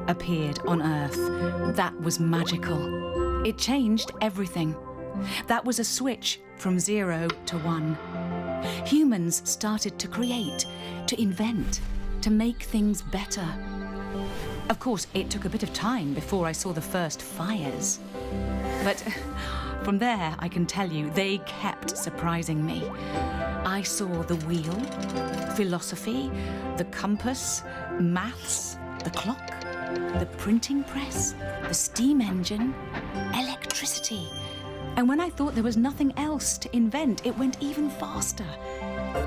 appeared on Earth. That was magical. It changed everything. That was a switch from 0 to 1. Humans started to create, to invent, to make things better. Of course, it took a bit of time before I saw the first fires. But from there, I can tell you, they kept surprising me. I saw the wheel, philosophy, the compass, maths, the clock, the printing press, the steam engine, electricity. And when I thought there was nothing else to invent, it went even faster.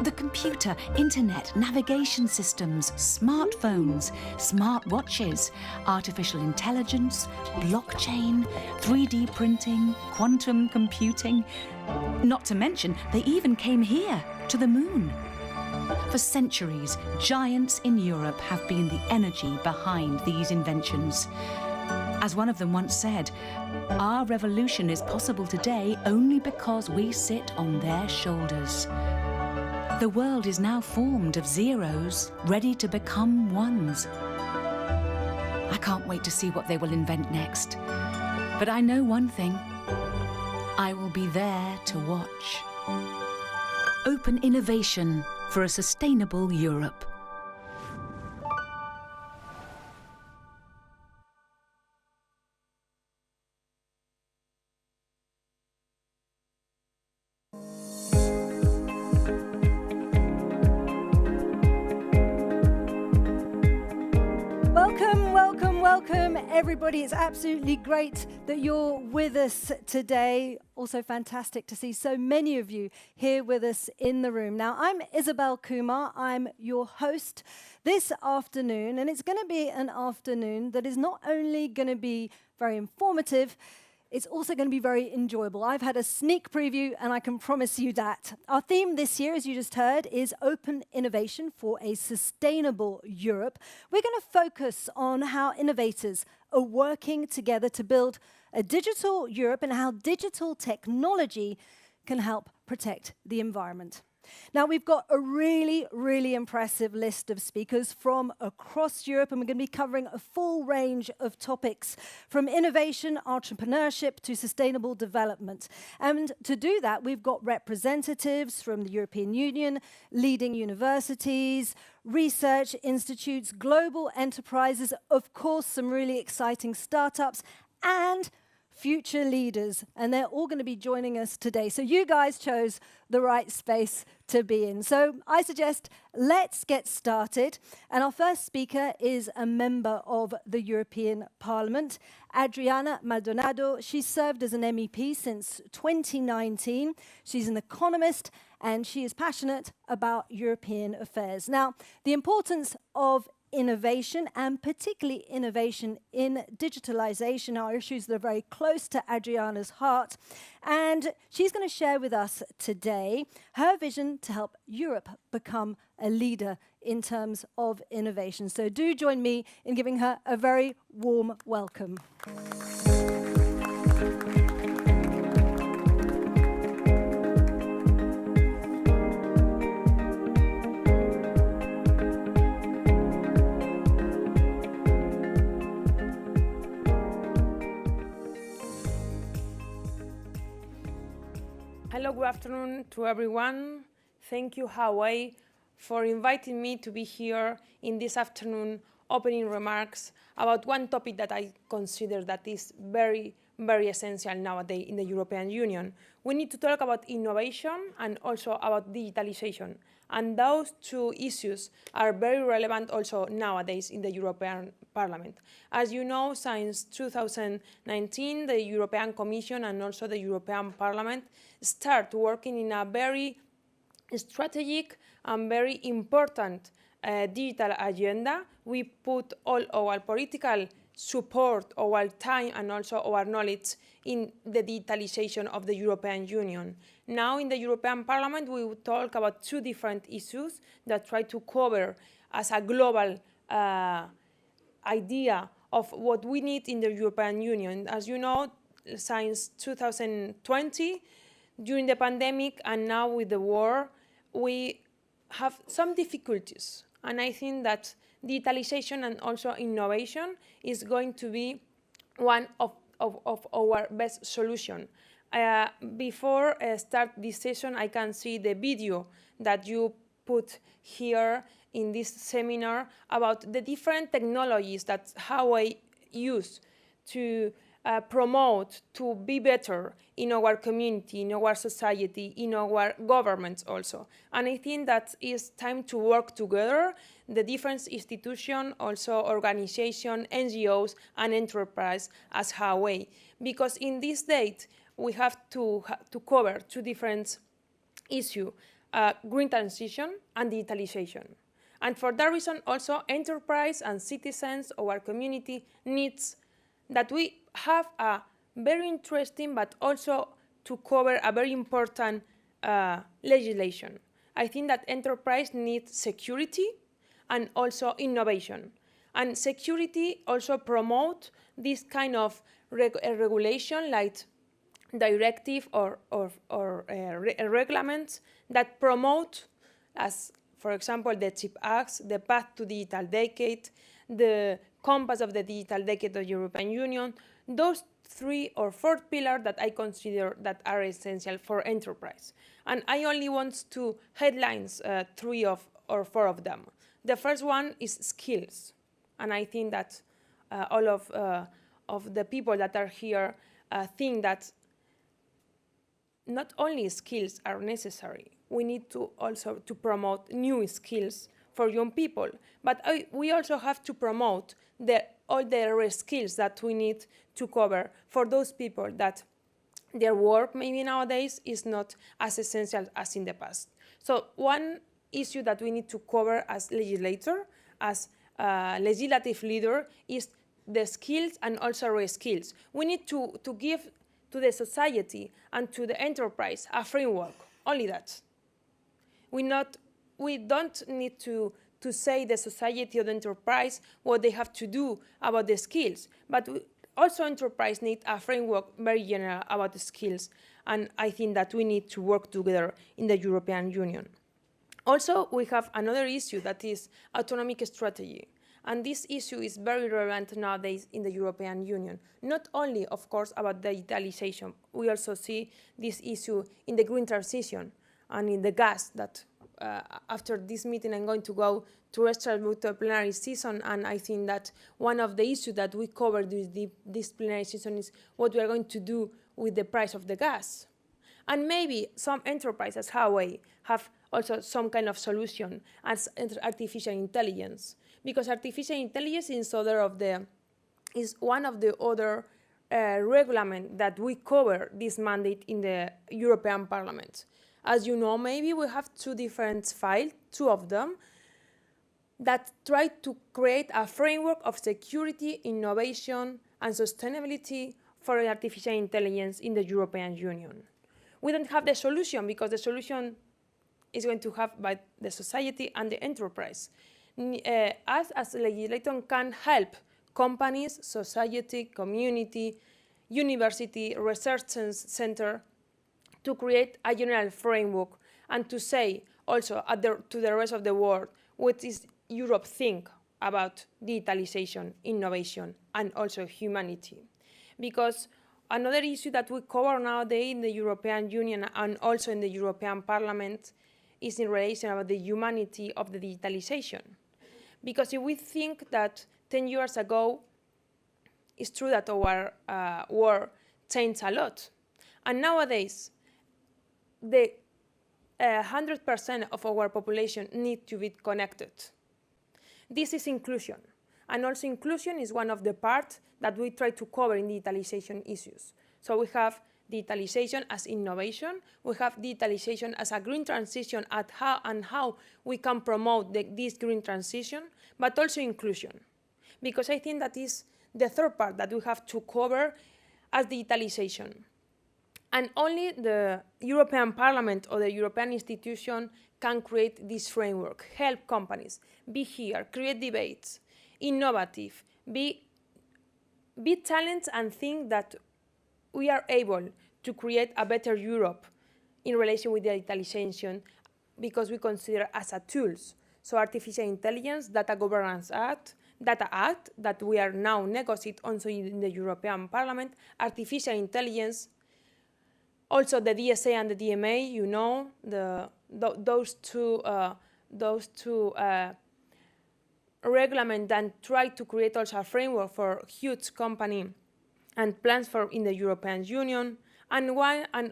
The computer, internet, navigation systems, smartphones, smartwatches, artificial intelligence, blockchain, 3D printing, quantum computing. Not to mention, they even came here, to the moon. For centuries, giants in Europe have been the energy behind these inventions. As one of them once said, our revolution is possible today only because we sit on their shoulders. The world is now formed of zeros, ready to become ones. I can't wait to see what they will invent next. But I know one thing. I will be there to watch. Open innovation for a sustainable Europe. Welcome, everybody. It's absolutely great that you're with us today. Also fantastic to see so many of you here with us in the room. Now, I'm Isabel Kumar. I'm your host this afternoon, and it's going to be an afternoon that is not only going to be very informative, it's also going to be very enjoyable. I've had a sneak preview, and I can promise you that. Our theme this year, as you just heard, is Open Innovation for a Sustainable Europe. We're going to focus on how innovators are working together to build a digital Europe and how digital technology can help protect the environment. Now, we've got a really, really impressive list of speakers from across Europe, and we're going to be covering a full range of topics, from innovation, entrepreneurship, to sustainable development. And to do that, we've got representatives from the European Union, leading universities, research institutes, global enterprises, of course, some really exciting startups, and future leaders, and they're all going to be joining us today. So you guys chose the right space to be in. So I suggest let's get started. And our first speaker is a member of the European Parliament, Adriana Maldonado. She's served as an MEP since 2019. She's an economist, and she is passionate about European affairs. Now, the importance of innovation, and particularly innovation in digitalization, are issues that are very close to Adriana's heart. And she's going to share with us today her vision to help Europe become a leader in terms of innovation. So do join me in giving her a very warm welcome. Hello, good afternoon to everyone. Thank you, Huawei, for inviting me to be here in this afternoon opening remarks about one topic that I consider that is very, very essential nowadays in the European Union. We need to talk about innovation and also about digitalization. And those two issues are very relevant also nowadays in the European Parliament. As you know, since 2019, the European Commission and also the European Parliament start working in a very strategic and very important digital agenda. We put all our political support, our time, and also our knowledge in the digitalization of the European Union. Now, in the European Parliament, we will talk about two different issues that try to cover as a global idea of what we need in the European Union. As you know, since 2020, during the pandemic and now with the war, we have some difficulties. And I think that digitalization and also innovation is going to be one of our best solution. Before I start this session, I can see the video that you put here in this seminar about the different technologies that Huawei use to promote, to be better in our community, in our society, in our governments also. And I think that it's time to work together, the different institutions, also organizations, NGOs, and enterprise as Huawei. Because in this date, we have to cover two different issues, green transition and digitalization. And for that reason, also enterprise and citizens, our community needs that we have a very interesting, but also to cover a very important legislation. I think that enterprise needs security and also innovation. And security also promote this kind of regulation like directive or regulations that promote, as for example, the CHIP Acts, the Path to Digital Decade, the Compass of the Digital Decade of the European Union, those 3 or 4 pillars that I consider that are essential for enterprise. And I only want to headlines 3 or 4 of them. The first one is skills. And I think that all of the people that are here think that not only skills are necessary, we need to also to promote new skills for young people, but we also have to promote all the skills that we need to cover for those people that their work maybe nowadays is not as essential as in the past. So one issue that we need to cover as legislator, as legislative leader, is the skills and also reskills. We need to give to the society and to the enterprise a framework, only that. We don't need to say the society or the enterprise what they have to do about the skills, but also enterprise need a framework very general about the skills, and I think that we need to work together in the European Union. Also, we have another issue that is autonomic strategy. And this issue is very relevant nowadays in the European Union. Not only, of course, about digitalization. We also see this issue in the green transition and in the gas that after this meeting I'm going to go to Strasbourg to a plenary session, and I think that one of the issues that we covered with this plenary session is what we are going to do with the price of the gas. And maybe some enterprises, Huawei, have also some kind of solution as artificial intelligence. Because artificial intelligence is one of the other regulations that we cover this mandate in the European Parliament. As you know, maybe we have 2 different files, 2 of them, that try to create a framework of security, innovation, and sustainability for artificial intelligence in the European Union. We don't have the solution because the solution is going to have by the society and the enterprise. Us as a legislator can help companies, society, community, university, research center to create a general framework and to say also to the rest of the world what is Europe think about digitalization, innovation, and also humanity. Because another issue that we cover nowadays in the European Union and also in the European Parliament is in relation about the humanity of the digitalization. Because if we think that 10 years ago, it's true that our world changed a lot. And nowadays, the 100% of our population need to be connected. This is inclusion. And also inclusion is one of the parts that we try to cover in digitalization issues. So we have digitalization as innovation. We have digitalization as a green transition at how we can promote this green transition, but also inclusion. Because I think that is the third part that we have to cover as digitalization. And only the European Parliament or the European institution can create this framework, help companies, be here, create debates, innovative, be challenged and think that we are able to create a better Europe in relation with digitalization because we consider as a tools. So Artificial Intelligence, Data Governance Act, Data Act that we are now negotiating also in the European Parliament, artificial intelligence, also the DSA and the DMA, you know, those two regulations that try to create also a framework for huge company and plans for in the European Union. And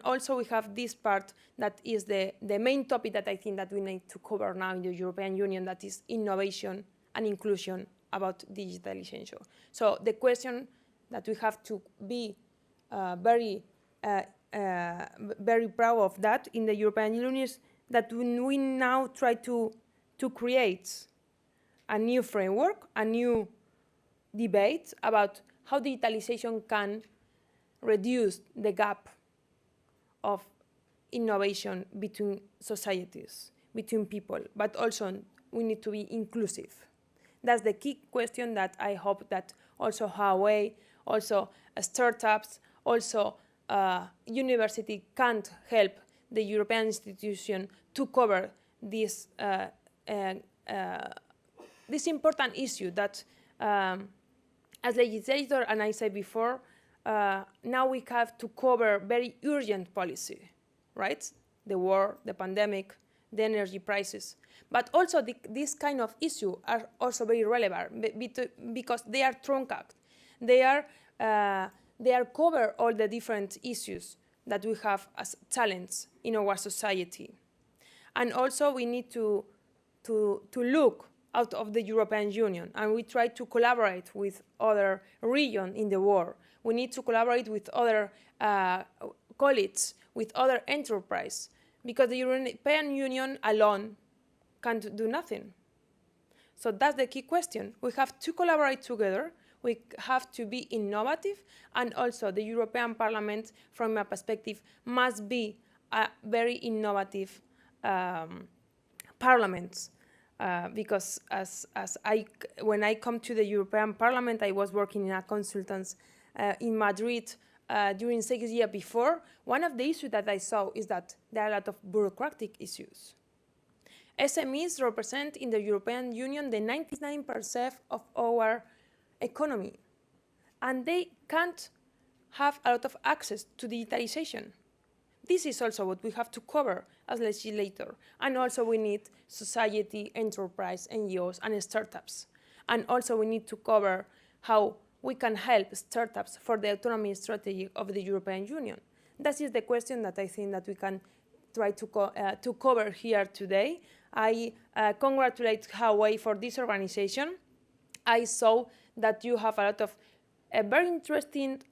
also we have this part that is the main topic that I think that we need to cover now in the European Union, that is innovation and inclusion about digitalization. So the question that we have to be very proud of that in the European Union is that we now try to create a new framework, a new debate about how digitalization can reduce the gap of innovation between societies, between people, but also we need to be inclusive. That's the key question that I hope that also Huawei, also startups, also university can help the European institution to cover this this important issue that as legislator, and I said before, now we have to cover very urgent policy, right? The war, the pandemic, the energy prices. But also this kind of issue are also very relevant because they are truncated. They are cover all the different issues that we have as challenge in our society. And also we need to look out of the European Union, and we try to collaborate with other regions in the world. We need to collaborate with other colleagues, with other enterprises, because the European Union alone can't do nothing. So that's the key question. We have to collaborate together. We have to be innovative, and also the European Parliament, from my perspective, must be a very innovative parliament. Because when I come to the European Parliament, I was working in a consultants in Madrid during 6 years before. One of the issues that I saw is that there are a lot of bureaucratic issues. SMEs represent in the European Union the 99% of our economy, and they can't have a lot of access to digitalization. This is also what we have to cover as legislator. And also we need society, enterprise, NGOs, and startups. And also we need to cover how we can help startups for the autonomy strategy of the European Union. That is the question that I think that we can try to cover here today. I congratulate Huawei for this organization. I saw that you have a lot of very interesting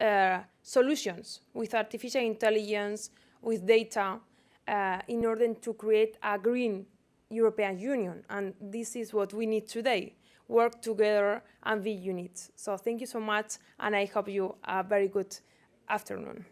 solutions with artificial intelligence, with data, in order to create a green European Union. And this is what we need today, work together and be unit. So thank you so much, and I hope you a very good afternoon.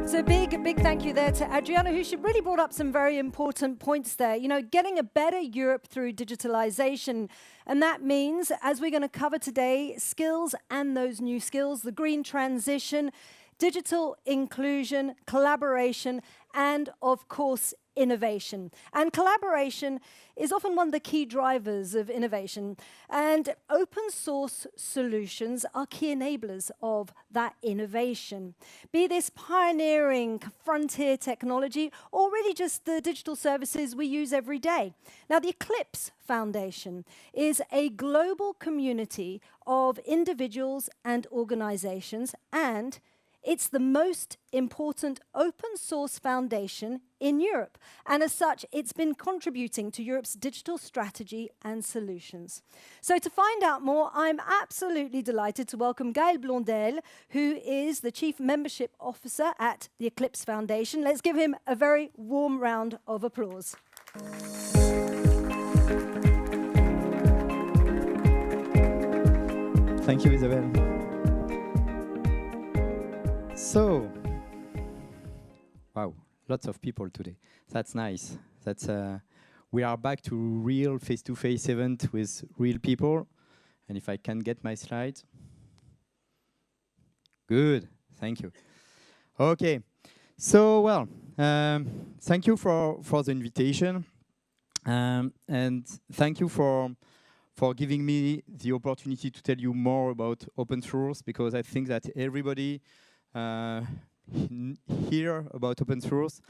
So big thank you there to Adriana, who she really brought up some very important points there. You know, getting a better Europe through digitalization. And that means, as we're going to cover today, skills and those new skills, the green transition, digital inclusion, collaboration, and of course, innovation. And collaboration is often one of the key drivers of innovation. And open source solutions are key enablers of that innovation. Be this pioneering frontier technology or really just the digital services we use every day. Now, the Eclipse Foundation is a global community of individuals and organizations, and it's the most important open source foundation in Europe. And as such, it's been contributing to Europe's digital strategy and solutions. So to find out more, I'm absolutely delighted to welcome Gaël Blondel, who is the Chief Membership Officer at the Eclipse Foundation. Let's give him a very warm round of applause. Thank you, Isabel. So, wow, lots of people today. That's nice. That's we are back to real face-to-face event with real people. And if I can get my slides. Good. Thank you. Okay. So, well, thank you for the invitation. And thank you for giving me the opportunity to tell you more about open source, because I think that everybody hear about open source,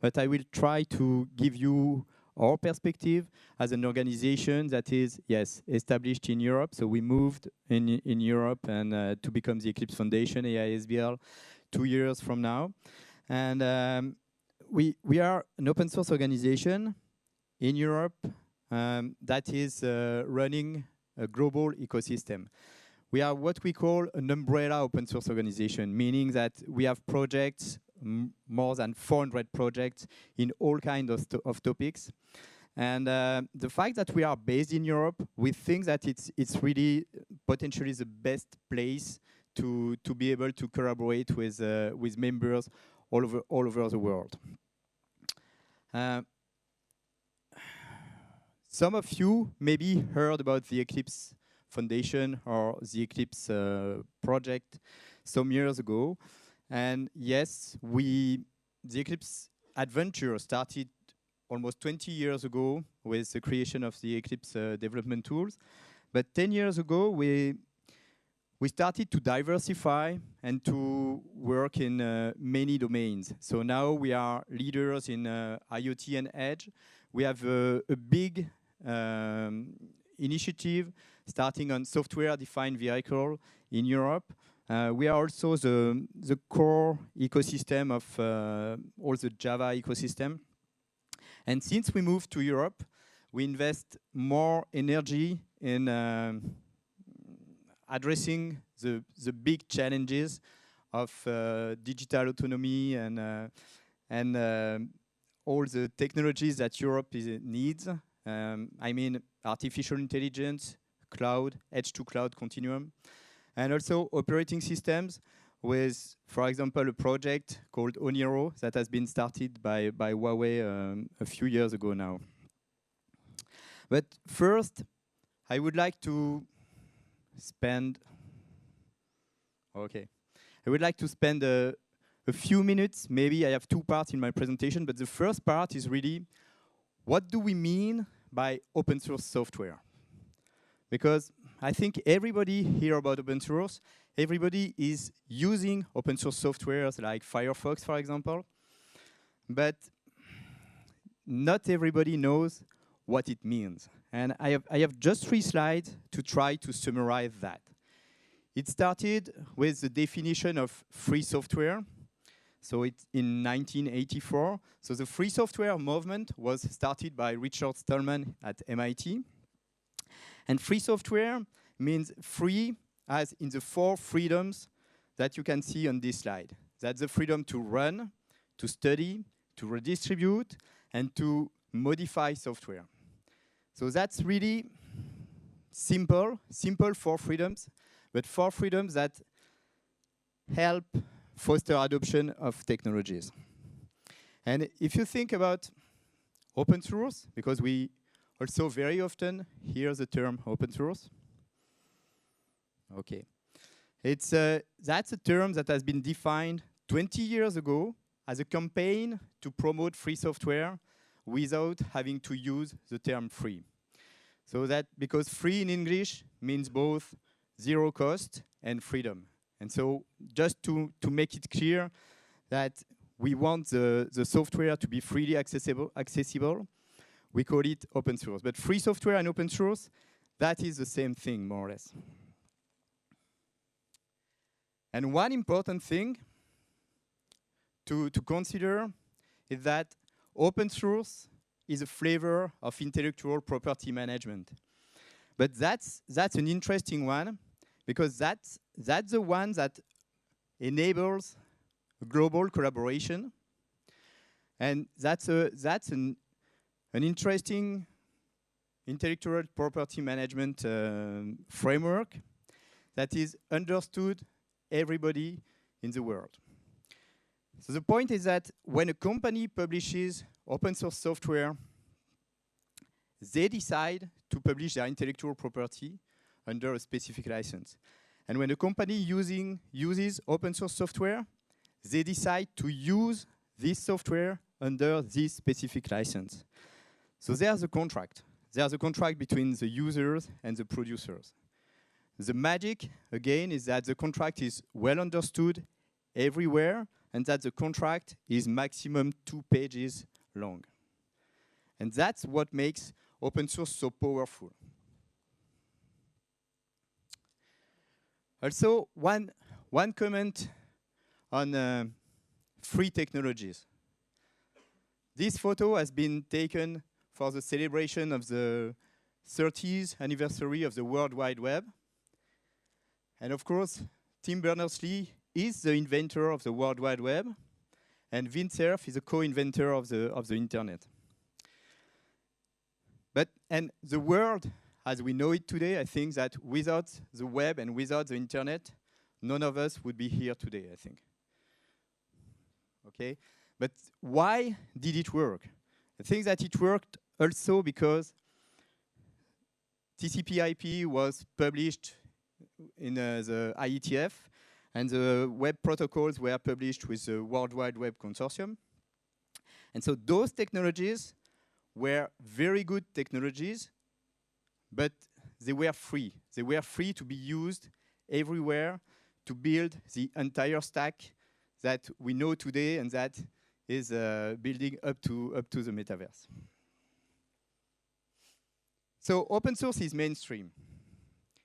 but I will try to give you our perspective as an organization that is, yes, established in Europe. So we moved in Europe and to become the Eclipse Foundation, AISBL, 2 years from now. And we are an open source organization in Europe that is running a global ecosystem. We are what we call an umbrella open source organization, meaning that we have projects, more than 400 projects in all kinds of topics. And the fact that we are based in Europe, we think that it's really potentially the best place to be able to collaborate with members all over the world. Some of you maybe heard about the Eclipse Foundation or the Eclipse project some years ago. And yes, the Eclipse adventure started almost 20 years ago with the creation of the Eclipse development tools. But 10 years ago, we started to diversify and to work in many domains. So now we are leaders in IoT and Edge. We have a big initiative starting on software-defined vehicle in Europe. We are also the core ecosystem of all the Java ecosystem. And since we moved to Europe, we invest more energy in addressing the big challenges of digital autonomy and all the technologies that Europe needs. I mean, artificial intelligence, cloud, edge-to-cloud continuum, and also operating systems with, for example, a project called Oniro that has been started by Huawei a few years ago now. But first, I would like to spend a few minutes. Maybe I have two parts in my presentation, but the first part is really, what do we mean by open source software? Because I think everybody hear about open source. Everybody is using open source softwares like Firefox, for example. But not everybody knows what it means. And I have just 3 slides to try to summarize that. It started with the definition of free software. So it's in 1984. So the free software movement was started by Richard Stallman at MIT. And free software means free as in the 4 freedoms that you can see on this slide. That's the freedom to run, to study, to redistribute, and to modify software. So that's really simple 4 freedoms, but 4 freedoms that help foster adoption of technologies. And if you think about open source, because we also very often hear the term open source. Okay. That's a term that has been defined 20 years ago as a campaign to promote free software without having to use the term free. So that, because free in English means both zero cost and freedom. And so just to make it clear that we want the software to be freely accessible, we call it open source. But free software and open source, that is the same thing, more or less. And one important thing to consider is that open source is a flavor of intellectual property management. But that's an interesting one, because that's the one that enables global collaboration. And that's an interesting intellectual property management framework that is understood everybody in the world. So the point is that when a company publishes open source software, they decide to publish their intellectual property under a specific license. And when a company uses open source software, they decide to use this software under this specific license. So there's a contract. There's a contract between the users and the producers. The magic, again, is that the contract is well understood everywhere, and that the contract is maximum 2 pages long. And that's what makes open source so powerful. Also, one comment on free technologies. This photo has been taken for the celebration of the 30th anniversary of the World Wide Web. And of course, Tim Berners-Lee is the inventor of the World Wide Web, and Vint Cerf is a co-inventor of the internet. And the world, as we know it today, I think that without the web and without the internet, none of us would be here today, I think. Okay? But why did it work? I think that it worked also because TCP/IP was published in the IETF, and the web protocols were published with the World Wide Web Consortium. And so those technologies were very good technologies, but they were free. They were free to be used everywhere to build the entire stack that we know today and that is building up to the metaverse. So open source is mainstream.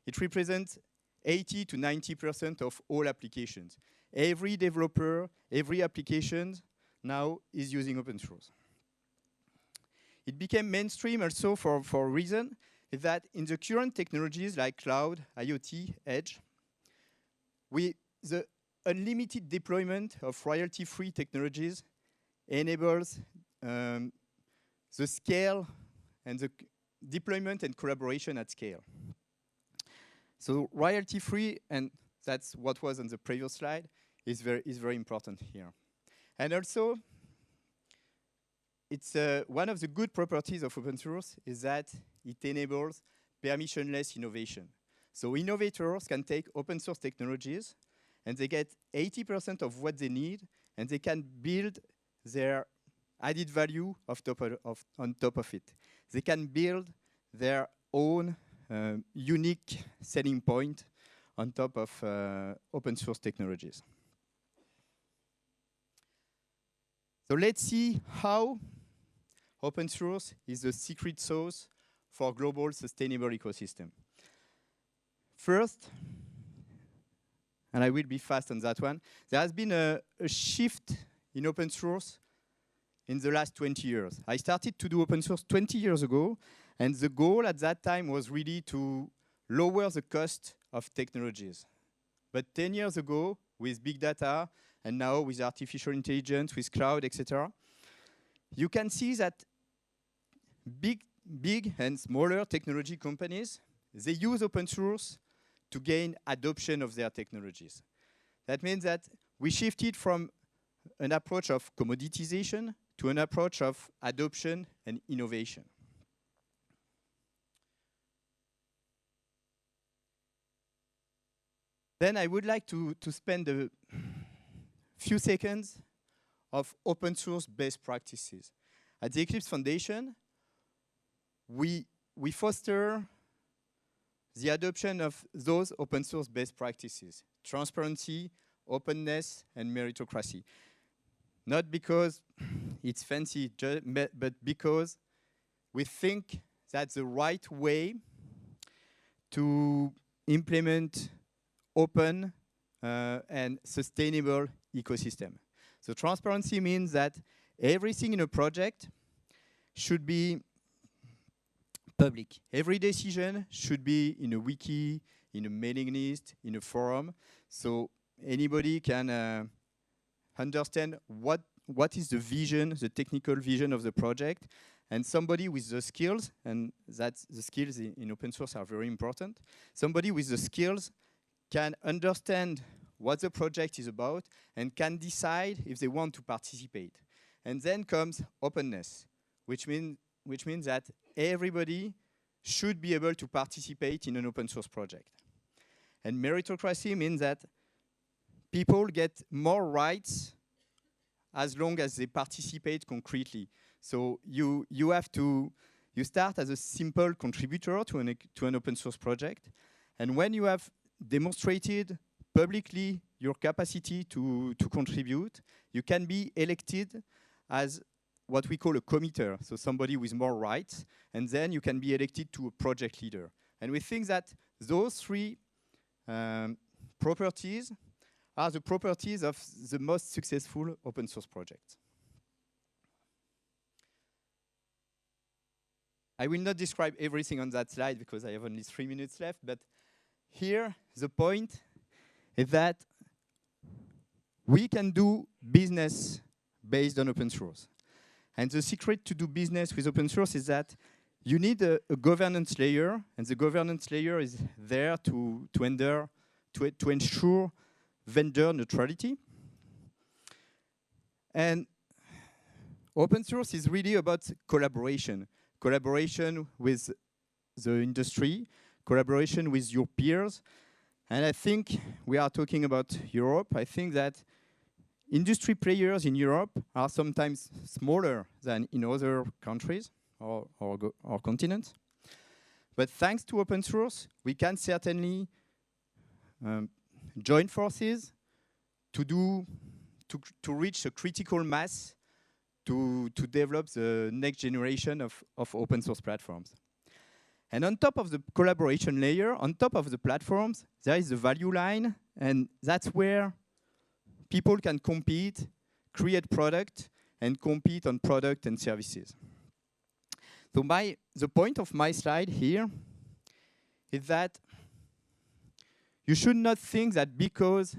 It represents 80 to 90% of all applications. Every developer, every application now is using open source. It became mainstream also for a reason, is that in the current technologies like cloud, IoT, edge, the unlimited deployment of royalty-free technologies enables the scale and the deployment and collaboration at scale. So royalty-free, and that's what was on the previous slide, is very important here. And also, it's one of the good properties of open source is that it enables permissionless innovation. So innovators can take open source technologies and they get 80% of what they need, and they can build their added value on top of it. They can build their own unique selling point on top of open source technologies. So let's see how open source is the secret sauce for global sustainable ecosystem. First, and I will be fast on that one, there has been a shift in open source in the last 20 years. I started to do open source 20 years ago, and the goal at that time was really to lower the cost of technologies. But 10 years ago, with big data, and now with artificial intelligence, with cloud, etc., you can see that big and smaller technology companies, they use open source to gain adoption of their technologies. That means that we shifted from an approach of commoditization to an approach of adoption and innovation. Then I would like to spend a few seconds of open source best practices. At the Eclipse Foundation, we foster the adoption of those open source best practices: transparency, openness, and meritocracy. Not because it's fancy, but because we think that's the right way to implement open and sustainable ecosystem. So transparency means that everything in a project should be public. Every decision should be in a wiki, in a mailing list, in a forum, so anybody can understand what is the vision, the technical vision of the project, and somebody with the skills, and that's the skills in open source are very important, somebody with the skills can understand what the project is about and can decide if they want to participate. And then comes openness, which means that everybody should be able to participate in an open source project. And meritocracy means that people get more rights as long as they participate concretely. So you start as a simple contributor to an open source project, and when you have demonstrated publicly your capacity to contribute, you can be elected as what we call a committer, so somebody with more rights, and then you can be elected to a project leader. And we think that those three properties are the properties of the most successful open source projects. I will not describe everything on that slide because I have only 3 minutes left, but here the point is that we can do business based on open source. And the secret to do business with open source is that you need a governance layer, and the governance layer is there to ensure vendor neutrality. And open source is really about collaboration. Collaboration with the industry, collaboration with your peers. And I think we are talking about Europe. I think that industry players in Europe are sometimes smaller than in other countries or continents. But thanks to open source, we can certainly join forces to reach a critical mass to develop the next generation of open source platforms. And on top of the collaboration layer, on top of the platforms, there is the value line, and that's where people can compete, create product, and compete on product and services. So the point of my slide here is that you should not think that because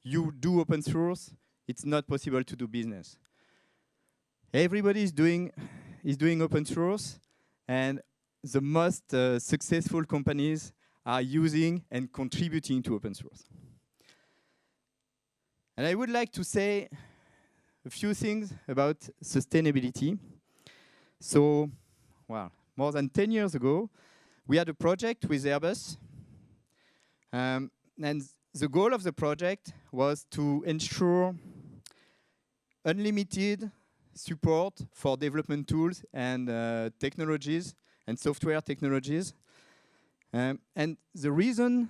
you do open source, it's not possible to do business. Everybody is doing open source, and the most successful companies are using and contributing to open source. And I would like to say a few things about sustainability. So, well, more than 10 years ago, we had a project with Airbus. And the goal of the project was to ensure unlimited support for development tools and technologies and software technologies. And the reason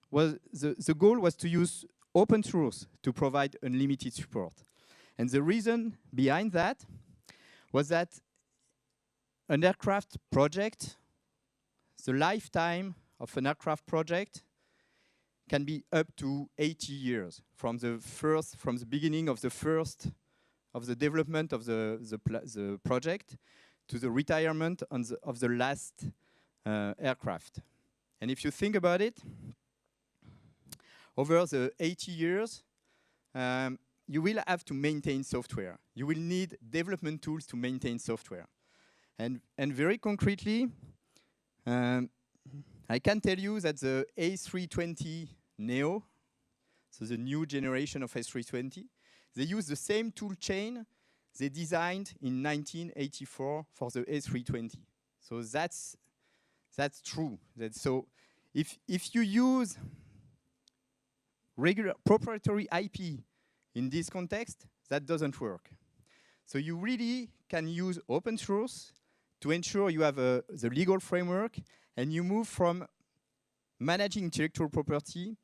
was, the goal was to use open source to provide unlimited support. And the reason behind that was that an aircraft project, the lifetime of an aircraft project can be up to 80 years from the beginning of the development of the project to the retirement of the last aircraft. And if you think about it, over the 80 years, you will have to maintain software. You will need development tools to maintain software. And very concretely, I can tell you that the A320neo, so the new generation of A320, they use the same tool chain they designed in 1984 for the A320. So that's true. So if you use regular proprietary IP in this context, that doesn't work. So you really can use open source to ensure you have the legal framework, and you move from managing intellectual property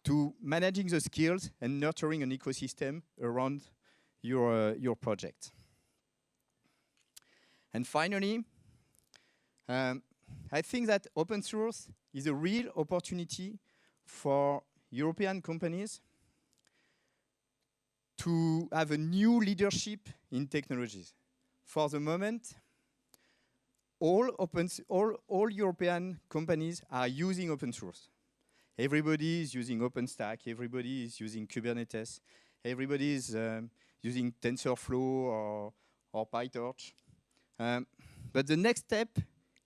to managing the skills and nurturing an ecosystem around your project. And finally, I think that open source is a real opportunity for European companies to have a new leadership in technologies. For the moment, all European companies are using open source. Everybody is using OpenStack, everybody is using Kubernetes, everybody is using TensorFlow or PyTorch. But the next step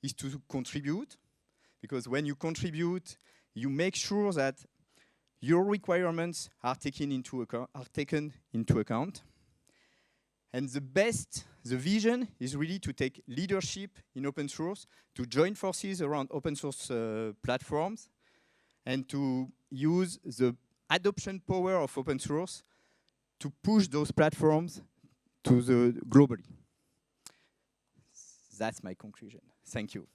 is to contribute, because when you contribute, you make sure that your requirements are taken into account. And the vision is really to take leadership in open source, to join forces around open source platforms, and to use the adoption power of open source to push those platforms to the globally. That's my conclusion. Thank you.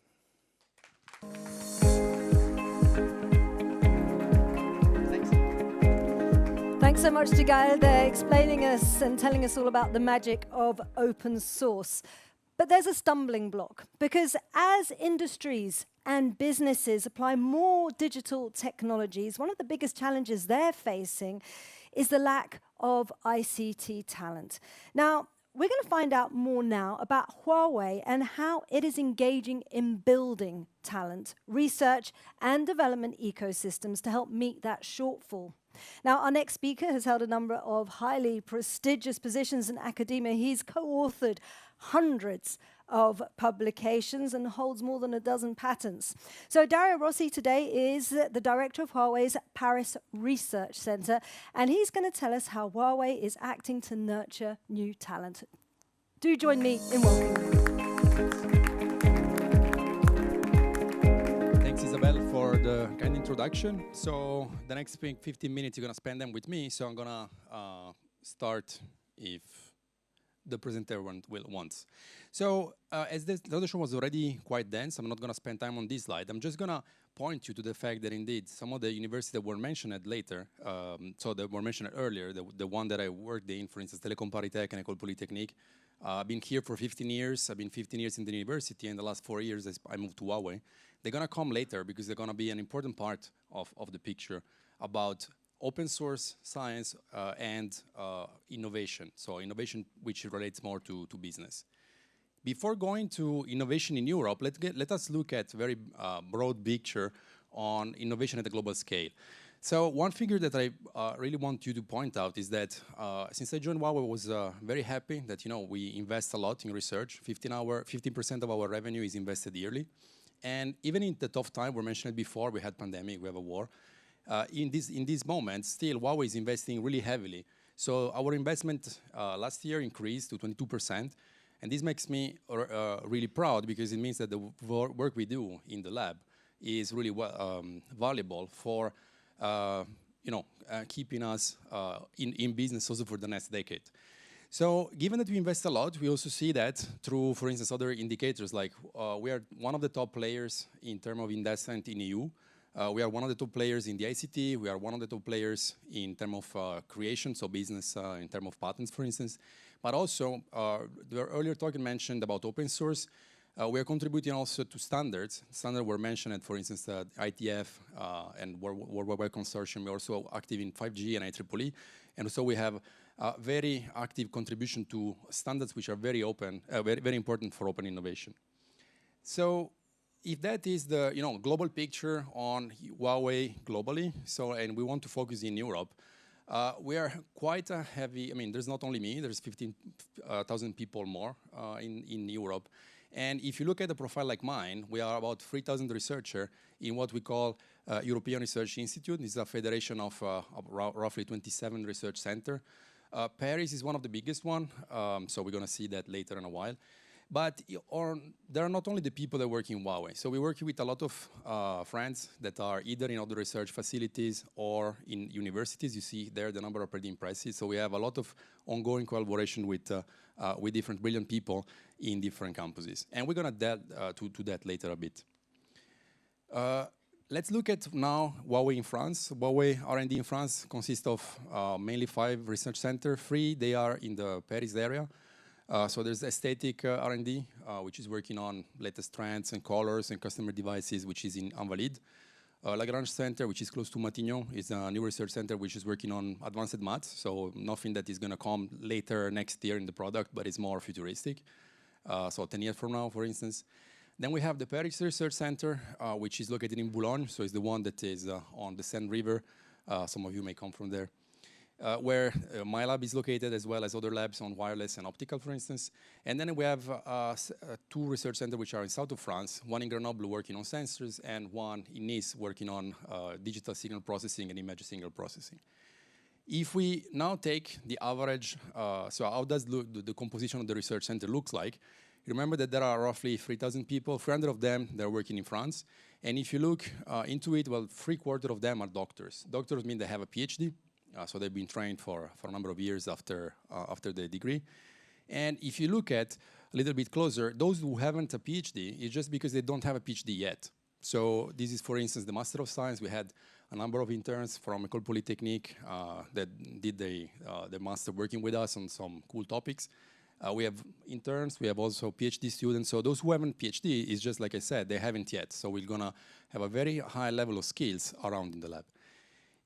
Thanks. Thanks so much to Gael there, explaining us and telling us all about the magic of open source. But there's a stumbling block, because as industries and businesses apply more digital technologies, one of the biggest challenges they're facing is the lack of ICT talent. Now, we're going to find out more now about Huawei and how it is engaging in building talent, research and development ecosystems to help meet that shortfall. Now, our next speaker has held a number of highly prestigious positions in academia. He's co-authored hundreds of publications and holds more than a dozen patents. So Dario Rossi today is the director of Huawei's Paris Research Center, and he's going to tell us how Huawei is acting to nurture new talent. Do join me in welcoming him. Thanks, Isabel, for the kind introduction. So the next 15 minutes, you're going to spend them with me. So I'm going to start if the presenter wants. So as the introduction was already quite dense, I'm not going to spend time on this slide. I'm just going to point you to the fact that indeed some of the universities that were mentioned later, so that were mentioned earlier, the one that I worked in, for instance, Telecom Paritech and École Polytechnique, I've been here for 15 years. I've been 15 years in the university, and the last 4 years I moved to Huawei. They're going to come later because they're going to be an important part of the picture about open source science and innovation. So innovation which relates more to business. Before going to innovation in Europe, let us look at a very broad picture on innovation at a global scale. So one figure that I really want you to point out is that since I joined Huawei, I was very happy that we invest a lot in research. 15% of our revenue is invested yearly. And even in the tough time, we mentioned it before, we had pandemic, we have a war. In these moments, still Huawei is investing really heavily. So our investment last year increased to 22%. And this makes me really proud because it means that the work we do in the lab is really valuable for keeping us in business also for the next decade. So given that we invest a lot, we also see that through, for instance, other indicators like we are one of the top players in terms of investment in EU. We are one of the top players in the ICT. We are one of the top players in terms of creation, so business in terms of patents, for instance. But also, the earlier talk mentioned about open source. We are contributing also to standards. Standards were mentioned, for instance, ITF and World Wide Consortium. We're also active in 5G and IEEE. And so we have a very active contribution to standards which are very open, very important for open innovation. So if that is the global picture on Huawei globally, and we want to focus in Europe, we are quite a heavy, there's not only me, there's 15,000 people more in Europe. And if you look at a profile like mine, we are about 3,000 researchers in what we call European Research Institute. This is a federation of roughly 27 research centers. Paris is one of the biggest one, so we're going to see that later in a while. But there are not only the people that work in Huawei. So we work with a lot of friends that are either in other research facilities or in universities. You see there the number are pretty impressive. So we have a lot of ongoing collaboration with different brilliant people in different campuses. And we're going to delve to that later a bit. Let's look at now Huawei in France. Huawei R&D in France consists of mainly 5 research centers. 3, they are in the Paris area. So there's aesthetic R&D, which is working on latest trends and colors and customer devices, which is in Invalides. Lagrange Center, which is close to Matignon, is a new research center which is working on advanced maths. So nothing that is going to come later next year in the product, but it's more futuristic. So 10 years from now, for instance. Then we have the Paris Research Center, which is located in Boulogne. So it's the one that is on the Seine River. Some of you may come from there. Where my lab is located, as well as other labs on wireless and optical, for instance. And then we have 2 research centers which are in south of France, one in Grenoble working on sensors, and one in Nice working on digital signal processing and image signal processing. If we now take the average, so how does the composition of the research center looks like? Remember that there are roughly 3,000 people, 300 of them, they're working in France. And if you look into it, well, 3/4 of them are doctors. Doctors mean they have a PhD, so they've been trained for a number of years after their degree. And if you look at a little bit closer, those who haven't a PhD, it's just because they don't have a PhD yet. So this is, for instance, the Master of Science. We had a number of interns from École Polytechnique that did the master working with us on some cool topics. We have interns, we have also PhD students. So those who haven't PhD is just like I said, they haven't yet. So we're gonna have a very high level of skills around in the lab.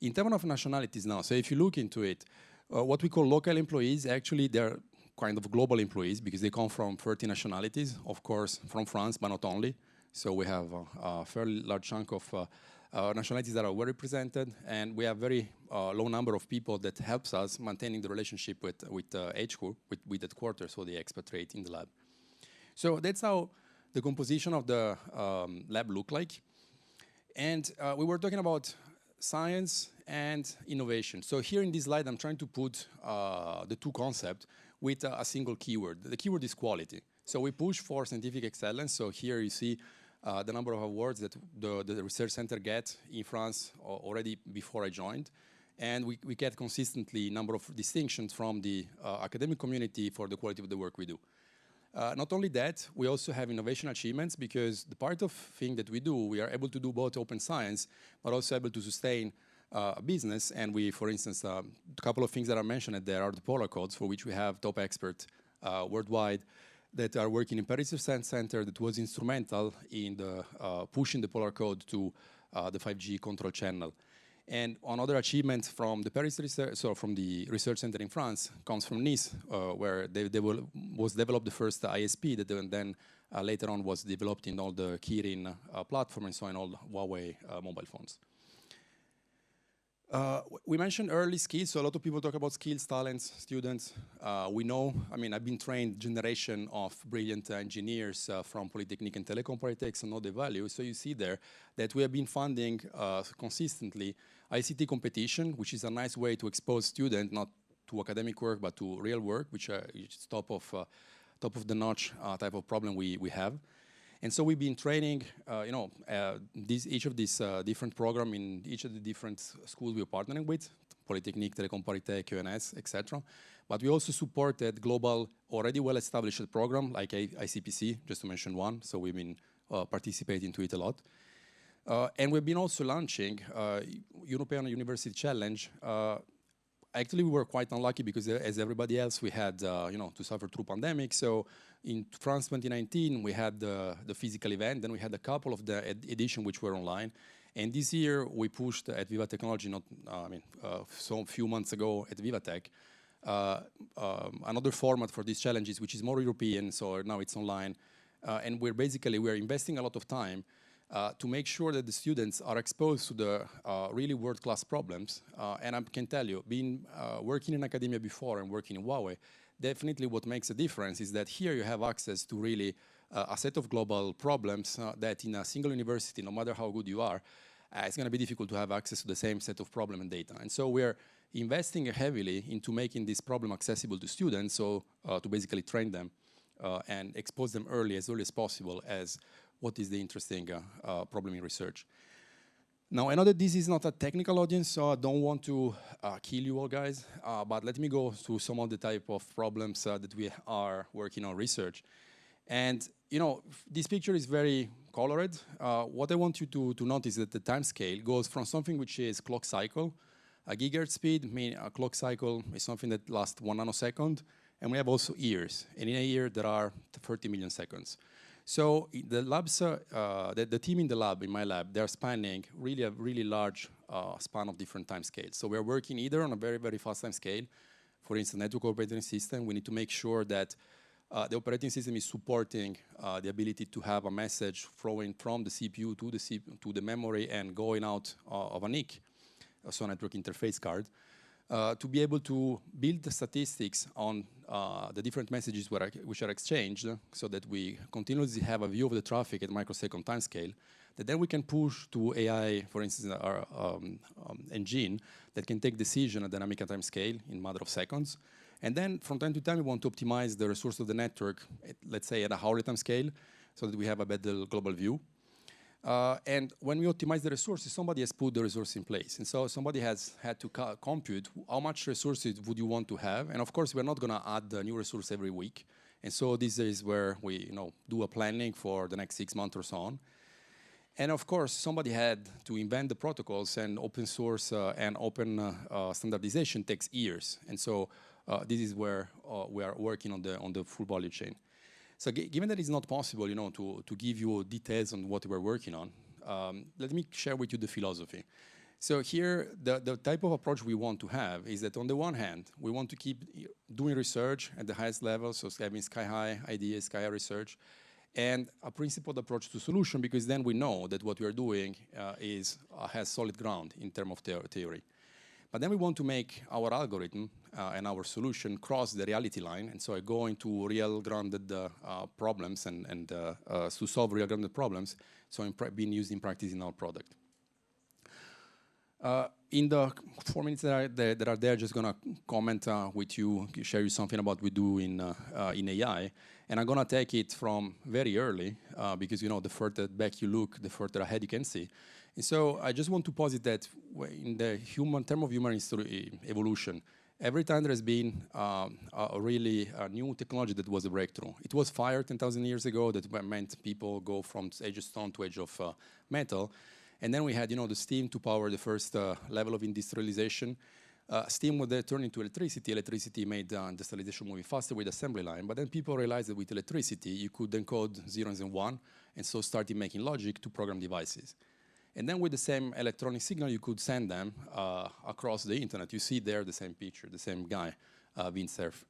In terms of nationalities now, so if you look into it, what we call local employees, actually they're kind of global employees because they come from 30 nationalities, of course, from France, but not only. So we have a fairly large chunk of nationalities that are well represented, and we have very low number of people that helps us maintaining the relationship with HQ, with headquarters, so the expatriate in the lab. So that's how the composition of the lab look like. And we were talking about science and innovation. So here in this slide, I'm trying to put the two concepts with a single keyword. The keyword is quality. So we push for scientific excellence. So here you see the number of awards that the research center get in France already before I joined. And we get consistently number of distinctions from the academic community for the quality of the work we do. Not only that, we also have innovation achievements because the part of thing that we do, we are able to do both open science, but also able to sustain a business. And we, for instance, a couple of things that are mentioned there are the Polar Codes, for which we have top experts worldwide that are working in Paris Research Center that was instrumental in the pushing the Polar Code to the 5G control channel. And another achievement from the Paris Research, so from the Research Center in France, comes from Nice, where was developed the first ISP that then later on was developed in all the Kirin platform and so in all Huawei mobile phones. We mentioned early skills, so a lot of people talk about skills, talents, students. We know, I mean, I've been trained generation of brilliant engineers from Polytechnique and Telecom Polytechs and know the value. So you see there that we have been funding consistently ICT competition, which is a nice way to expose students not to academic work, but to real work, which is top of the notch type of problem we have. And so we've been training, each of these different programs in each of the different schools we're partnering with, Polytechnique, Telecom Polytech, UNS, etc. But we also supported global, already well-established program like ICPC, just to mention one. So we've been participating to it a lot. And we've been also launching European University Challenge. Actually, we were quite unlucky because, as everybody else, we had to suffer through pandemic. So in France 2019, we had the physical event. Then we had a couple of the edition which were online. And this year, we pushed at Viva Technology, so a few months ago at VivaTech, another format for these challenges, which is more European. So now it's online. And we're investing a lot of time to make sure that the students are exposed to the really world-class problems. And I can tell you, working in academia before and working in Huawei, definitely what makes a difference is that here you have access to really a set of global problems that in a single university, no matter how good you are, it's going to be difficult to have access to the same set of problem and data. And so we're investing heavily into making this problem accessible to students, so to basically train them and expose them early as possible as what is the interesting problem in research. Now, I know that this is not a technical audience, so I don't want to kill you all guys, but let me go through some of the type of problems that we are working on research. And, this picture is very colored. What I want you to notice is that the time scale goes from something which is clock cycle, a gigahertz speed, meaning a clock cycle is something that lasts 1 nanosecond, and we have also years. And in a year, there are 30 million seconds. So the labs, the team in the lab, in my lab, they're spanning really a really large span of different time scales. So we're working either on a very, very fast time scale. For instance, network operating system, we need to make sure that the operating system is supporting the ability to have a message flowing from the CPU to the memory and going out of a NIC, so network interface card. To be able to build the statistics on the different messages which are exchanged so that we continuously have a view of the traffic at microsecond timescale, that then we can push to AI, for instance, our engine that can take decision at dynamic timescale in a matter of seconds. And then from time to time, we want to optimize the resource of the network, let's say at a hourly time scale, so that we have a better global view. And when we optimize the resources, somebody has put the resource in place. And so somebody has had to compute how much resources would you want to have. And of course, we're not going to add a new resource every week. And so this is where we do a planning for the next 6 months or so on. And of course, somebody had to invent the protocols, and open source and open standardization takes years. And so this is where we are working on the full value chain. So given that it's not possible, to give you details on what we're working on, let me share with you the philosophy. So here, the type of approach we want to have is that on the one hand, we want to keep doing research at the highest level, so having sky-high ideas, sky-high research, and a principled approach to solution, because then we know that what we are doing has solid ground in terms of theory. But then we want to make our algorithm and our solution cross the reality line, and so I go into real grounded problems and to solve real grounded problems, so being used in practice in our product. In the 4 minutes that are there, just gonna comment with you, share you something about what we do in AI, and I'm gonna take it from very early because the further back you look, the further ahead you can see. And so I just want to posit that in the term of human history evolution, every time there has been a new technology that was a breakthrough. It was fire 10,000 years ago that meant people go from age of stone to age of metal. And then we had, the steam to power the first level of industrialization. Steam would then turn into electricity. Electricity made industrialization moving faster with assembly line. But then people realized that with electricity, you could encode zeros and ones, and so started making logic to program devices. And then with the same electronic signal, you could send them across the internet. You see there the same picture, the same guy, Vint Cerf,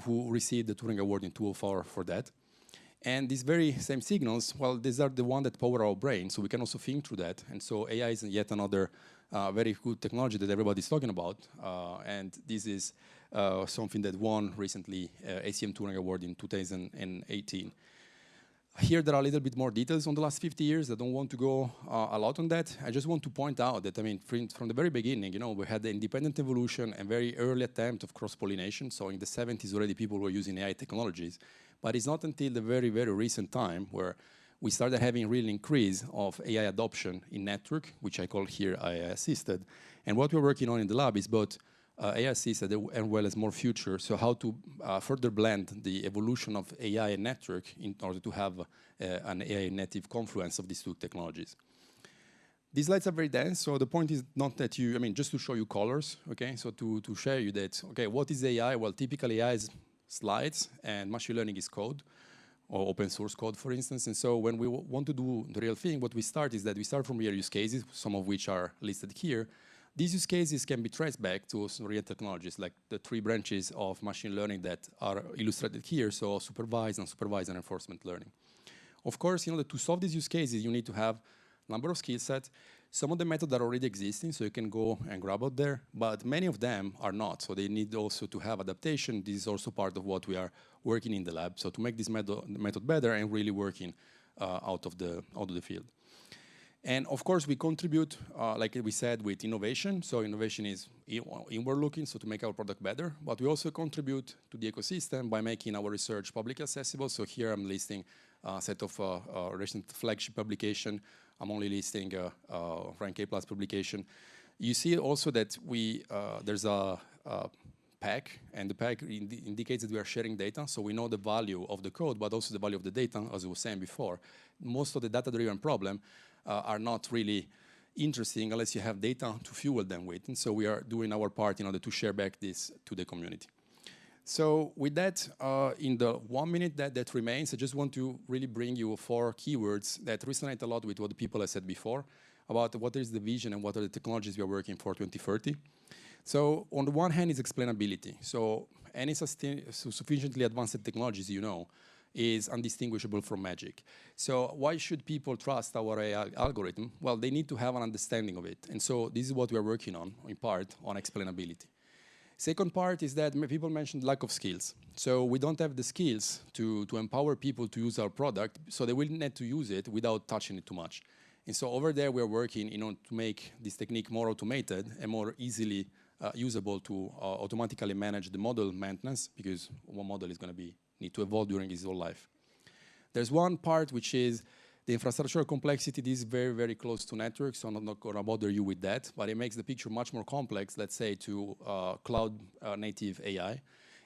who received the Turing Award in 2004 for that. And these very same signals, well, these are the ones that power our brain, so we can also think through that. And so AI is yet another very good technology that everybody's talking about. And this is something that won recently ACM Turing Award in 2018. Here there are a little bit more details on the last 50 years. I don't want to go a lot on that. I just want to point out that, from the very beginning, we had the independent evolution and very early attempt of cross-pollination. So in the 70s already people were using AI technologies. But it's not until the very, very recent time where we started having real increase of AI adoption in network, which I call here AI assisted. And what we're working on in the lab is both AI assisted as well as more future. So how to further blend the evolution of AI and network in order to have an AI native confluence of these two technologies. These slides are very dense, so the point is not that just to show you colors, okay? So to share you that, okay, what is AI? Well, typically AI is slides, and machine learning is code, or open source code, for instance. And so when we want to do the real thing, what we start is that we start from real use cases, some of which are listed here. These use cases can be traced back to some real technologies, like the 3 branches of machine learning that are illustrated here, so supervised, unsupervised, and reinforcement learning. Of course, to solve these use cases, you need to have a number of skill sets. Some of the methods are already existing, so you can go and grab out there, but many of them are not, so they need also to have adaptation. This is also part of what we are working in the lab, so to make this method better and really working out of the field. And of course, we contribute, like we said, with innovation. So innovation is inward looking, so to make our product better, but we also contribute to the ecosystem by making our research publicly accessible. So here I'm listing a set of recent flagship publication. I'm only listing rank A+ publication. You see also that there's a pack, and the pack indicates that we are sharing data, so we know the value of the code, but also the value of the data, as I was saying before. Most of the data-driven problems are not really interesting unless you have data to fuel them with, and so we are doing our part in order to share back this to the community. So with that, in the 1 minute that remains, I just want to really bring you 4 keywords that resonate a lot with what the people have said before about what is the vision and what are the technologies we are working for 2030. So on the one hand is explainability. So any sufficiently advanced technologies, is undistinguishable from magic. So why should people trust our AI algorithm? Well, they need to have an understanding of it. And so this is what we are working on, in part, on explainability. Second part is that people mentioned lack of skills. So we don't have the skills to empower people to use our product, so they will need to use it without touching it too much. And so over there, we are working to make this technique more automated and more easily usable to automatically manage the model maintenance, because one model is going to need to evolve during its whole life. There's one part which is the infrastructural complexity. This is very, very close to networks, so I'm not going to bother you with that, but it makes the picture much more complex, let's say, to cloud native AI.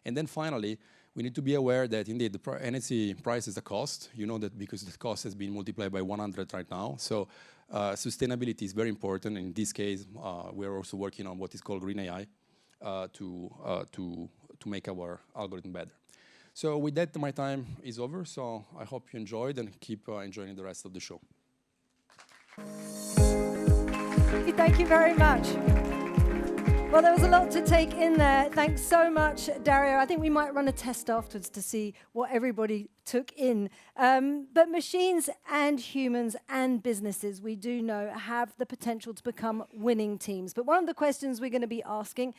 And then finally, we need to be aware that indeed the energy price is a cost. You know that because the cost has been multiplied by 100 right now. So sustainability is very important. In this case, we're also working on what is called green AI to make our algorithm better. So with that, my time is over. So I hope you enjoyed and keep enjoying the rest of the show. Thank you very much. Well, there was a lot to take in there. Thanks so much, Dario. I think we might run a test afterwards to see what everybody took in. But machines and humans and businesses, we do know, have the potential to become winning teams. But one of the questions we're going to be asking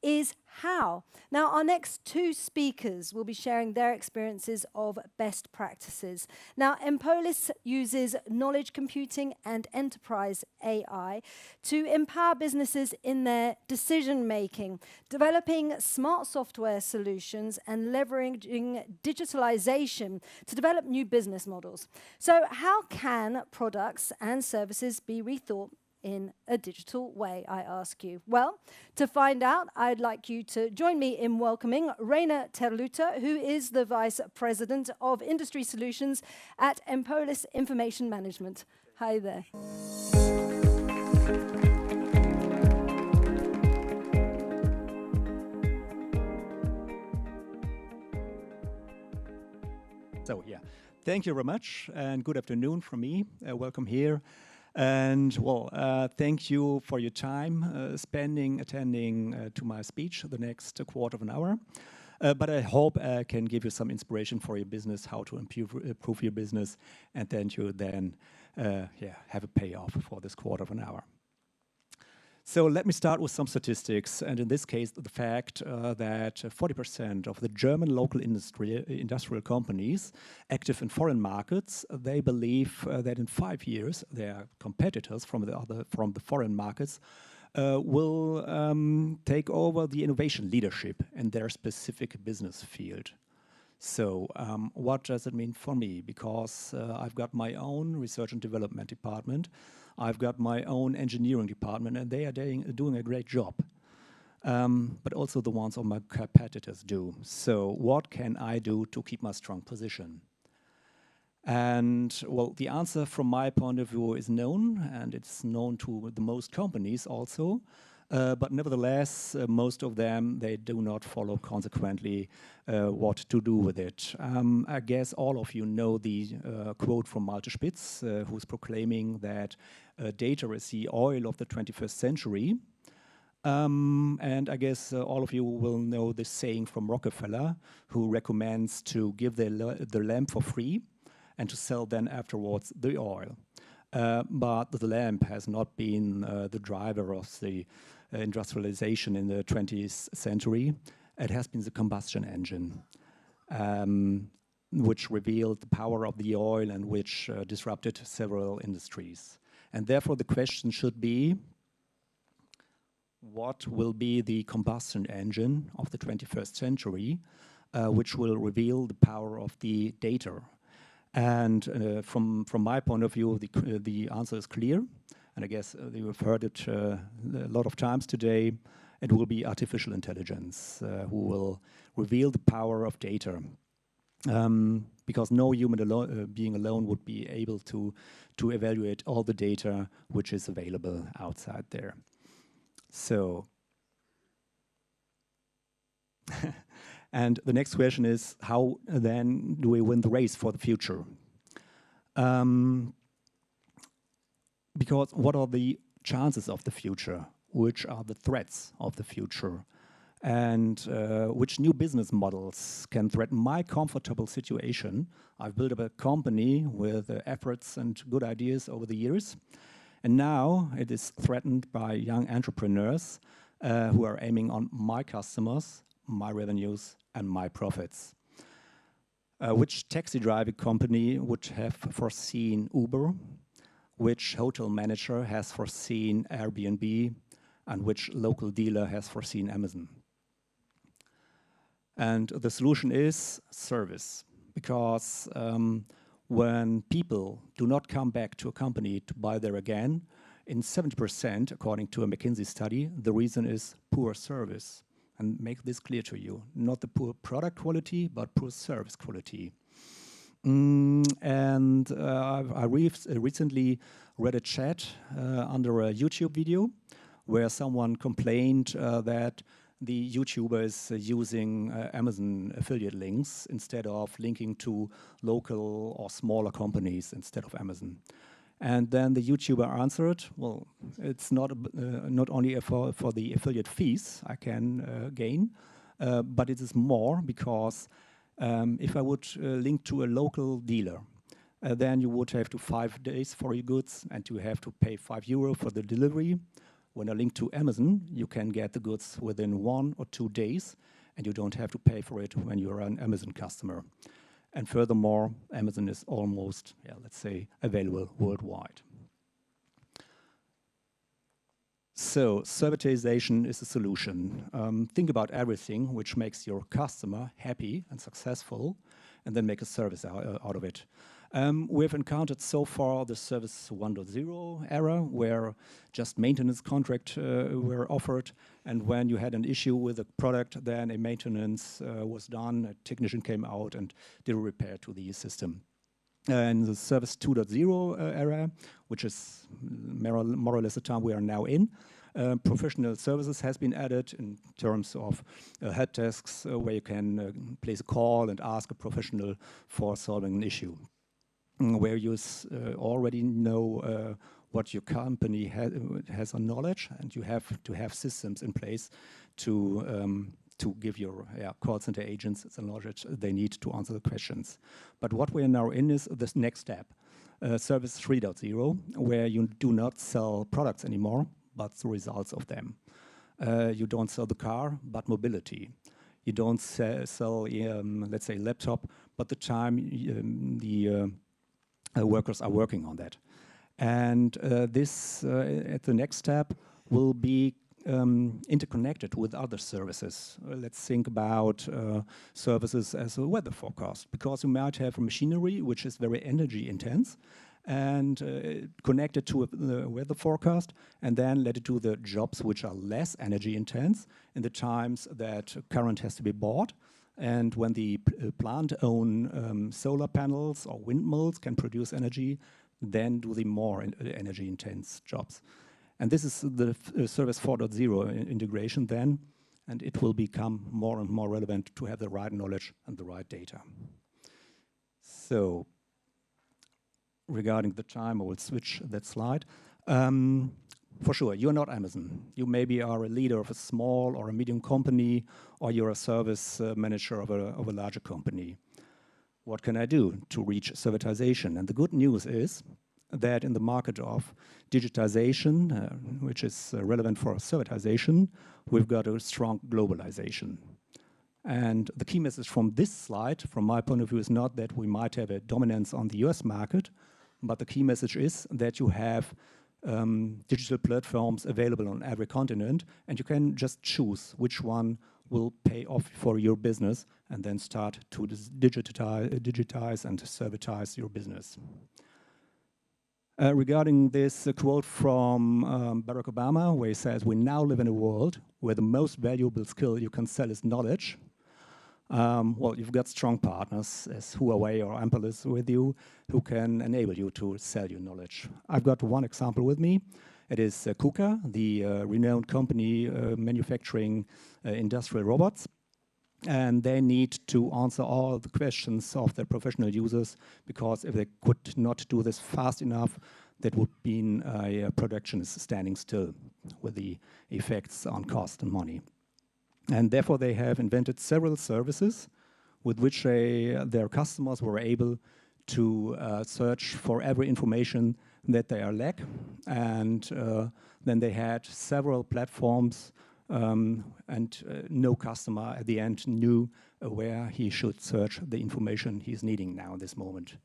is how. Now, our next two speakers will be sharing their experiences of best practices. Now, Empolis uses knowledge computing and enterprise AI to empower businesses in their decision-making, developing smart software solutions and leveraging digitalization to develop new business models. So how can products and services be rethought in a digital way, I ask you? Well, to find out, I'd like you to join me in welcoming Rainer Terluter, who is the Vice President of Industry Solutions at Empolis Information Management. Hi there. So, yeah, thank you very much, and good afternoon from me. Welcome here. And well, thank you for your time attending to my speech the next quarter of an hour. But I hope I can give you some inspiration for your business, how to improve your business, and then you have a payoff for this quarter of an hour. So let me start with some statistics, and in this case, the fact that 40% of the German local industrial companies active in foreign markets, they believe that in 5 years, their competitors from the foreign markets will take over the innovation leadership in their specific business field. So what does it mean for me? Because I've got my own research and development department, I've got my own engineering department, and they are doing a great job. But also the ones of my competitors do. So what can I do to keep my strong position? And well, the answer from my point of view is known, and it's known to the most companies also. But nevertheless, most of them, they do not follow consequently what to do with it. I guess all of you know the quote from Malte Spitz, who's proclaiming that data is the oil of the 21st century. And I guess all of you will know this saying from Rockefeller, who recommends to give the lamp for free and to sell then afterwards the oil. But the lamp has not been the driver of the industrialization in the 20th century. It has been the combustion engine, which revealed the power of the oil and which disrupted several industries. And therefore the question should be, what will be the combustion engine of the 21st century, which will reveal the power of the data? And from my point of view, the answer is clear. And I guess you have heard it a lot of times today. It will be artificial intelligence who will reveal the power of data. Because no human being alone would be able to evaluate all the data which is available outside there. So, and the next question is, how then do we win the race for the future? Because what are the chances of the future? Which are the threats of the future? And which new business models can threaten my comfortable situation? I've built up a company with efforts and good ideas over the years. And now it is threatened by young entrepreneurs who are aiming on my customers, my revenues, and my profits. Which taxi driving company would have foreseen Uber? Which hotel manager has foreseen Airbnb? and which local dealer has foreseen Amazon. And the solution is service, because when people do not come back to a company to buy there again, in 70%, according to a McKinsey study, the reason is poor service. And make this clear to you, not the poor product quality, but poor service quality. I recently read a chat under a YouTube video where someone complained that the YouTuber is using Amazon affiliate links instead of linking to local or smaller companies instead of Amazon. And then the YouTuber answered, well, it's not only for the affiliate fees I can gain, but it is more because if I would link to a local dealer, then you would have to 5 days for your goods and you have to pay €5 for the delivery. When I link to Amazon, you can get the goods within 1 or 2 days and you don't have to pay for it when you're an Amazon customer. And furthermore, Amazon is almost, let's say, available worldwide. So, servitization is a solution. Think about everything which makes your customer happy and successful, and then make a service out of it. We've encountered so far the Service 1.0 era, where just maintenance contracts were offered, and when you had an issue with a product, then a maintenance was done, a technician came out and did a repair to the system. In the Service 2.0 era, which is more or less the time we are now in, professional services has been added in terms of help desks where you can place a call and ask a professional for solving an issue. Where you already know what your company has on knowledge, and you have to have systems in place to give your call center agents the knowledge they need to answer the questions. But what we are now in is this next step, Service 3.0, where you do not sell products anymore, but the results of them. You don't sell the car, but mobility. You don't sell let's say, laptop, but the time the workers are working on that. And this, at the next step, will be interconnected with other services. Let's think about services as a weather forecast, because you might have a machinery which is very energy intense and connected to the weather forecast, and then let it do the jobs which are less energy intense in the times that current has to be bought. And when the plant own solar panels or windmills can produce energy, then do the more energy intense jobs. And this is the Service 4.0 integration then, and it will become more and more relevant to have the right knowledge and the right data. So, regarding the time, I will switch that slide. For sure, you're not Amazon. You maybe are a leader of a small or a medium company, or you're a service manager of a larger company. What can I do to reach servitization? And the good news is that in the market of digitization, which is relevant for servitization, we've got a strong globalization. And the key message from this slide, from my point of view, is not that we might have a dominance on the US market, but the key message is that you have digital platforms available on every continent, and you can just choose which one will pay off for your business and then start to digitize and servitize your business. Regarding this quote from Barack Obama, where he says, "We now live in a world where the most valuable skill you can sell is knowledge." Well, you've got strong partners as Huawei or Apple is with you who can enable you to sell your knowledge. I've got one example with me. It is KUKA, the renowned company manufacturing industrial robots. And they need to answer all the questions of their professional users, because if they could not do this fast enough, that would mean production is standing still with the effects on cost and money. And therefore, they have invented several services with which their customers were able to search for every information that they lack. And then they had several platforms, and no customer at the end knew where he should search the information he's needing now at this moment.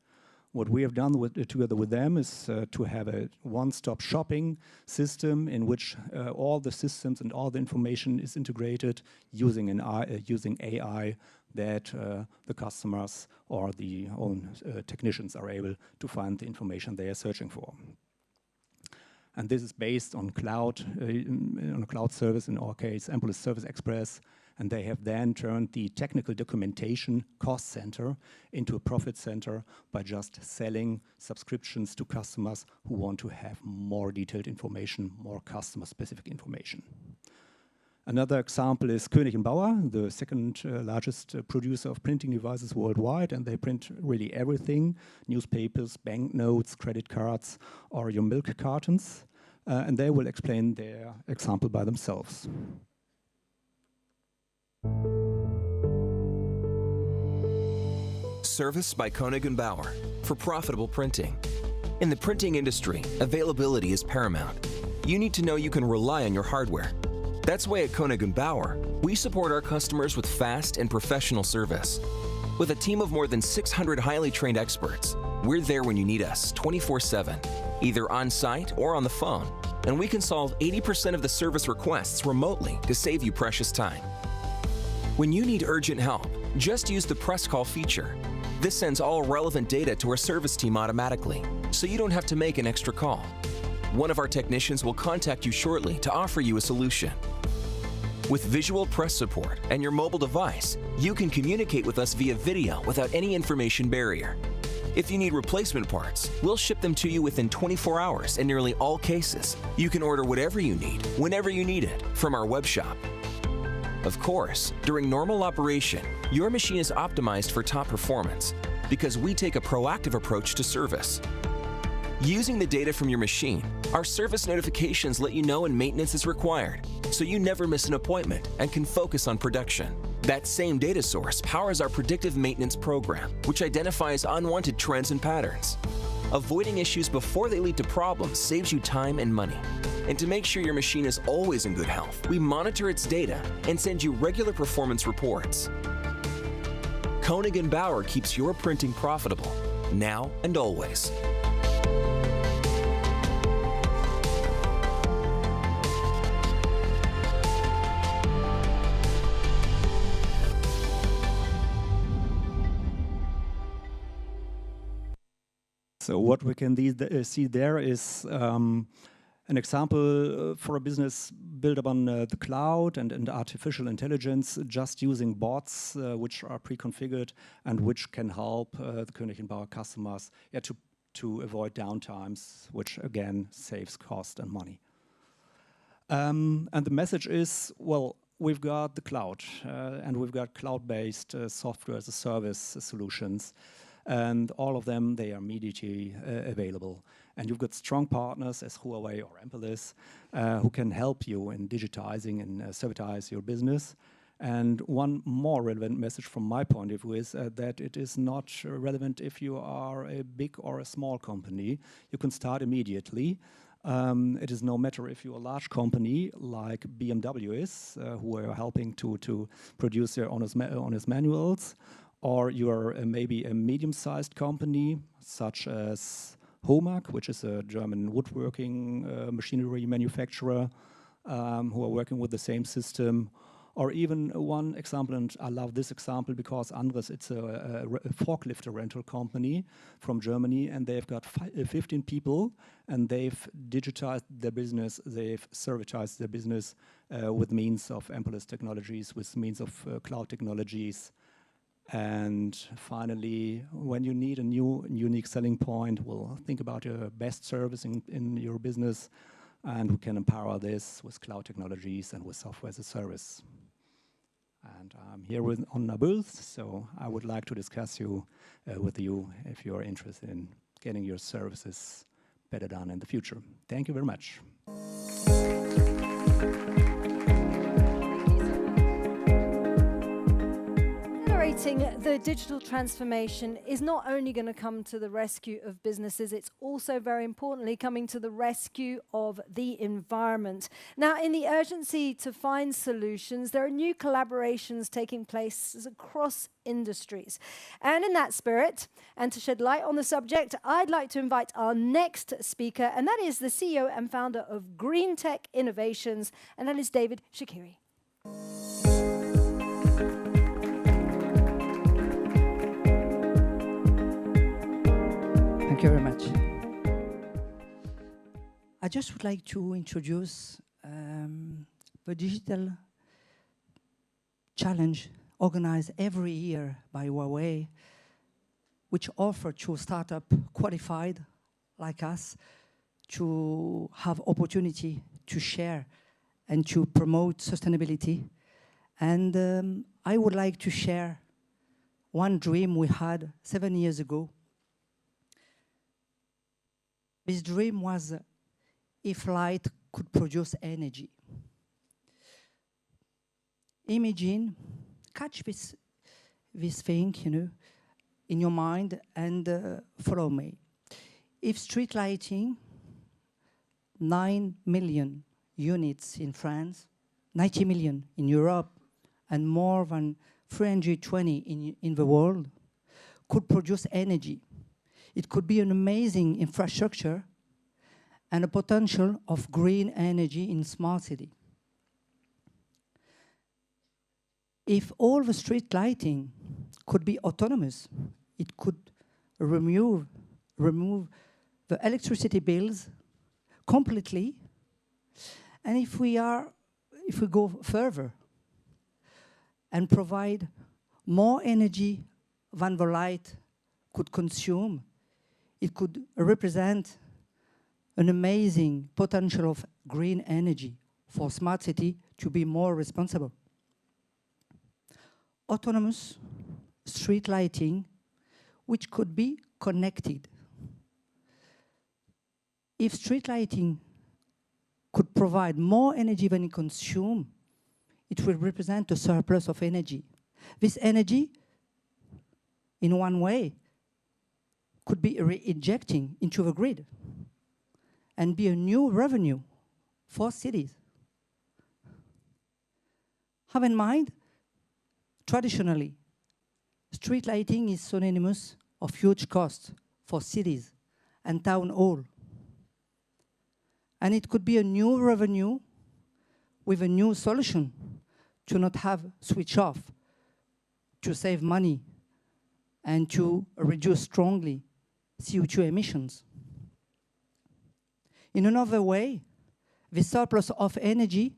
What we have done together with them is to have a one-stop shopping system in which all the systems and all the information is integrated using using AI that the customers or the own technicians are able to find the information they are searching for. And this is based on cloud, on a cloud service, in our case, Ampolis Service Express. And they have then turned the technical documentation cost center into a profit center by just selling subscriptions to customers who want to have more detailed information, more customer-specific information. Another example is Koenig & Bauer, the second largest producer of printing devices worldwide, and they print really everything: newspapers, banknotes, credit cards, or your milk cartons. And they will explain their example by themselves. Service by Koenig & Bauer for profitable printing. In the printing industry, availability is paramount. You need to know you can rely on your hardware. That's why at Koenig & Bauer, we support our customers with fast and professional service. With a team of more than 600 highly trained experts, we're there when you need us 24/7, either on site or on the phone, and we can solve 80% of the service requests remotely to save you precious time. When you need urgent help, just use the press call feature. This sends all relevant data to our service team automatically, so you don't have to make an extra call. One of our technicians will contact you shortly to offer you a solution. With visual press support and your mobile device, you can communicate with us via video without any information barrier. If you need replacement parts, we'll ship them to you within 24 hours in nearly all cases. You can order whatever you need, whenever you need it, from our web shop. Of course, during normal operation, your machine is optimized for top performance because we take a proactive approach to service. Using the data from your machine, our service notifications let you know when maintenance is required, so you never miss an appointment and can focus on production. That same data source powers our predictive maintenance program, which identifies unwanted trends and patterns. Avoiding issues before they lead to problems saves you time and money. And to make sure your machine is always in good health, we monitor its data and send you regular performance reports. Koenig & Bauer keeps your printing profitable, now and always. So what we can see there is an example for a business built upon the cloud and artificial intelligence, just using bots which are pre-configured and which can help the Koenig & Bauer customers to avoid downtimes, which again saves cost and money. And the message is, well, we've got the cloud and we've got cloud-based software as a service solutions. And all of them, they are immediately available. And you've got strong partners as Huawei or Ampolis who can help you in digitizing and servitize your business. And one more relevant message from my point of view is that it is not relevant if you are a big or a small company. You can start immediately. It is no matter if you're a large company like BMW is, who are helping to produce their honest manuals, or you're maybe a medium-sized company, such as Homag, which is a German woodworking machinery manufacturer, who are working with the same system. Or even one example, and I love this example because Andres, it's a forklift rental company from Germany, and they've got 15 people, and they've digitized their business, they've servitized their business with means of Ampolis technologies, with means of cloud technologies. And finally, when you need a new unique selling point, well, think about your best service in your business, and we can empower this with cloud technologies and with software as a service. And I'm here on a booth, so I would like to discuss with you if you're interested in getting your services better done in the future. Thank you very much. accelerating the digital transformation is not only going to come to the rescue of businesses, it's also very importantly coming to the rescue of the environment. Now, in the urgency to find solutions, there are new collaborations taking place across industries. And in that spirit, and to shed light on the subject, I'd like to invite our next speaker, and that is the CEO and founder of Green Tech Innovations, and that is David Shakiri. Thank you very much. I just would like to introduce the digital challenge organized every year by Huawei, which offer to startup qualified like us to have opportunity to share and to promote sustainability. And I would like to share one dream we had 7 years ago. This dream was if light could produce energy. Imagine, catch this thing, you know, in your mind and follow me. If street lighting, 9 million units in France, 90 million in Europe, and more than 320 in the world, could produce energy, it could be an amazing infrastructure and a potential of green energy in smart city. If all the street lighting could be autonomous, it could remove the electricity bills completely. And if we go further and provide more energy than the light could consume, it could represent an amazing potential of green energy for smart city to be more responsible. Autonomous street lighting, which could be connected. If street lighting could provide more energy than it consumes, it will represent a surplus of energy. This energy, in one way, could be re-injecting into the grid and be a new revenue for cities. Have in mind, traditionally, street lighting is synonymous of huge costs for cities and town hall. And it could be a new revenue with a new solution to not have switch off, to save money, and to reduce strongly CO2 emissions. In another way, the surplus of energy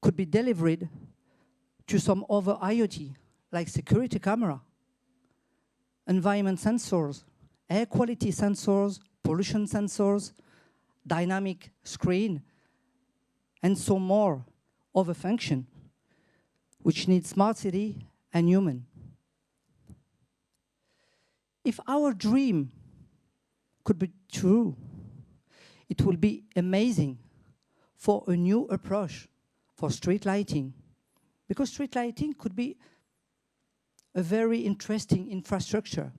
could be delivered to some other IoT, like security camera, environment sensors, air quality sensors, pollution sensors, dynamic screen, and so more other function, which need smart city and human. If our dream could be true, it will be amazing for a new approach for street lighting, because street lighting could be a very interesting infrastructure,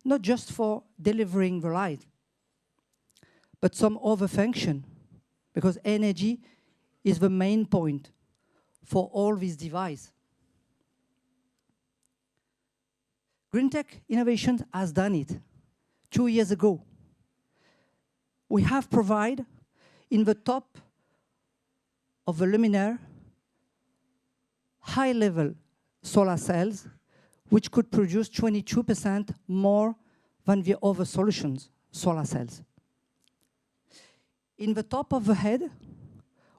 not just for delivering the light, but some other function, because energy is the main point for all these devices. Green Tech Innovations has done it 2 years ago. We have provided in the top of the luminaire high-level solar cells, which could produce 22% more than the other solutions, solar cells. In the top of the head,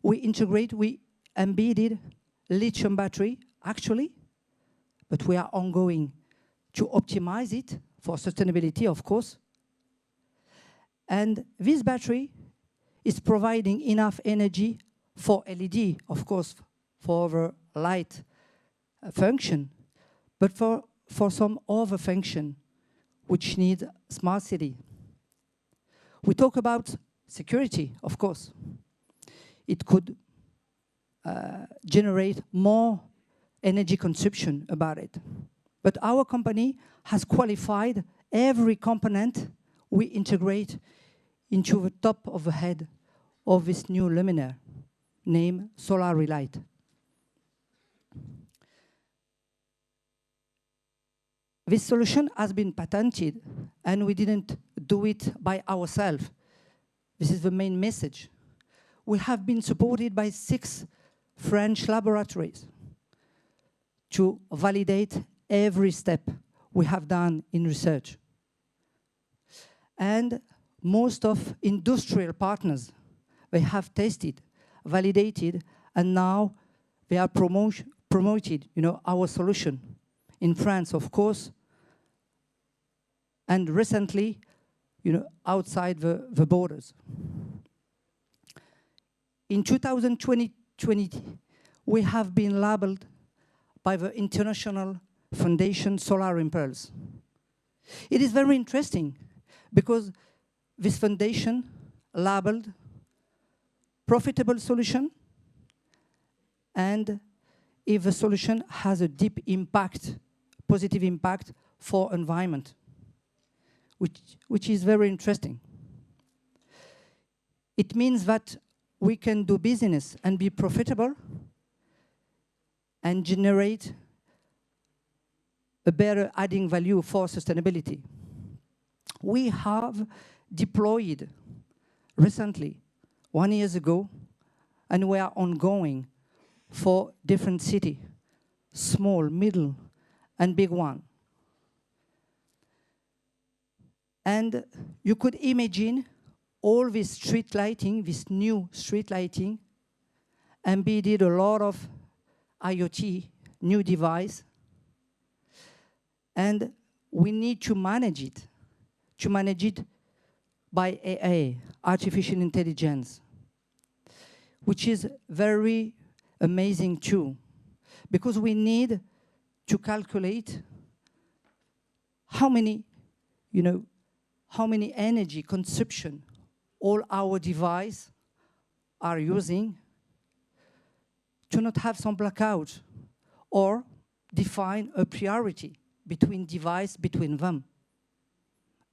we embedded lithium battery, actually, but we are ongoing to optimize it for sustainability, of course. And this battery is providing enough energy for LED, of course, for the light function, but for some other function which need smart city. We talk about security, of course. It could generate more energy consumption about it. But our company has qualified every component we integrate into the top of the head of this new luminaire, named Solar Relight. This solution has been patented, and we didn't do it by ourselves. This is the main message. We have been supported by 6 French laboratories to validate every step we have done in research. And most of industrial partners, they have tested, validated, and now they are promoted, our solution in France, of course, and recently, outside the borders. In 2020, we have been labeled by the International Foundation Solar Impulse. It is very interesting because this foundation labeled profitable solution, and if the solution has a deep impact, positive impact for environment, which is very interesting. It means that we can do business and be profitable and generate a better adding value for sustainability. We have deployed recently, 1 year ago, and we are ongoing for different cities, small, middle, and big one. And you could imagine all this street lighting, this new street lighting, embedded a lot of IoT, new device, and we need to manage it by AI, artificial intelligence, which is very amazing too, because we need to calculate how many energy consumption all our devices are using to not have some blackout, or define a priority between them.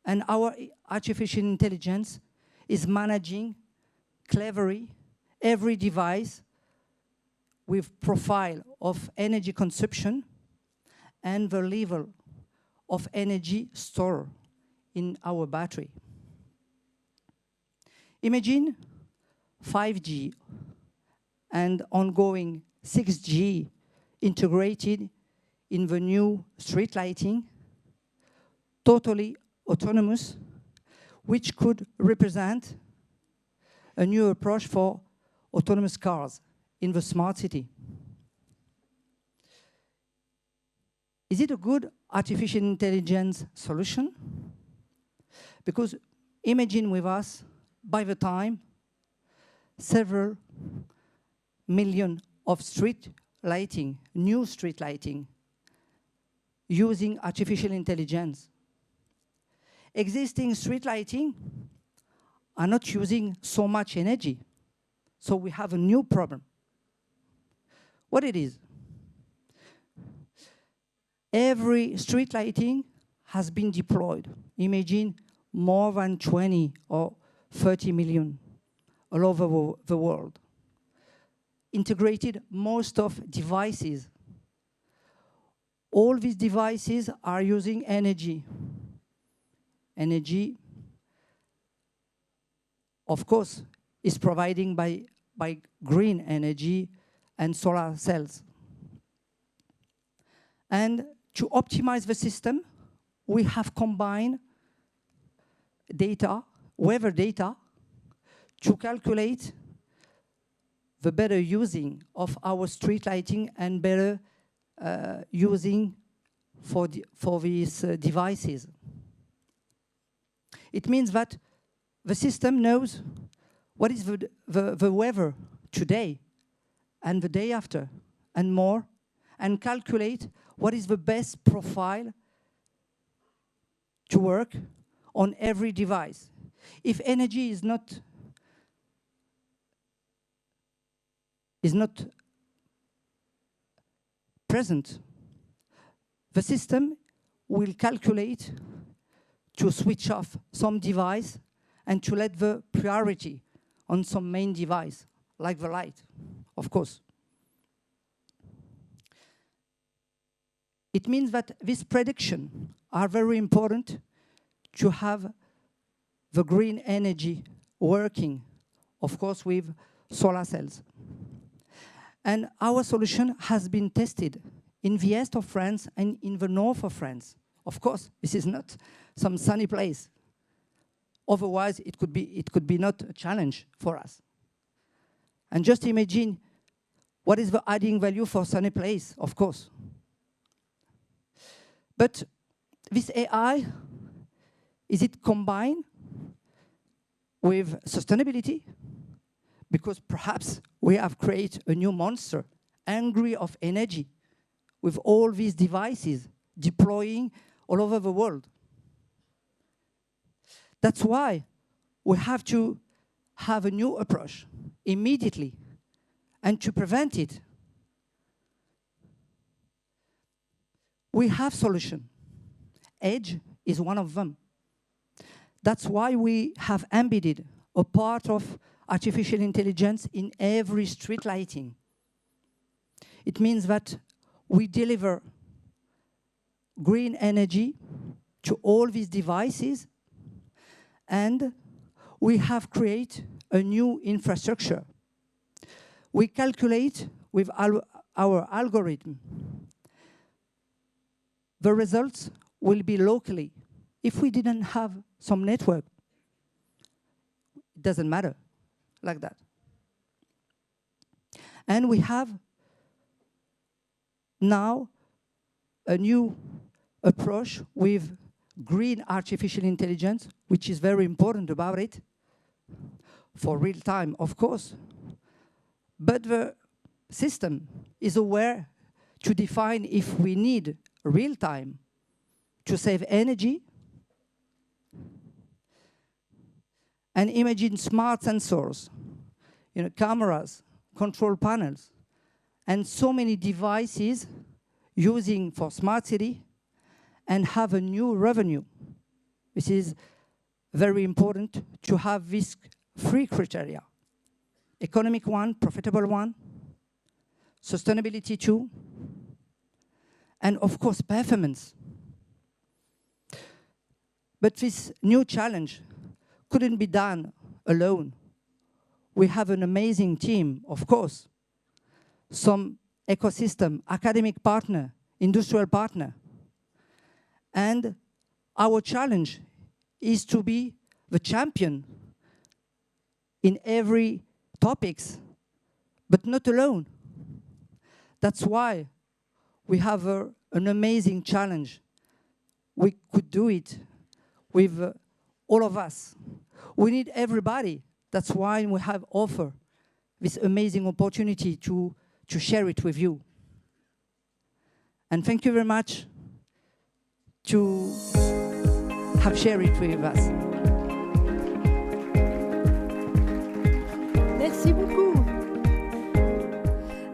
And our artificial intelligence is managing cleverly every device with profile of energy consumption and the level of energy stored in our battery. Imagine 5G and ongoing 6G integrated in the new street lighting, totally autonomous, which could represent a new approach for autonomous cars in the smart city. Is it a good artificial intelligence solution? Because imagine with us, by the time several million of street lighting, new street lighting, using artificial intelligence. Existing street lighting are not using so much energy, so we have a new problem. What it is? Every street lighting has been deployed. Imagine more than 20 or 30 million all over the world. Integrated most of devices. All these devices are using energy. Energy, of course, is provided by green energy and solar cells. And to optimize the system, we have combined data, weather data, to calculate the better using of our street lighting and better using for these devices. It means that the system knows what is the weather today and the day after and more, and calculate what is the best profile to work on every device. If energy is not present, the system will calculate to switch off some device and to let the priority on some main device, like the light, of course. It means that these predictions are very important to have the green energy working, of course, with solar cells. And our solution has been tested in the east of France and in the north of France. Of course, this is not some sunny place. Otherwise, it could be not a challenge for us. And just imagine what is the adding value for sunny place, of course. But this AI, is it combined with sustainability? Because perhaps we have created a new monster, angry of energy, with all these devices deploying all over the world. That's why we have to have a new approach immediately and to prevent it. We have solutions. Edge is one of them. That's why we have embedded a part of artificial intelligence in every street lighting. It means that we deliver green energy to all these devices, and we have created a new infrastructure. We calculate with our algorithm. The results will be locally. If we didn't have some network, it doesn't matter, like that. And we have now a new approach with green artificial intelligence, which is very important about it, for real time, of course. But the system is aware to define if we need real time to save energy. And imagine smart sensors, cameras, control panels, and so many devices using for smart city and have a new revenue. This is very important to have these three criteria. Economic one, profitable one, sustainability two, and of course performance. But this new challenge couldn't be done alone. We have an amazing team, of course. Some ecosystem, academic partner, industrial partner. And our challenge is to be the champion in every topics, but not alone. That's why we have an amazing challenge. We could do it with all of us. We need everybody. That's why we have offered this amazing opportunity to share it with you. And thank you very much to have shared it with us. Merci beaucoup.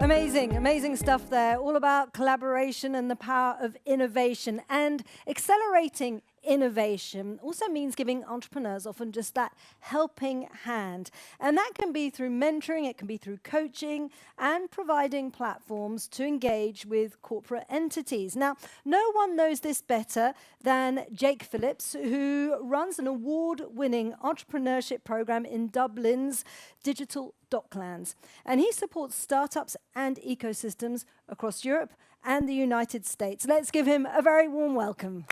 Amazing, amazing stuff there. All about collaboration and the power of innovation. And accelerating innovation also means giving entrepreneurs often just that helping hand. And that can be through mentoring, it can be through coaching, and providing platforms to engage with corporate entities. Now, no one knows this better than Jake Phillips, who runs an award-winning entrepreneurship program in Dublin's Digital Docklands. And he supports startups and ecosystems across Europe and the United States. Let's give him a very warm welcome.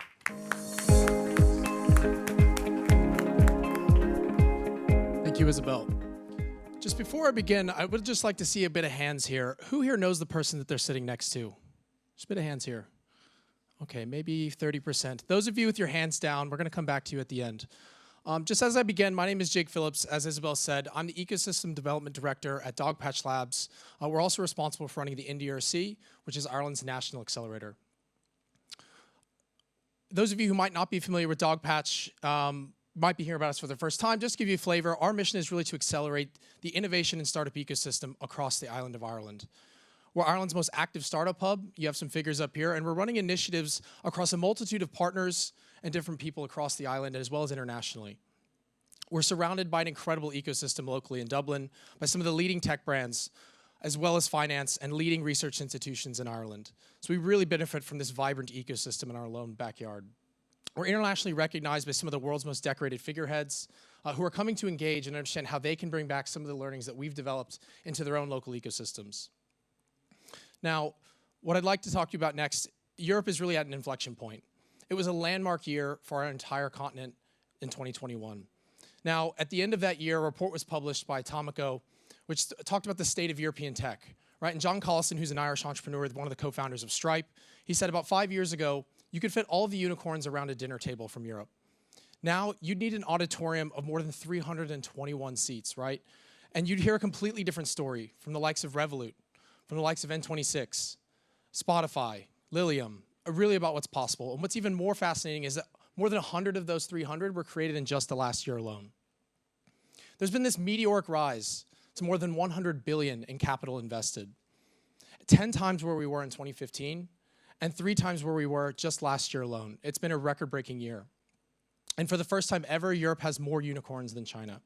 Thank you, Isabel. Just before I begin, I would just like to see a bit of hands here. Who here knows the person that they're sitting next to? Just a bit of hands here. Okay, maybe 30%. Those of you with your hands down, we're going to come back to you at the end. Just as I begin, my name is Jake Phillips. As Isabel said, I'm the Ecosystem Development Director at Dogpatch Labs. We're also responsible for running the IndyRC, which is Ireland's national accelerator. Those of you who might not be familiar with Dogpatch might be hearing about us for the first time. Just to give you a flavor, our mission is really to accelerate the innovation and startup ecosystem across the island of Ireland. We're Ireland's most active startup hub. You have some figures up here. And we're running initiatives across a multitude of partners and different people across the island as well as internationally. We're surrounded by an incredible ecosystem locally in Dublin by some of the leading tech brands, as well as finance and leading research institutions in Ireland. So we really benefit from this vibrant ecosystem in our own backyard. We're internationally recognized by some of the world's most decorated figureheads who are coming to engage and understand how they can bring back some of the learnings that we've developed into their own local ecosystems. Now, what I'd like to talk to you about next, Europe is really at an inflection point. It was a landmark year for our entire continent in 2021. Now, at the end of that year, a report was published by Atomico, which talked about the state of European tech, right? And John Collison, who's an Irish entrepreneur, one of the co-founders of Stripe, he said about 5 years ago, you could fit all of the unicorns around a dinner table from Europe. Now, you'd need an auditorium of more than 321 seats, right? And you'd hear a completely different story from the likes of Revolut, from the likes of N26, Spotify, Lilium, really about what's possible. And what's even more fascinating is that more than 100 of those 300 were created in just the last year alone. There's been this meteoric rise to more than 100 billion in capital invested, 10 times where we were in 2015, and 3 times where we were just last year alone. It's been a record-breaking year. And for the first time ever, Europe has more unicorns than China.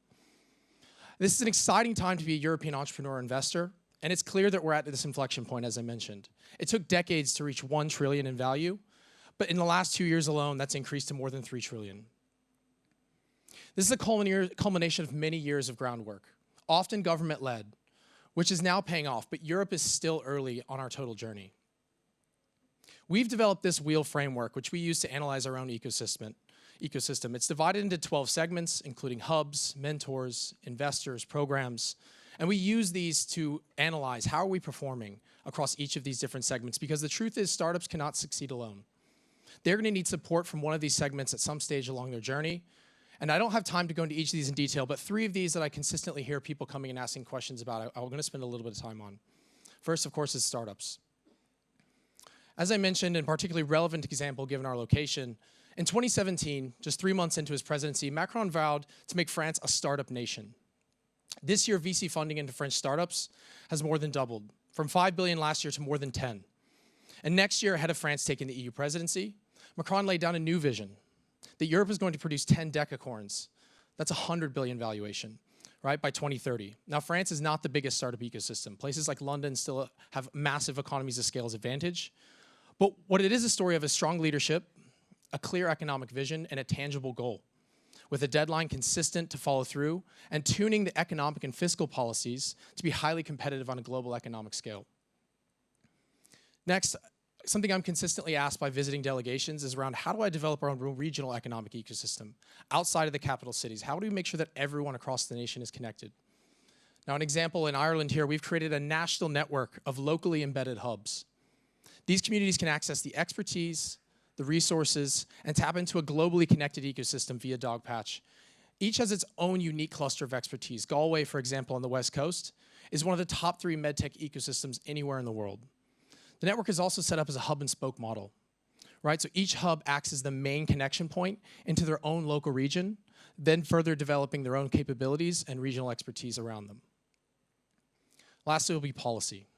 This is an exciting time to be a European entrepreneur investor, and it's clear that we're at this inflection point, as I mentioned. It took decades to reach 1 trillion in value, but in the last 2 years alone, that's increased to more than 3 trillion. This is a culmination of many years of groundwork, often government-led, which is now paying off, but Europe is still early on our total journey. We've developed this wheel framework, which we use to analyze our own ecosystem. It's divided into 12 segments, including hubs, mentors, investors, programs, and we use these to analyze how are we performing across each of these different segments, because the truth is startups cannot succeed alone. They're going to need support from one of these segments at some stage along their journey. And I don't have time to go into each of these in detail, but 3 of these that I consistently hear people coming and asking questions about, I'm going to spend a little bit of time on. First, of course, is startups. As I mentioned, and particularly relevant example given our location, in 2017, just 3 months into his presidency, Macron vowed to make France a startup nation. This year, VC funding into French startups has more than doubled, from 5 billion last year to more than 10. And next year, ahead of France taking the EU presidency, Macron laid down a new vision that Europe is going to produce 10 decacorns. That's a 100 billion valuation, right, by 2030. Now, France is not the biggest startup ecosystem. Places like London still have massive economies of scale advantage. But what it is a story of is strong leadership, a clear economic vision, and a tangible goal, with a deadline consistent to follow through, and tuning the economic and fiscal policies to be highly competitive on a global economic scale. Next, something I'm consistently asked by visiting delegations is around how do I develop our own regional economic ecosystem outside of the capital cities? How do we make sure that everyone across the nation is connected? Now, an example in Ireland here, we've created a national network of locally embedded hubs. These communities can access the expertise, the resources, and tap into a globally connected ecosystem via Dogpatch. Each has its own unique cluster of expertise. Galway, for example, on the West Coast, is one of the top 3 medtech ecosystems anywhere in the world. The network is also set up as a hub and spoke model, right? So each hub acts as the main connection point into their own local region, then further developing their own capabilities and regional expertise around them. Lastly will be policy.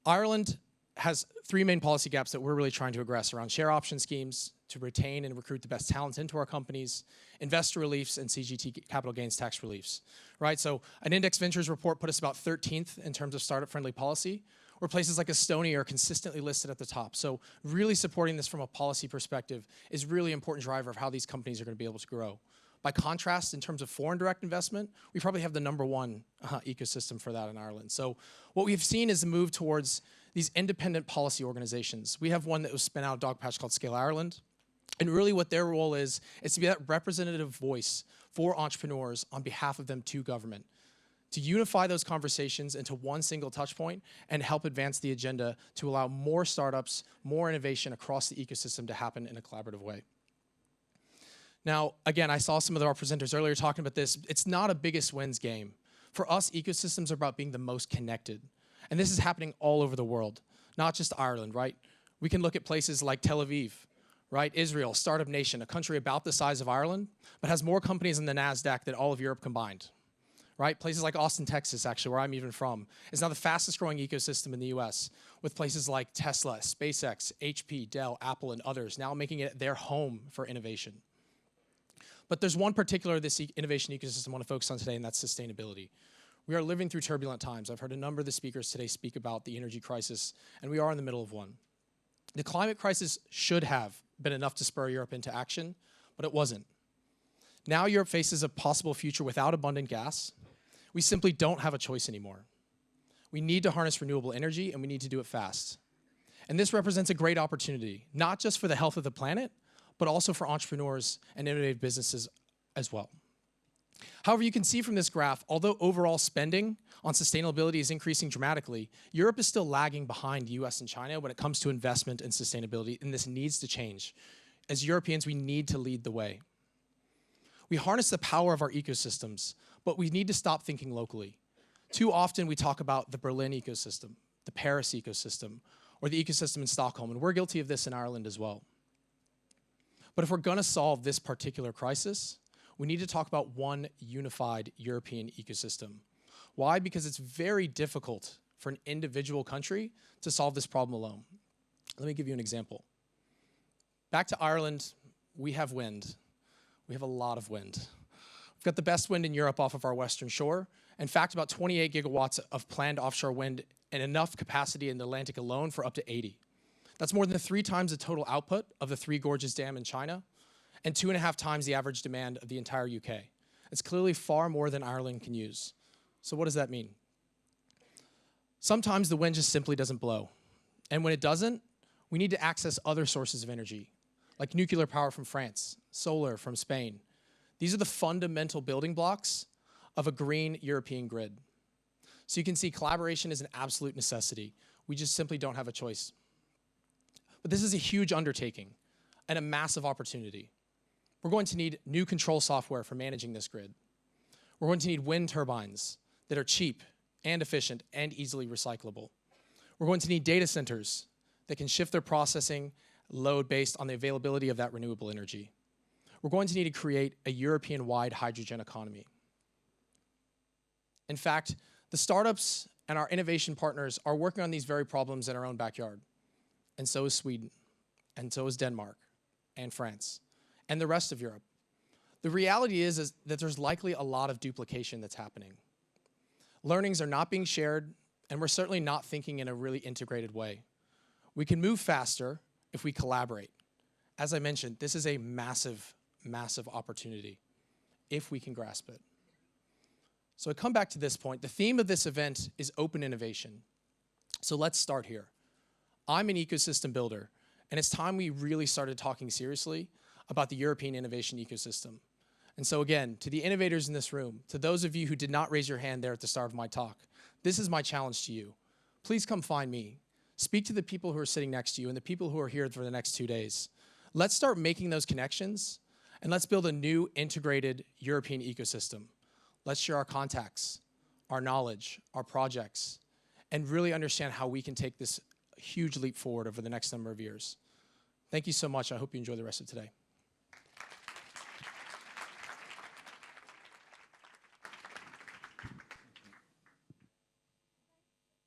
Ireland has 3 main policy gaps that we're really trying to address around share option schemes to retain and recruit the best talent into our companies, investor reliefs, and CGT capital gains tax reliefs, right? So an Index Ventures report put us about 13th in terms of startup-friendly policy, where places like Estonia are consistently listed at the top. So really supporting this from a policy perspective is really an important driver of how these companies are going to be able to grow. By contrast, in terms of foreign direct investment, we probably have the #1 ecosystem for that in Ireland. So what we've seen is a move towards these independent policy organizations. We have one that was spun out of Dogpatch called Scale Ireland. And really what their role is to be that representative voice for entrepreneurs on behalf of them to government, to unify those conversations into one single touch point and help advance the agenda to allow more startups, more innovation across the ecosystem to happen in a collaborative way. Now, again, I saw some of our presenters earlier talking about this. It's not a biggest wins game. For us, ecosystems are about being the most connected. And this is happening all over the world, not just Ireland, right? We can look at places like Tel Aviv, right? Israel, startup nation, a country about the size of Ireland, but has more companies in the NASDAQ than all of Europe combined, right? Places like Austin, Texas, actually, where I'm even from, is now the fastest growing ecosystem in the US, with places like Tesla, SpaceX, HP, Dell, Apple, and others now making it their home for innovation. But there's one particular this innovation ecosystem I want to focus on today, and that's sustainability. We are living through turbulent times. I've heard a number of the speakers today speak about the energy crisis, and we are in the middle of one. The climate crisis should have been enough to spur Europe into action, but it wasn't. Now Europe faces a possible future without abundant gas. We simply don't have a choice anymore. We need to harness renewable energy, and we need to do it fast. And this represents a great opportunity, not just for the health of the planet, but also for entrepreneurs and innovative businesses as well. However, you can see from this graph, although overall spending on sustainability is increasing dramatically, Europe is still lagging behind the US and China when it comes to investment in sustainability, and this needs to change. As Europeans, we need to lead the way. We harness the power of our ecosystems, but we need to stop thinking locally. Too often we talk about the Berlin ecosystem, the Paris ecosystem, or the ecosystem in Stockholm, and we're guilty of this in Ireland as well. But if we're gonna solve this particular crisis, we need to talk about one unified European ecosystem. Why? Because it's very difficult for an individual country to solve this problem alone. Let me give you an example. Back to Ireland, we have wind. We have a lot of wind. We've got the best wind in Europe off of our western shore. In fact, about 28 gigawatts of planned offshore wind and enough capacity in the Atlantic alone for up to 80. That's more than 3 times the total output of the Three Gorges Dam in China and 2.5 times the average demand of the entire UK. It's clearly far more than Ireland can use. So what does that mean? Sometimes the wind just simply doesn't blow. And when it doesn't, we need to access other sources of energy, like nuclear power from France, solar from Spain. These are the fundamental building blocks of a green European grid. So you can see collaboration is an absolute necessity. We just simply don't have a choice. But this is a huge undertaking and a massive opportunity. We're going to need new control software for managing this grid. We're going to need wind turbines that are cheap and efficient and easily recyclable. We're going to need data centers that can shift their processing load based on the availability of that renewable energy. We're going to need to create a European-wide hydrogen economy. In fact, the startups and our innovation partners are working on these very problems in our own backyard. And so is Sweden, and so is Denmark, and France, and the rest of Europe. The reality is that there's likely a lot of duplication that's happening. Learnings are not being shared, and we're certainly not thinking in a really integrated way. We can move faster if we collaborate. As I mentioned, this is a massive, massive opportunity if we can grasp it. So I come back to this point. The theme of this event is open innovation. So let's start here. I'm an ecosystem builder, and it's time we really started talking seriously about the European innovation ecosystem. And so again, to the innovators in this room, to those of you who did not raise your hand there at the start of my talk, this is my challenge to you. Please come find me. Speak to the people who are sitting next to you and the people who are here for the next 2 days. Let's start making those connections, and let's build a new integrated European ecosystem. Let's share our contacts, our knowledge, our projects, and really understand how we can take this huge leap forward over the next number of years. Thank you so much. I hope you enjoy the rest of today.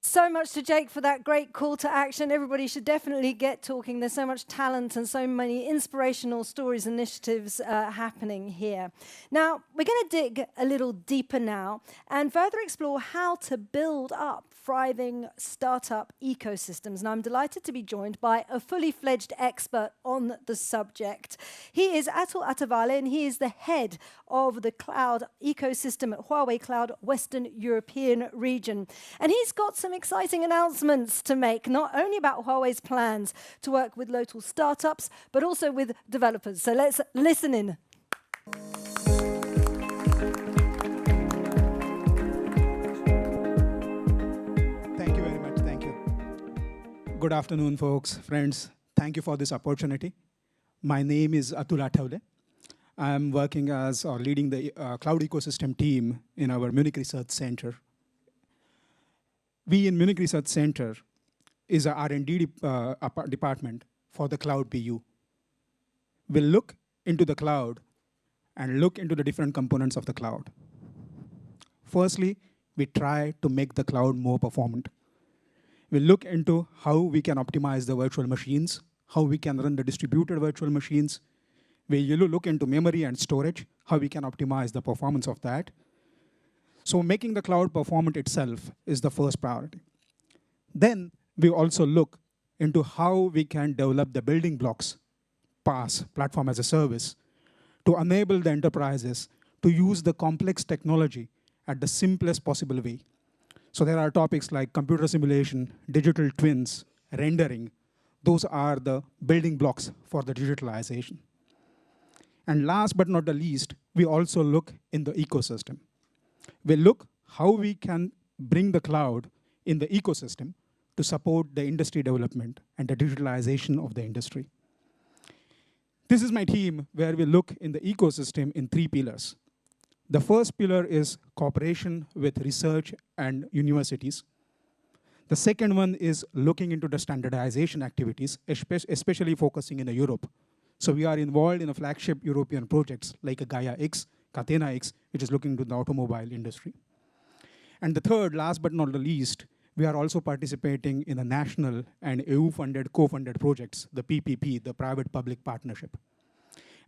So much to Jake for that great call to action. Everybody should definitely get talking. There's so much talent and so many inspirational stories, initiatives happening here. Now, we're going to dig a little deeper now and further explore how to build up thriving startup ecosystems. And I'm delighted to be joined by a fully fledged expert on the subject. He is Atul Atavale, and he is the head of the cloud ecosystem at Huawei Cloud Western European region. And he's got some exciting announcements to make, not only about Huawei's plans to work with local startups, but also with developers. So let's listen in. Thank you very much. Thank you. Good afternoon, folks, friends. Thank you for this opportunity. My name is Atul Atavale. I'm working as or leading the cloud ecosystem team in our Munich Research Center. We in Munich Research Center is a R&D department for the cloud BU. We'll look into the cloud and look into the different components of the cloud. Firstly, we try to make the cloud more performant. We look into how we can optimize the virtual machines, how we can run the distributed virtual machines. We look into memory and storage, how we can optimize the performance of that. So making the cloud performant itself is the first priority. Then we also look into how we can develop the building blocks, PaaS, platform as a service, to enable the enterprises to use the complex technology at the simplest possible way. So there are topics like computer simulation, digital twins, rendering. Those are the building blocks for the digitalization. And last but not the least, we also look in the ecosystem. We look how we can bring the cloud in the ecosystem to support the industry development and the digitalization of the industry. This is my team where we look in the ecosystem in 3 pillars. The first pillar is cooperation with research and universities. The second one is looking into the standardization activities, especially focusing in Europe. So we are involved in a flagship European projects like Gaia X, Catena X, which is looking into the automobile industry. And the third, last but not the least, we are also participating in a national and EU-funded, co-funded projects, the PPP, the private-public partnership.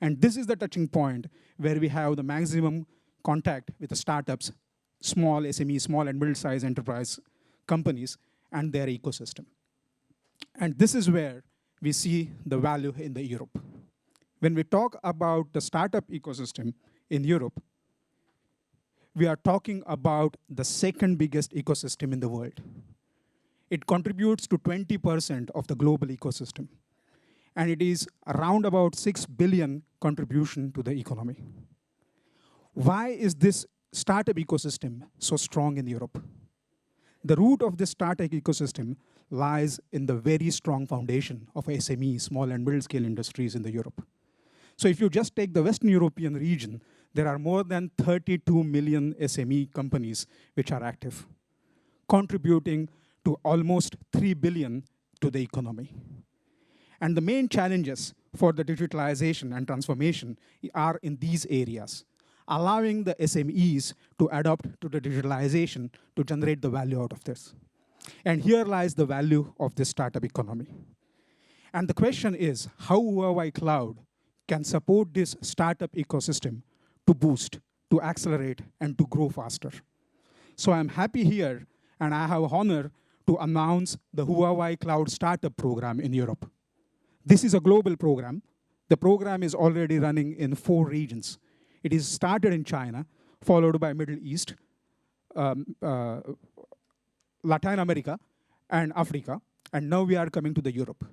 And this is the touching point where we have the maximum contact with the startups, small SMEs, small and middle-sized enterprise companies, and their ecosystem. And this is where we see the value in the Europe. When we talk about the startup ecosystem in Europe, we are talking about the second biggest ecosystem in the world. It contributes to 20% of the global ecosystem. And it is around about 6 billion contribution to the economy. Why is this startup ecosystem so strong in Europe? The root of this startup ecosystem lies in the very strong foundation of SME, small and middle scale industries in the Europe. So if you just take the Western European region, there are more than 32 million SME companies which are active, contributing to almost 3 billion to the economy. And the main challenges for the digitalization and transformation are in these areas, allowing the SMEs to adapt to the digitalization to generate the value out of this. And here lies the value of this startup economy. And the question is, how Huawei Cloud can support this startup ecosystem to boost, to accelerate, and to grow faster. So I'm happy here, and I have honor to announce the Huawei Cloud Startup Program in Europe. This is a global program. The program is already running in 4 regions. It is started in China, followed by Middle East, Latin America, and Africa, and now we are coming to the Europe.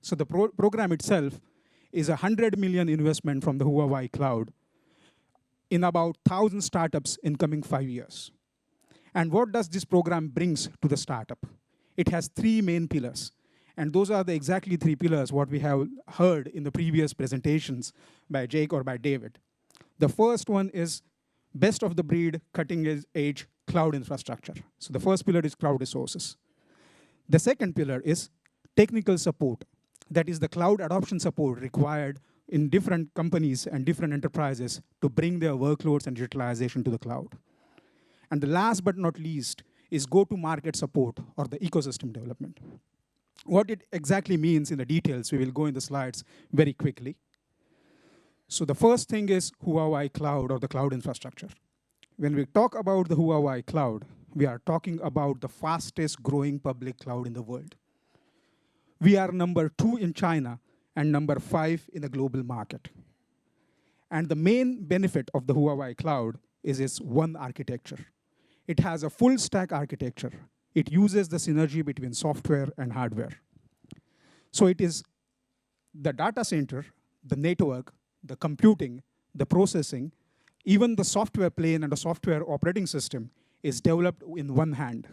So the program itself is a 100 million investment from the Huawei Cloud in about 1,000 startups in coming 5 years. And what does this program brings to the startup? It has 3 main pillars. And those are the exactly 3 pillars what we have heard in the previous presentations by Jake or by David. The first one is best of the breed, cutting edge cloud infrastructure. So the first pillar is cloud resources. The second pillar is technical support. That is the cloud adoption support required in different companies and different enterprises to bring their workloads and digitalization to the cloud. And the last but not least is go-to-market support or the ecosystem development. What it exactly means in the details, we will go in the slides very quickly. So the first thing is Huawei Cloud or the cloud infrastructure. When we talk about the Huawei Cloud, we are talking about the fastest growing public cloud in the world. We are number 2 in China and number 5 in the global market. And the main benefit of the Huawei Cloud is its one architecture. It has a full stack architecture. It uses the synergy between software and hardware. So it is the data center, the network, the computing, the processing, even the software plane and the software operating system is developed in one hand.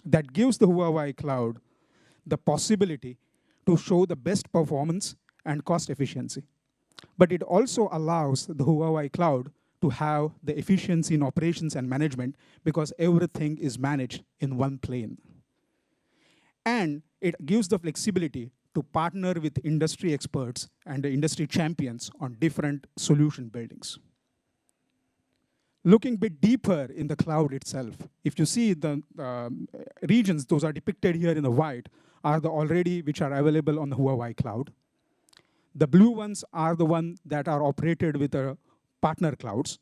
That gives the Huawei Cloud the possibility to show the best performance and cost efficiency. But it also allows the Huawei Cloud to have the efficiency in operations and management because everything is managed in one plane. And it gives the flexibility to partner with industry experts and the industry champions on different solution buildings. Looking a bit deeper in the cloud itself, if you see the regions, those are depicted here in the white, are the already which are available on the Huawei cloud. The blue ones are the ones that are operated with the partner clouds.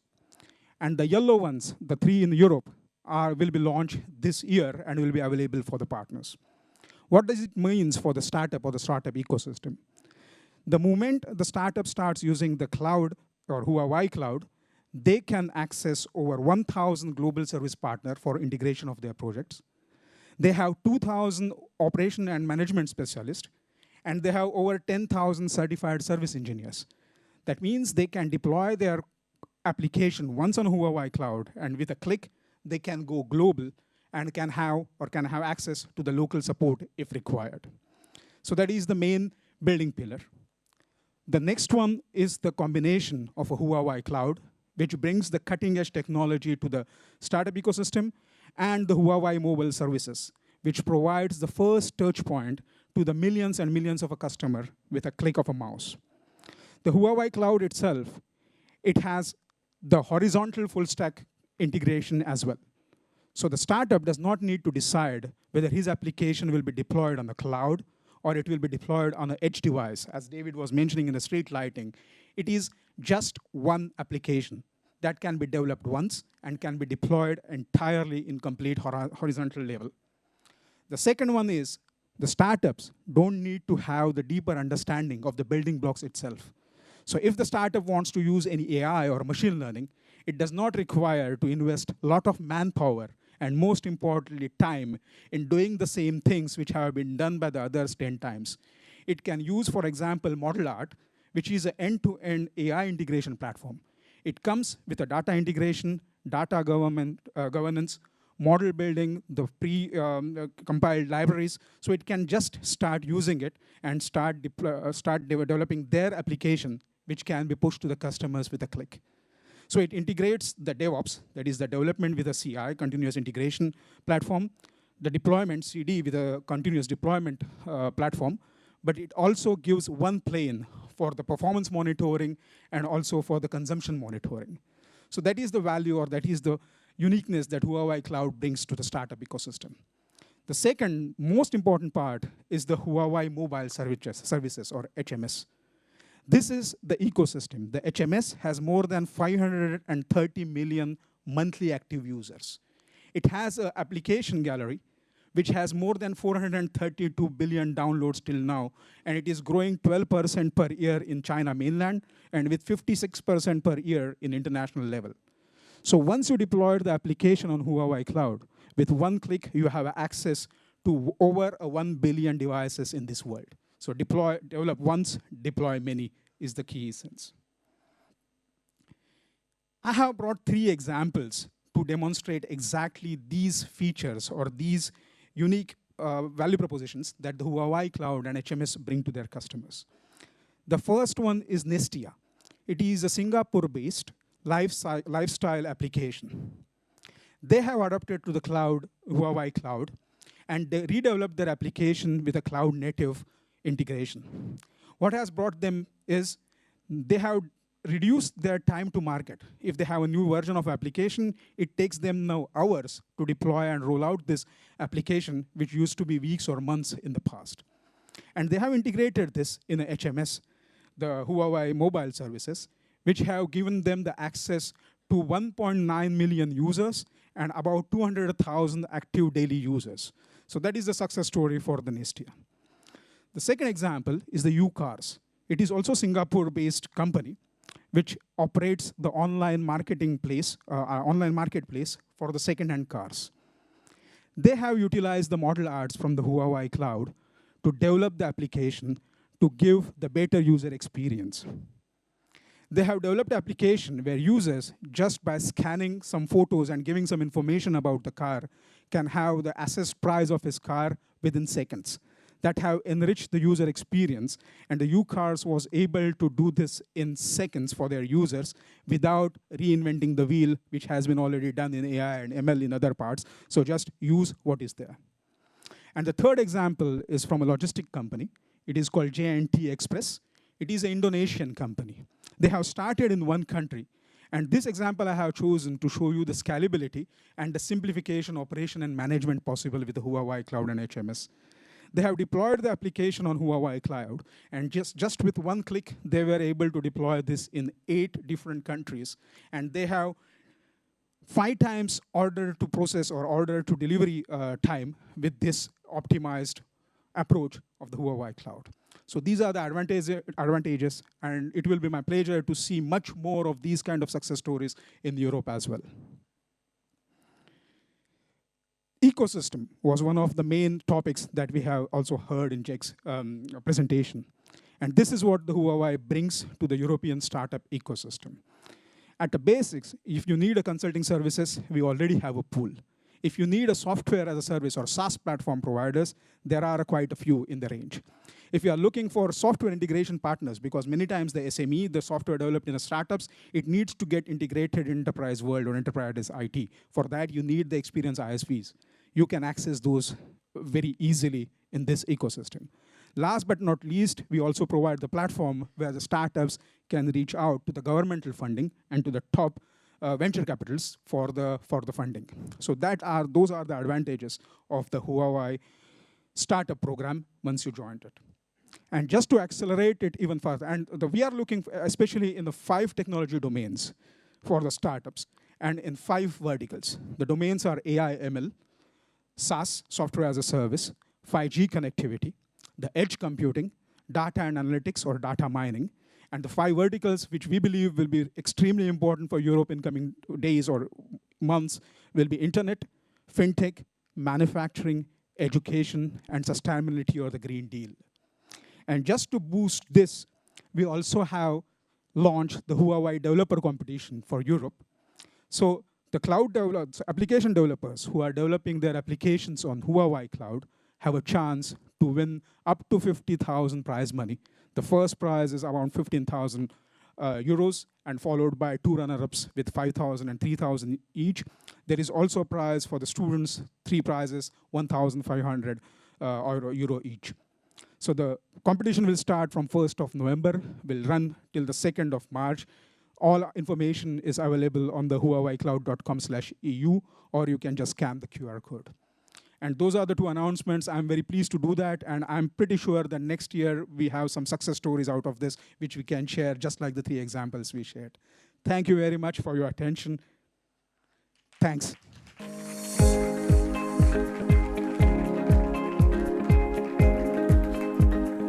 And the yellow ones, the 3 in Europe, will be launched this year and will be available for the partners. What does it mean for the startup or the startup ecosystem? The moment the startup starts using the cloud or Huawei cloud, they can access over 1,000 global service partners for integration of their projects. They have 2,000 operation and management specialists, and they have over 10,000 certified service engineers. That means they can deploy their application once on Huawei cloud, and with a click, they can go global and can have access to the local support if required. So that is the main building pillar. The next one is the combination of a Huawei cloud, which brings the cutting-edge technology to the startup ecosystem, and the Huawei mobile services, which provides the first touch point to the millions and millions of a customer with a click of a mouse. The Huawei cloud itself, it has the horizontal full stack integration as well. So the startup does not need to decide whether his application will be deployed on the cloud or it will be deployed on an edge device. As David was mentioning in the street lighting, it is just one application that can be developed once and can be deployed entirely in complete horizontal level. The second one is the startups don't need to have the deeper understanding of the building blocks itself. So if the startup wants to use any AI or machine learning, it does not require to invest a lot of manpower and most importantly, time in doing the same things which have been done by the others 10 times. It can use, for example, Model Art, which is an end-to-end AI integration platform. It comes with a data integration, data governance, model building, the pre-compiled libraries, so it can just start using it and start developing their application, which can be pushed to the customers with a click. So it integrates the DevOps, that is the development with a CI, continuous integration platform, the deployment CD with a continuous deployment platform, but it also gives one plane for the performance monitoring and also for the consumption monitoring. So that is the value, or that is the uniqueness that Huawei Cloud brings to the startup ecosystem. The second most important part is the Huawei Mobile Services, or HMS. This is the ecosystem. The HMS has more than 530 million monthly active users. It has an application gallery which has more than 432 billion downloads till now, and it is growing 12% per year in China mainland and with 56% per year in international level. So once you deploy the application on Huawei Cloud, with one click, you have access to over 1 billion devices in this world. So develop once, deploy many is the key essence. I have brought 3 examples to demonstrate exactly these features or these unique value propositions that the Huawei Cloud and HMS bring to their customers. The first one is Nestia. It is a Singapore-based lifestyle application. They have adapted to the cloud, Huawei Cloud, and they redeveloped their application with a cloud-native integration. What has brought them is they have reduced their time to market. If they have a new version of application, it takes them now hours to deploy and roll out this application, which used to be weeks or months in the past. And they have integrated this in a HMS, the Huawei Mobile Services, which have given them the access to 1.9 million users and about 200,000 active daily users. So that is the success story for the Nestia. The second example is the UCars. It is also a Singapore-based company which operates the online marketplace for the second-hand cars. They have utilized the model arts from the Huawei Cloud to develop the application to give the better user experience. They have developed an application where users, just by scanning some photos and giving some information about the car, can have the assessed price of his car within seconds. That have enriched the user experience, and the UCars was able to do this in seconds for their users without reinventing the wheel, which has been already done in AI and ML in other parts. So just use what is there. And the third example is from a logistic company. It is called J&T Express. It is an Indonesian company. They have started in one country, And this example I have chosen to show you the scalability and the simplification, operation, and management possible with the Huawei Cloud and HMS. They have deployed the application on Huawei Cloud, and just with one click, they were able to deploy this in 8 different countries. And they have 5 times order to process or order to delivery time with this optimized approach of the Huawei Cloud. So these are the advantages, and it will be my pleasure to see much more of these kind of success stories in Europe as well. Ecosystem was one of the main topics that we have also heard in Jake's presentation. And this is what the Huawei brings to the European startup ecosystem. At the basics, if you need a consulting services, we already have a pool. If you need a software as a service or SaaS platform providers, there are quite a few in the range. If you are looking for software integration partners, because many times the SME, the software developed in the startups, it needs to get integrated in enterprise world or enterprise IT. For that, you need the experienced ISVs. You can access those very easily in this ecosystem. Last but not least, we also provide the platform where the startups can reach out to the governmental funding and to the top venture capitals for the funding. So those are the advantages of the Huawei startup program once you joined it. And just to accelerate it even further, and we are looking especially in the 5 technology domains for the startups and in 5 verticals. The domains are AI, ML, SaaS, software as a service, 5G connectivity, the edge computing, data and analytics or data mining, and the 5 verticals which we believe will be extremely important for Europe in coming days or months will be internet, fintech, manufacturing, education, and sustainability or the Green Deal. And just to boost this, we also have launched the Huawei Developer Competition for Europe. So the cloud developers, application developers who are developing their applications on Huawei Cloud have a chance to win up to 50,000 prize money. The first prize is around 15,000 euros, and followed by 2 runner-ups with 5,000 and 3,000 each. There is also a prize for the students, 3 prizes, 1,500 euro each. So the competition will start from 1st of November, will run till the 2nd of March. All information is available on the huaweicloud.com/EU, or you can just scan the QR code. And those are the 2 announcements. I'm very pleased to do that, and I'm pretty sure that next year we have some success stories out of this, which we can share, just like the 3 examples we shared. Thank you very much for your attention. Thanks.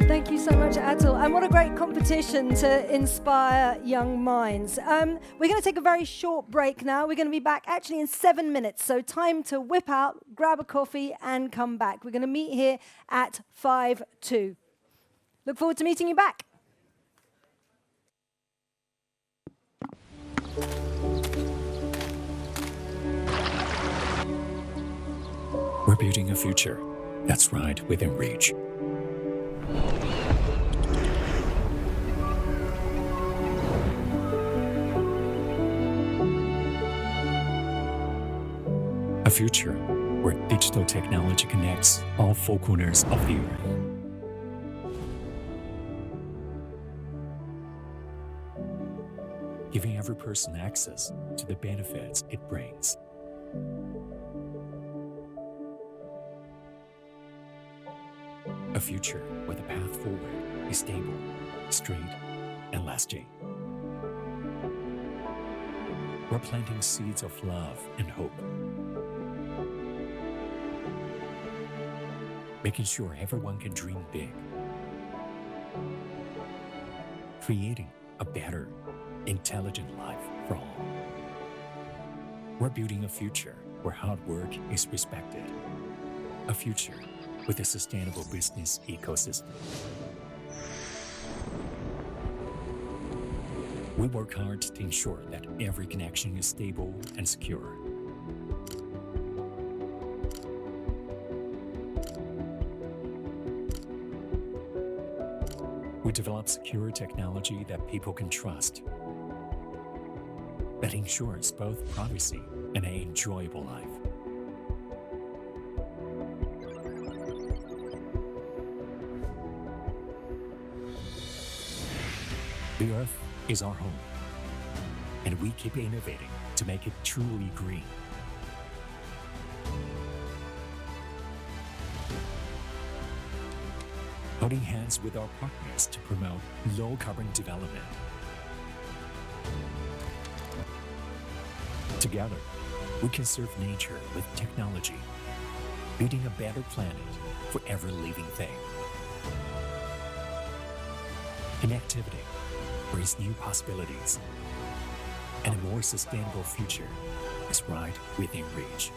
Thank you so much, Atul. And what a great competition to inspire young minds. We're going to take a very short break now. We're going to be back actually in 7 minutes. So time to whip out, grab a coffee, and come back. We're going to meet here at 5:02. Look forward to meeting you back. We're building a future that's right within reach. A future where digital technology connects all 4 corners of the earth. Giving every person access to the benefits it brings. A future where the path forward is stable, straight, and lasting. We're planting seeds of love and hope. Making sure everyone can dream big. Creating a better, intelligent life for all. We're building a future where hard work is respected. A future with a sustainable business ecosystem. We work hard to ensure that every connection is stable and secure. We develop secure technology that people can trust, that ensures both privacy and an enjoyable life. The Earth is our home, And we keep innovating to make it truly green. Holding hands with our partners to promote low-carbon development. Together, we can serve nature with technology, building a better planet for every living thing. Connectivity brings new possibilities, and a more sustainable future is right within reach.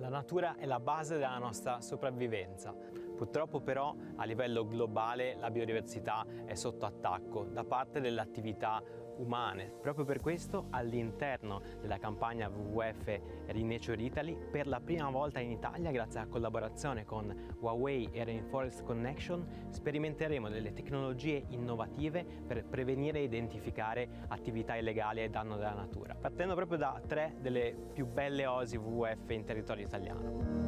La natura è la base della nostra sopravvivenza. Purtroppo però a livello globale la biodiversità è sotto attacco da parte delle attività umane. Proprio per questo all'interno della campagna WWF Renature Italy, per la prima volta in Italia, grazie alla collaborazione con Huawei e Rainforest Connection, sperimenteremo delle tecnologie innovative per prevenire e identificare attività illegali a danno della natura, partendo proprio da 3 delle più belle oasi WWF in territorio italiano.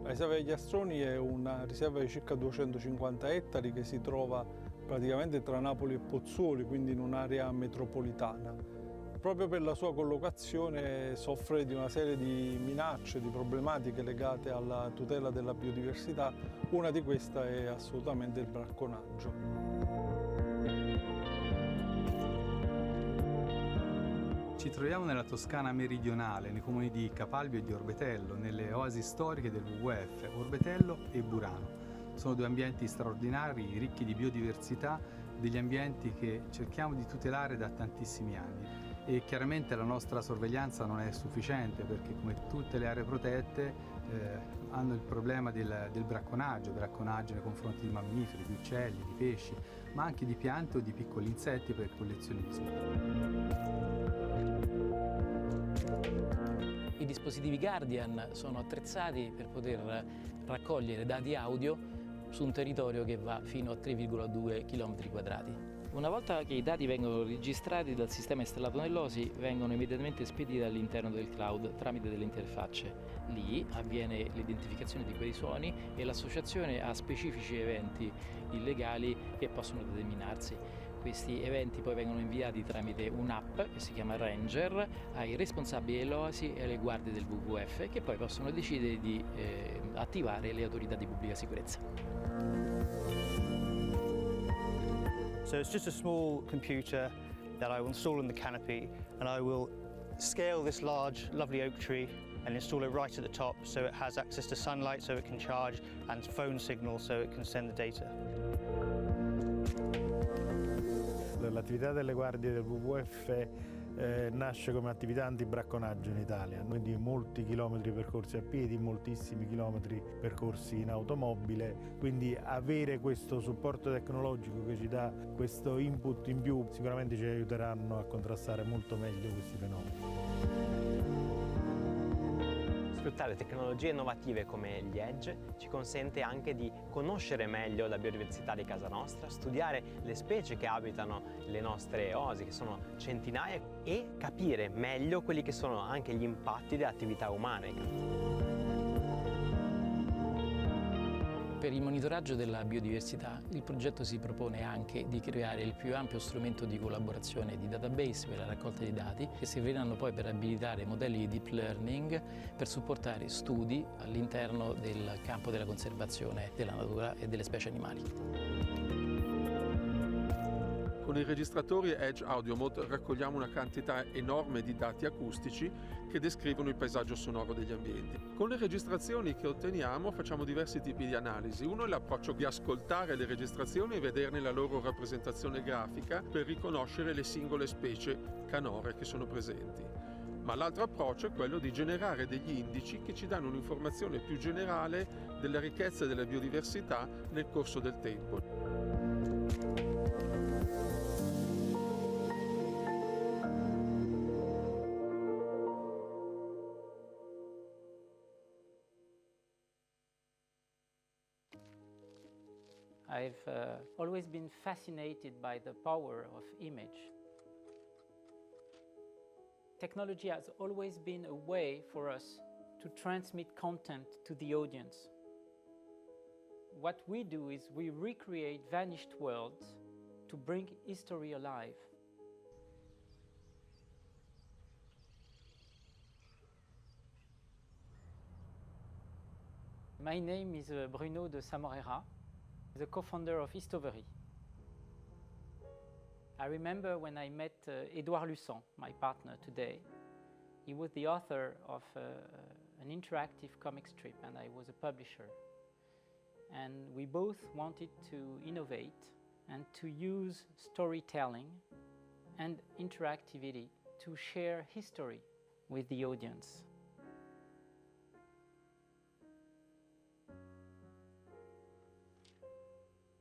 La riserva degli Astroni è una riserva di circa 250 ettari che si trova praticamente tra Napoli e Pozzuoli, quindi in un'area metropolitana. Proprio per la sua collocazione soffre di una serie di minacce, di problematiche legate alla tutela della biodiversità. Una di queste è assolutamente il bracconaggio. Ci troviamo nella Toscana meridionale, nei comuni di Capalbio e di Orbetello, nelle oasi storiche del WWF, Orbetello e Burano. Sono 2 ambienti straordinari, ricchi di biodiversità, degli ambienti che cerchiamo di tutelare da tantissimi anni. E chiaramente la nostra sorveglianza non è sufficiente perché, come tutte le aree protette, hanno il problema del bracconaggio nei confronti di mammiferi, di uccelli, di pesci, ma anche di piante o di piccoli insetti per il collezionismo. I dispositivi Guardian sono attrezzati per poter raccogliere dati audio su un territorio che va fino a 3,2 km². Una volta che i dati vengono registrati dal sistema installato nell'OSI, vengono immediatamente spediti all'interno del cloud tramite delle interfacce. Lì avviene l'identificazione di quei suoni e l'associazione a specifici eventi illegali che possono determinarsi. Questi eventi poi vengono inviati tramite un'app che si chiama Ranger ai responsabili dell'OASI e alle guardie del WWF, che poi possono decidere di attivare le autorità di pubblica sicurezza. So it's just a small computer that I will install on the canopy, and I will scale this large, lovely oak tree and install it right at the top so it has access to sunlight so it can charge, and phone signal so it can send the data. L'attività delle guardie del WWF nasce come attività antibracconaggio in Italia, quindi molti chilometri percorsi a piedi, moltissimi chilometri percorsi in automobile, quindi avere questo supporto tecnologico che ci dà questo input in più sicuramente ci aiuteranno a contrastare molto meglio questi fenomeni. Sfruttare tecnologie innovative come gli Edge ci consente anche di conoscere meglio la biodiversità di casa nostra, studiare le specie che abitano le nostre oasi, che sono centinaia, e capire meglio quelli che sono anche gli impatti delle attività umane. Per il monitoraggio della biodiversità, il progetto si propone anche di creare il più ampio strumento di collaborazione di database per la raccolta di dati, che serviranno poi per abilitare modelli di deep learning per supportare studi all'interno del campo della conservazione della natura e delle specie animali. Con i registratori Edge Audio Mode raccogliamo una quantità enorme di dati acustici che descrivono il paesaggio sonoro degli ambienti. Con le registrazioni che otteniamo facciamo diversi tipi di analisi. Uno è l'approccio di ascoltare le registrazioni e vederne la loro rappresentazione grafica per riconoscere le singole specie canore che sono presenti. Ma l'altro approccio è quello di generare degli indici che ci danno un'informazione più generale della ricchezza della biodiversità nel corso del tempo. I've always been fascinated by the power of image. Technology has always been a way for us to transmit content to the audience. What we do is we recreate vanished worlds to bring history alive. My name is Bruno de Samorera, the co-founder of Histovery. I remember when I met Edouard Lussan, my partner today. He was the author of an interactive comic strip, and I was a publisher. And we both wanted to innovate and to use storytelling and interactivity to share history with the audience.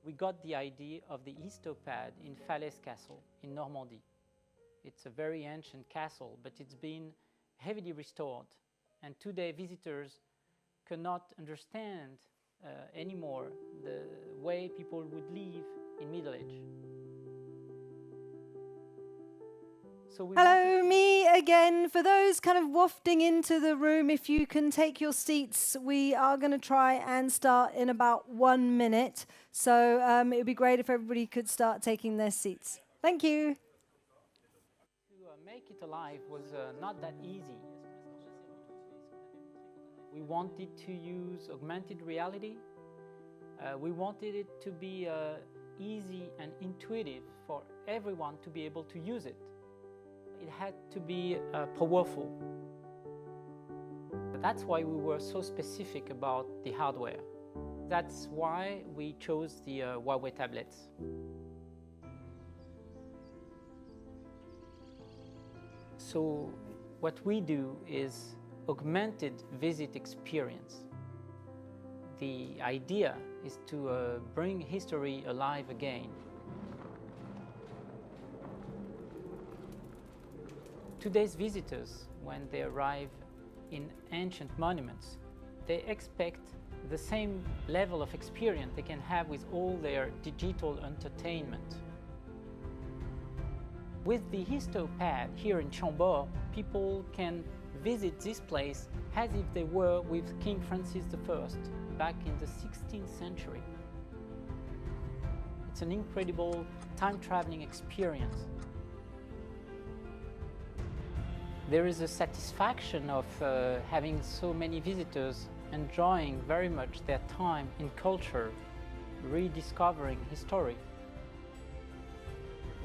We got the idea of the histopad in Falaise Castle in Normandy. It's a very ancient castle, but it's been heavily restored. And today visitors cannot understand anymore the way people would live in Middle Age. So Hello, me again. For those kind of wafting into the room, if you can take your seats, we are going to try and start in about 1 minute. So it would be great if everybody could start taking their seats. Thank you. To make it alive was not that easy. We wanted to use augmented reality. We wanted it to be easy and intuitive for everyone to be able to use it. It had to be powerful. That's why we were so specific about the hardware. That's why we chose the Huawei tablets. So what we do is augmented visit experience. The idea is to bring history alive again. Today's visitors, when they arrive in ancient monuments, they expect the same level of experience they can have with all their digital entertainment. With the histopad here in Chambord, people can visit this place as if they were with King Francis I back in the 16th century. It's an incredible time-traveling experience. There is a satisfaction of having so many visitors enjoying very much their time in culture, rediscovering history.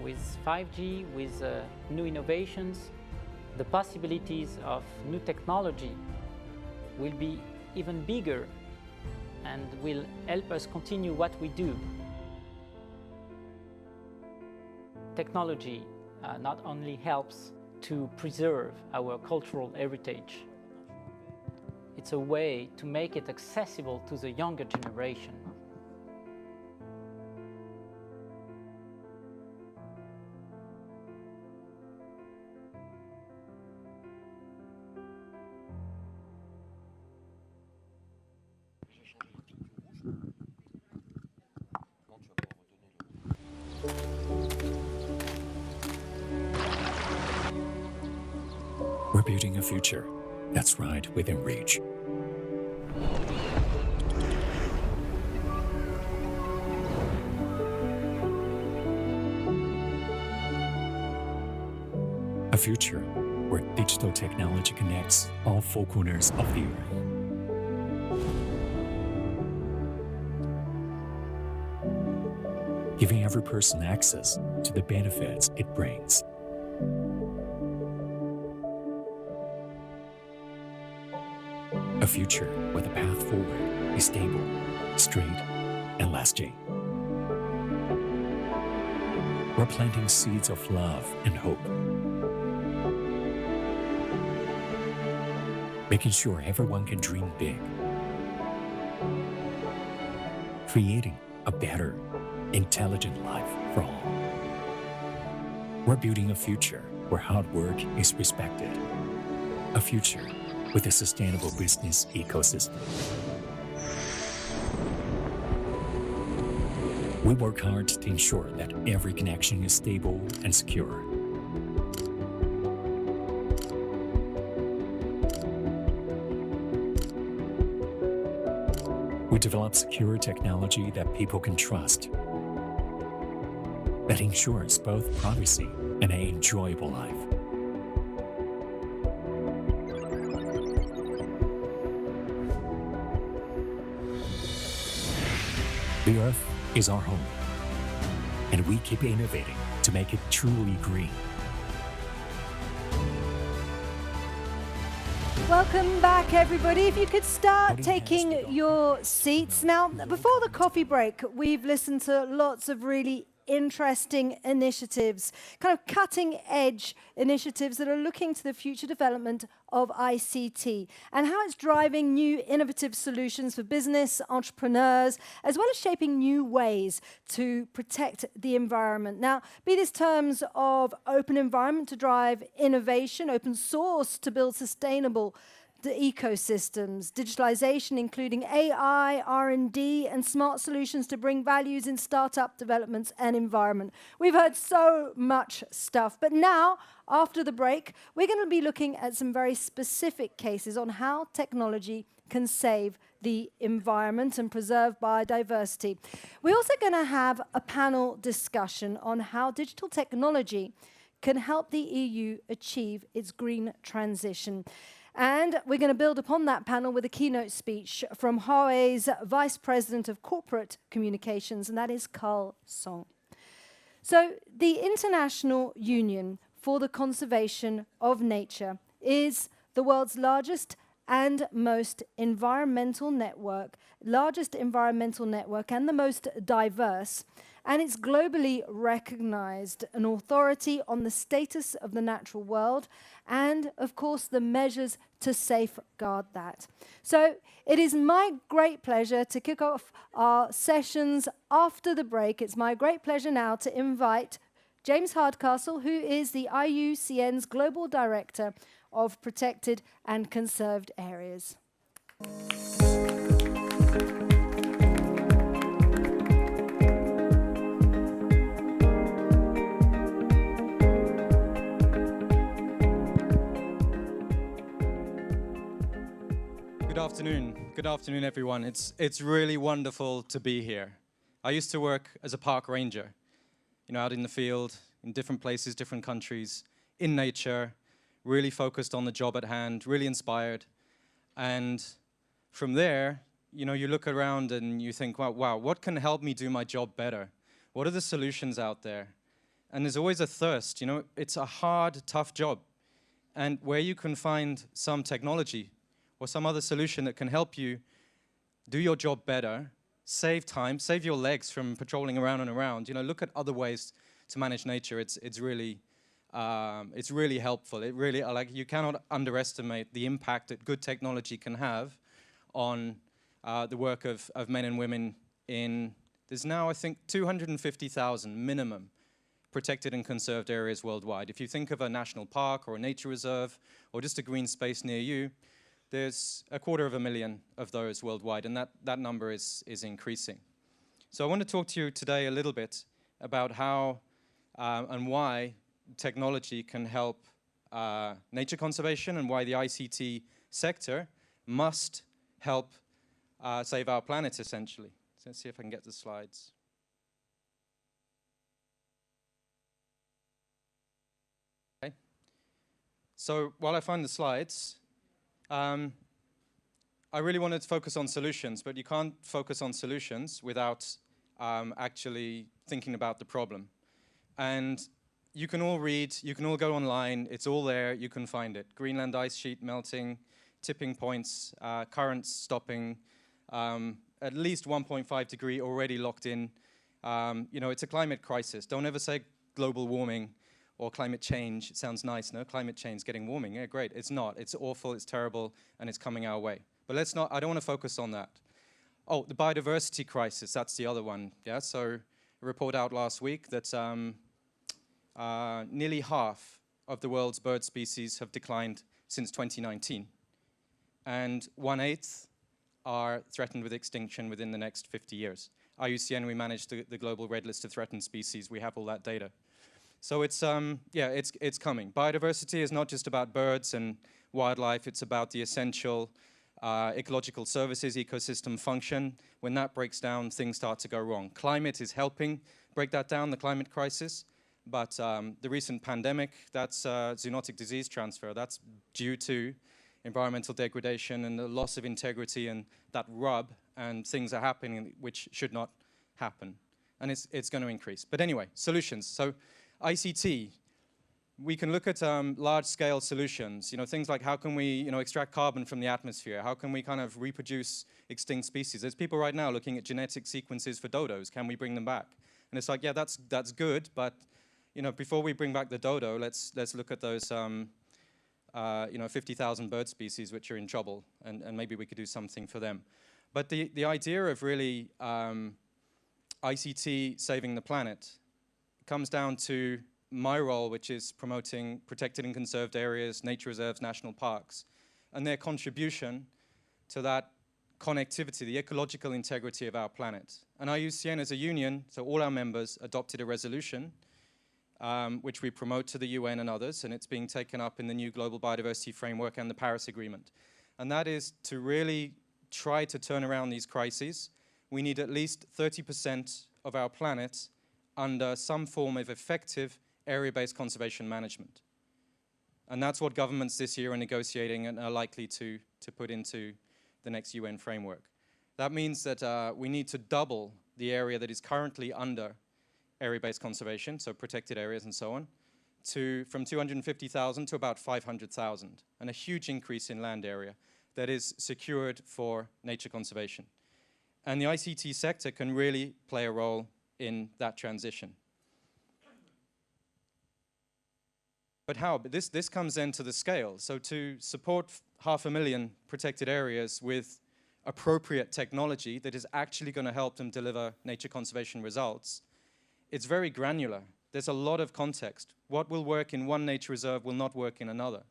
With 5G, with new innovations, the possibilities of new technology will be even bigger and will help us continue what we do. Technology not only helps to preserve our cultural heritage, it's a way to make it accessible to the younger generation. We're building a future that's right within reach. A future where digital technology connects all four corners of the earth. Giving every person access to the benefits it brings. A future where the path forward is stable, straight, and lasting. We're planting seeds of love and hope, making sure everyone can dream big, creating a better, intelligent life for all. We're building a future where hard work is respected, a future with a sustainable business ecosystem. We work hard to ensure that every connection is stable and secure. We develop secure technology that people can trust, that ensures both privacy and an enjoyable life. The Earth is our home, and we keep innovating to make it truly green. Welcome back, everybody. If you could start taking your seats. Now, before the coffee break, we've listened to lots of really interesting initiatives, kind of cutting-edge initiatives that are looking to the future development of ICT and how it's driving new innovative solutions for business, entrepreneurs, as well as shaping new ways to protect the environment. Now, be this terms of open environment to drive innovation, open source to build sustainable ecosystems, digitalization, including AI, R&D, and smart solutions to bring values in startup developments and environment. We've heard so much stuff, but now, after the break, we're going to be looking at some very specific cases on how technology can save the environment and preserve biodiversity. We're also going to have a panel discussion on how digital technology can help the EU achieve its green transition. And we're going to build upon that panel with a keynote speech from Huawei's Vice President of Corporate Communications, and that is Carl Song. So the International Union for the Conservation of Nature is the world's largest and most environmental network, and the most diverse. And it's globally recognized an authority on the status of the natural world and, of course, the measures to safeguard that. So it is my great pleasure to kick off our sessions after the break. It's my great pleasure now to invite James Hardcastle, who is the IUCN's Global Director of Protected and Conserved Areas. Good afternoon, everyone. It's really wonderful to be here. I used to work as a park ranger, out in the field, in different places, different countries, in nature, really focused on the job at hand, really inspired. And from there, you look around and you think, wow, what can help me do my job better? What are the solutions out there? And there's always a thirst, it's a hard, tough job. And where you can find some technology or some other solution that can help you do your job better, save time, save your legs from patrolling around and around. Look at other ways to manage nature. It's really helpful. It really, you cannot underestimate the impact that good technology can have on the work of men and women there's now, I think, 250,000 minimum protected and conserved areas worldwide. If you think of a national park or a nature reserve or just a green space near you, there's 250,000 of those worldwide, and that number is increasing. So I want to talk to you today a little bit about how and why technology can help nature conservation and why the ICT sector must help save our planet, essentially. So let's see if I can get the slides. Okay. So while I find the slides, I really wanted to focus on solutions, but you can't focus on solutions without actually thinking about the problem. And you can all read, you can all go online, it's all there, you can find it. Greenland ice sheet melting, tipping points, currents stopping, at least 1.5 degree already locked in. It's a climate crisis. Don't ever say global warming or climate change. It sounds nice, no? Climate change, getting warming, yeah, great. It's not, it's awful, it's terrible, and it's coming our way. But I don't want to focus on that. Oh, the biodiversity crisis, that's the other one, yeah? So a report out last week that nearly half of the world's bird species have declined since 2019. And 1/8 are threatened with extinction within the next 50 years. IUCN, we manage the global red list of threatened species. We have all that data. So it's, yeah, it's coming. Biodiversity is not just about birds and wildlife. It's about the essential ecological services, ecosystem function. When that breaks down, things start to go wrong. Climate is helping break that down, the climate crisis. But the recent pandemic, that's zoonotic disease transfer. That's due to environmental degradation and the loss of integrity and that rub, and things are happening which should not happen. And it's going to increase. But anyway, solutions. So ICT, we can look at large-scale solutions, things like how can we extract carbon from the atmosphere? How can we kind of reproduce extinct species? There's people right now looking at genetic sequences for dodos. Can we bring them back? And it's like, yeah, that's good, but before we bring back the dodo, let's look at those 50,000 bird species which are in trouble, and maybe we could do something for them. But the idea of really ICT saving the planet comes down to my role, which is promoting protected and conserved areas, nature reserves, national parks, and their contribution to that connectivity, the ecological integrity of our planet. And IUCN as a union, so all our members adopted a resolution which we promote to the UN and others, and it's being taken up in the new Global Biodiversity Framework and the Paris Agreement. And that is to really try to turn around these crises. We need at least 30% of our planet under some form of effective area-based conservation management. And that's what governments this year are negotiating and are likely to put into the next UN framework. That means that we need to double the area that is currently under area-based conservation, so protected areas and so on, from 250,000 to about 500,000, and a huge increase in land area that is secured for nature conservation. And the ICT sector can really play a role in that transition. But how? But this comes then to the scale. So to support 500,000 protected areas with appropriate technology that is actually going to help them deliver nature conservation results, it's very granular. There's a lot of context. What will work in one nature reserve will not work in another.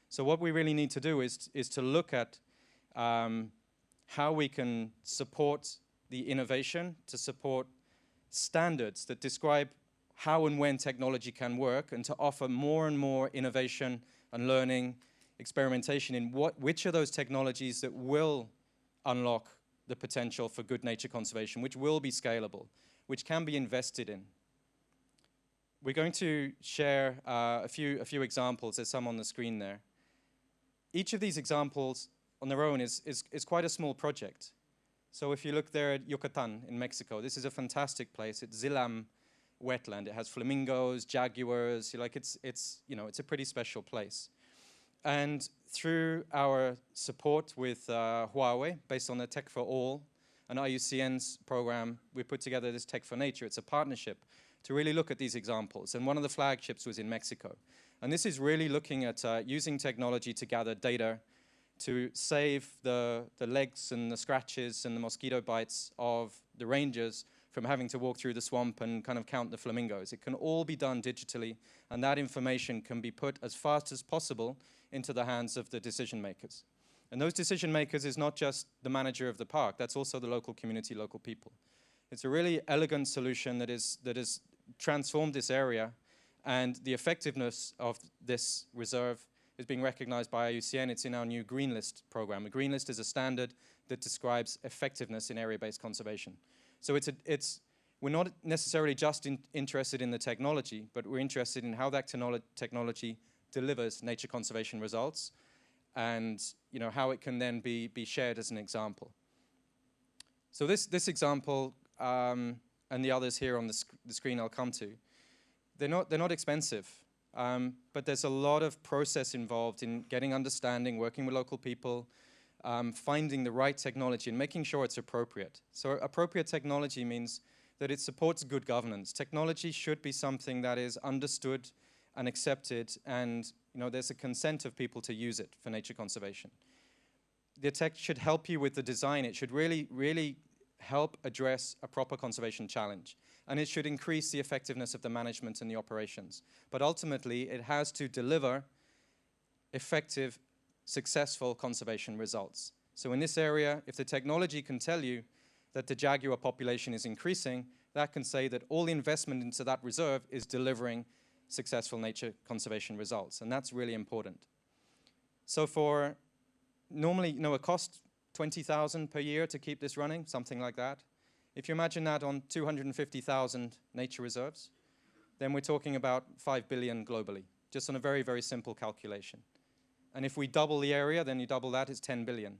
So what we really need to do is to look at how we can support the innovation, to support standards that describe how and when technology can work, and to offer more and more innovation and learning, experimentation in which are those technologies that will unlock the potential for good nature conservation, which will be scalable, which can be invested in. We're going to share a few examples. There's some on the screen there. Each of these examples on their own is quite a small project. So if you look there at Yucatan in Mexico, this is a fantastic place. It's Zilam wetland. It has flamingos, jaguars. It's a pretty special place. And through our support with Huawei, based on the Tech for All and IUCN's program, we put together this Tech for Nature. It's a partnership to really look at these examples. And one of the flagships was in Mexico. And this is really looking at using technology to gather data to save the legs and the scratches and the mosquito bites of the rangers from having to walk through the swamp and kind of count the flamingos. It can all be done digitally, and that information can be put as fast as possible into the hands of the decision makers. And those decision makers is not just the manager of the park, that's also the local community, local people. It's a really elegant solution that has transformed this area, and the effectiveness of this reserve is being recognized by IUCN. It's in our new Green List program. A Green List is a standard that describes effectiveness in area-based conservation. So we're not necessarily just interested in the technology, but we're interested in how that technology delivers nature conservation results, and how it can then be shared as an example. So this example and the others here on the screen I'll come to, they're not expensive, but there's a lot of process involved in getting understanding, working with local people, finding the right technology and making sure it's appropriate. So appropriate technology means that it supports good governance. Technology should be something that is understood and accepted, and there's a consent of people to use it for nature conservation. The tech should help you with the design. It should really help address a proper conservation challenge, and it should increase the effectiveness of the management and the operations. But ultimately, it has to deliver effective, successful conservation results. So in this area, if the technology can tell you that the jaguar population is increasing, that can say that all the investment into that reserve is delivering successful nature conservation results, and that's really important. So for normally, it costs 20,000 per year to keep this running, something like that. If you imagine that on 250,000 nature reserves, then we're talking about 5 billion globally, just on a very, very simple calculation. And if we double the area, then you double that, it's 10 billion.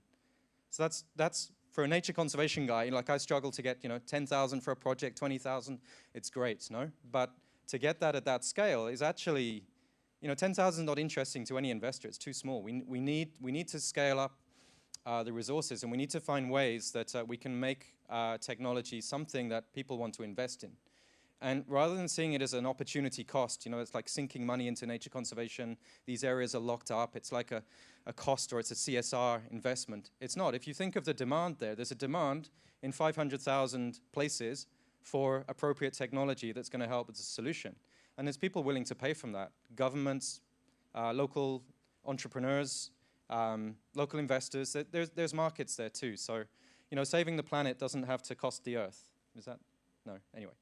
So that's for a nature conservation guy, like I struggle to get, 10,000 for a project, 20,000, it's great, no? But to get that at that scale is actually, 10,000 is not interesting to any investor, it's too small. We need to scale up the resources, and we need to find ways that we can make technology something that people want to invest in. And rather than seeing it as an opportunity cost, it's like sinking money into nature conservation, these areas are locked up, it's like a cost or it's a CSR investment. It's not. If you think of the demand there's a demand in 500,000 places for appropriate technology that's going to help with the solution. And there's people willing to pay from that. Governments, local entrepreneurs, local investors, there's markets there too. So, saving the planet doesn't have to cost the earth. Is that? No, anyway.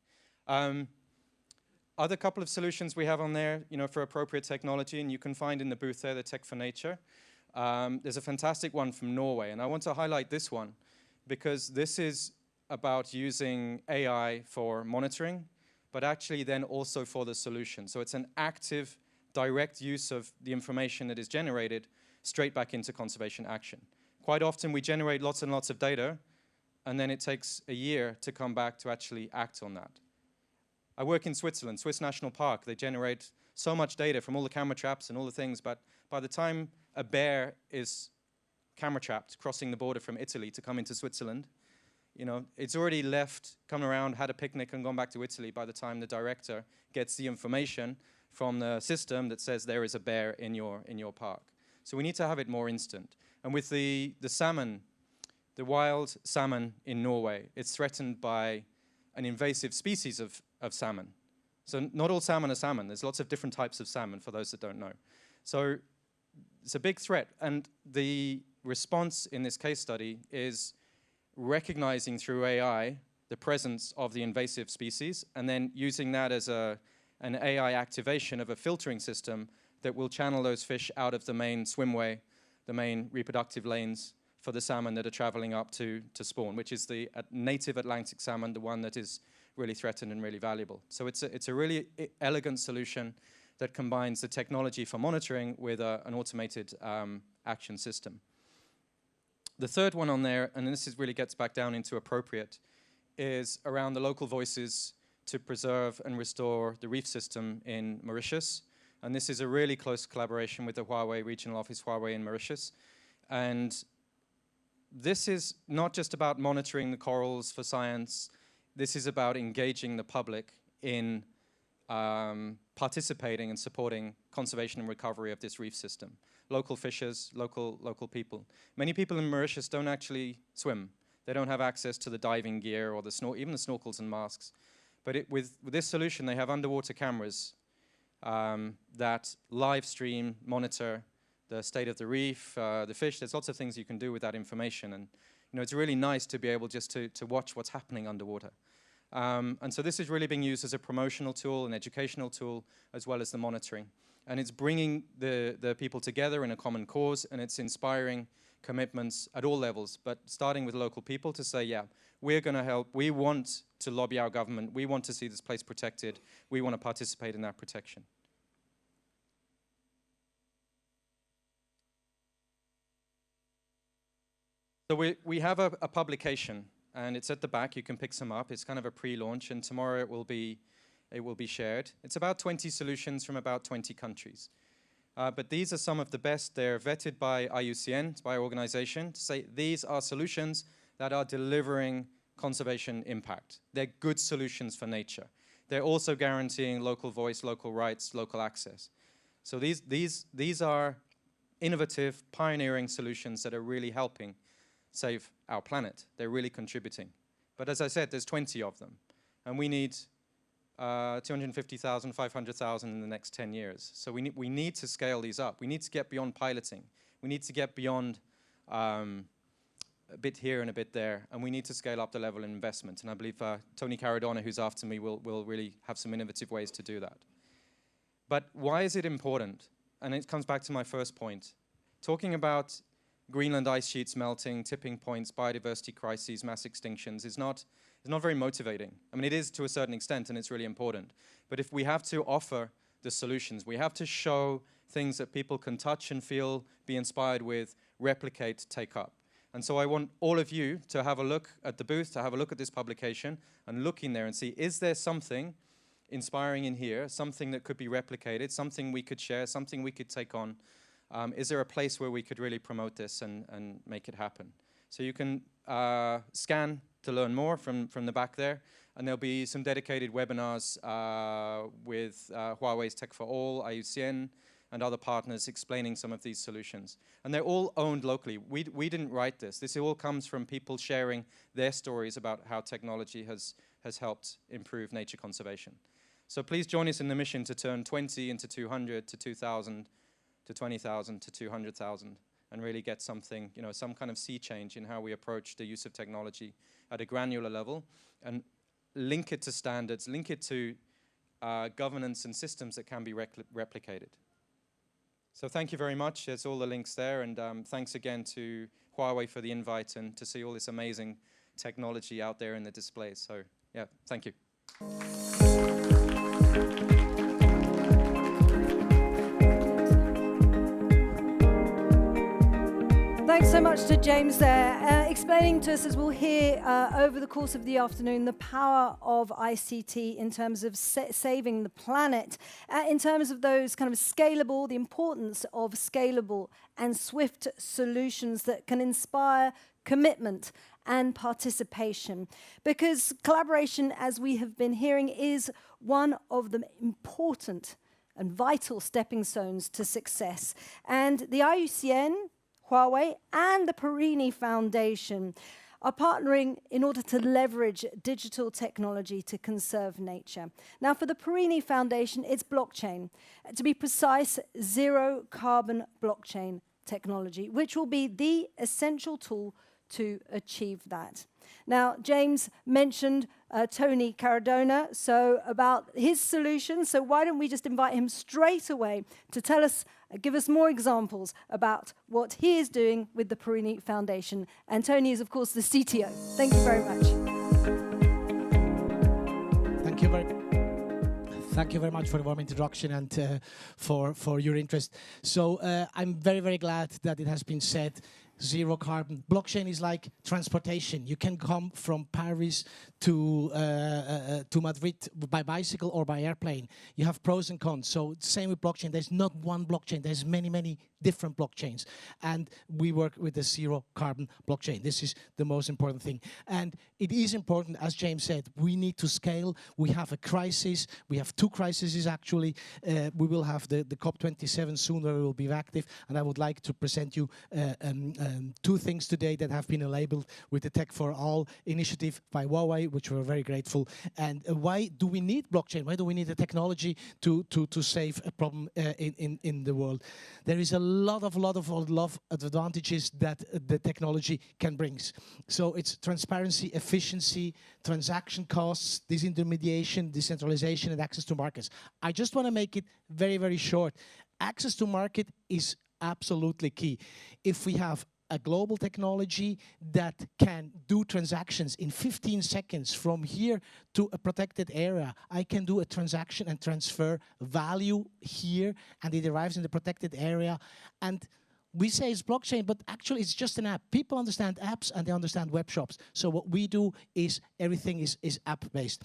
Other couple of solutions we have on there, for appropriate technology, and you can find in the booth there, the Tech for Nature. There's a fantastic one from Norway, and I want to highlight this one because this is about using AI for monitoring, but actually then also for the solution. So it's an active, direct use of the information that is generated straight back into conservation action. Quite often we generate lots and lots of data, and then it takes a year to come back to actually act on that. I work in Switzerland, Swiss National Park. They generate so much data from all the camera traps and all the things, but by the time a bear is camera trapped crossing the border from Italy to come into Switzerland, it's already left, come around, had a picnic and gone back to Italy by the time the director gets the information from the system that says there is a bear in your park. So we need to have it more instant. And with the salmon, the wild salmon in Norway, it's threatened by an invasive species of salmon. So not all salmon are salmon. There's lots of different types of salmon, for those that don't know. So it's a big threat. And the response in this case study is recognizing through AI the presence of the invasive species and then using that as an AI activation of a filtering system that will channel those fish out of the main swimway, the main reproductive lanes for the salmon that are traveling up to spawn, which is the native Atlantic salmon, the one that is really threatened and really valuable. So it's a really elegant solution that combines the technology for monitoring with an automated action system. The third one on there, and this really gets back down into appropriate, is around the local voices to preserve and restore the reef system in Mauritius. And this is a really close collaboration with the Huawei regional office, Huawei in Mauritius. And this is not just about monitoring the corals for science. This is about engaging the public in participating and supporting conservation and recovery of this reef system. Local fishers, local people. Many people in Mauritius don't actually swim. They don't have access to the diving gear or even the snorkels and masks. But with this solution, they have underwater cameras that live stream, monitor the state of the reef, the fish. There's lots of things you can do with that information. And it's really nice to be able just to watch what's happening underwater. And so this is really being used as a promotional tool, an educational tool, as well as the monitoring. And it's bringing the people together in a common cause, and it's inspiring commitments at all levels, but starting with local people to say, yeah, we're going to help. We want to lobby our government. We want to see this place protected. We want to participate in that protection. So we have a publication, and it's at the back. You can pick some up. It's kind of a pre-launch, and tomorrow it will be shared. It's about 20 solutions from about 20 countries. But these are some of the best. They're vetted by IUCN, by our organization, to say these are solutions that are delivering conservation impact. They're good solutions for nature. They're also guaranteeing local voice, local rights, local access. So these are innovative, pioneering solutions that are really helping save our planet. They're really contributing. But as I said, there's 20 of them. And we need 250,000, 500,000 in the next 10 years. So we need to scale these up. We need to get beyond piloting. We need to get beyond a bit here and a bit there, and we need to scale up the level of investment. And I believe Tony Caradona, who's after me, will really have some innovative ways to do that. But why is it important? And it comes back to my first point. Talking about Greenland ice sheets melting, tipping points, biodiversity crises, mass extinctions is not very motivating. I mean, it is to a certain extent, and it's really important. But if we have to offer the solutions, we have to show things that people can touch and feel, be inspired with, replicate, take up. And so I want all of you to have a look at the booth, to have a look at this publication, and look in there and see, is there something inspiring in here, something that could be replicated, something we could share, something we could take on? Is there a place where we could really promote this and make it happen? So you can scan to learn more from the back there, and there'll be some dedicated webinars with Huawei's Tech for All, IUCN, and other partners explaining some of these solutions. And they're all owned locally. We didn't write this. This all comes from people sharing their stories about how technology has helped improve nature conservation. So please join us in the mission to turn 20 into 200 to 2,000 to 20,000 to 200,000 and really get something, you know, some kind of sea change in how we approach the use of technology at a granular level and link it to standards, link it to governance and systems that can be replicated. So thank you very much. There's all the links there, and thanks again to Huawei for the invite and to see all this amazing technology out there in the displays. So yeah, thank you. Thanks so much to James there, explaining to us, as we'll hear over the course of the afternoon, the power of ICT in terms of saving the planet, in terms of those kind of scalable, the importance of scalable and swift solutions that can inspire commitment and participation. Because collaboration, as we have been hearing, is one of the important and vital stepping stones to success. And the IUCN, Huawei and the Perini Foundation are partnering in order to leverage digital technology to conserve nature. Now, for the Perini Foundation, it's blockchain. To be precise, zero carbon blockchain technology, which will be the essential tool to achieve that. Now, James mentioned Tony Caradona, so about his solution. So why don't we just invite him straight away to tell us, give us more examples about what he is doing with the Perini Foundation. And Tony is, of course, the CTO. Thank you very much. Thank you very much for the warm introduction and for your interest. So I'm very, very glad that it has been said, zero carbon. Blockchain is like transportation. You can come from Paris to Madrid by bicycle or by airplane. You have pros and cons. So same with blockchain. There's not one blockchain. There's many, many different blockchains. And we work with the zero carbon blockchain. This is the most important thing. And it is important, as James said, we need to scale. We have a crisis. We have two crises actually. We will have the COP27 soon where we will be active. And I would like to present you two things today that have been labeled with the Tech for All initiative by Huawei, which we're very grateful. And why do we need blockchain? Why do we need the technology to save a problem in the world? There is a lot of advantages that the technology can bring. So it's transparency, efficiency, transaction costs, disintermediation, decentralization, and access to markets. I just want to make it very, very short. Access to market is absolutely key. If we have a global technology that can do transactions in 15 seconds from here to a protected area, I can do a transaction and transfer value here, and it arrives in the protected area. And we say it's blockchain, but actually it's just an app. People understand apps and they understand web shops. So what we do is everything is app-based.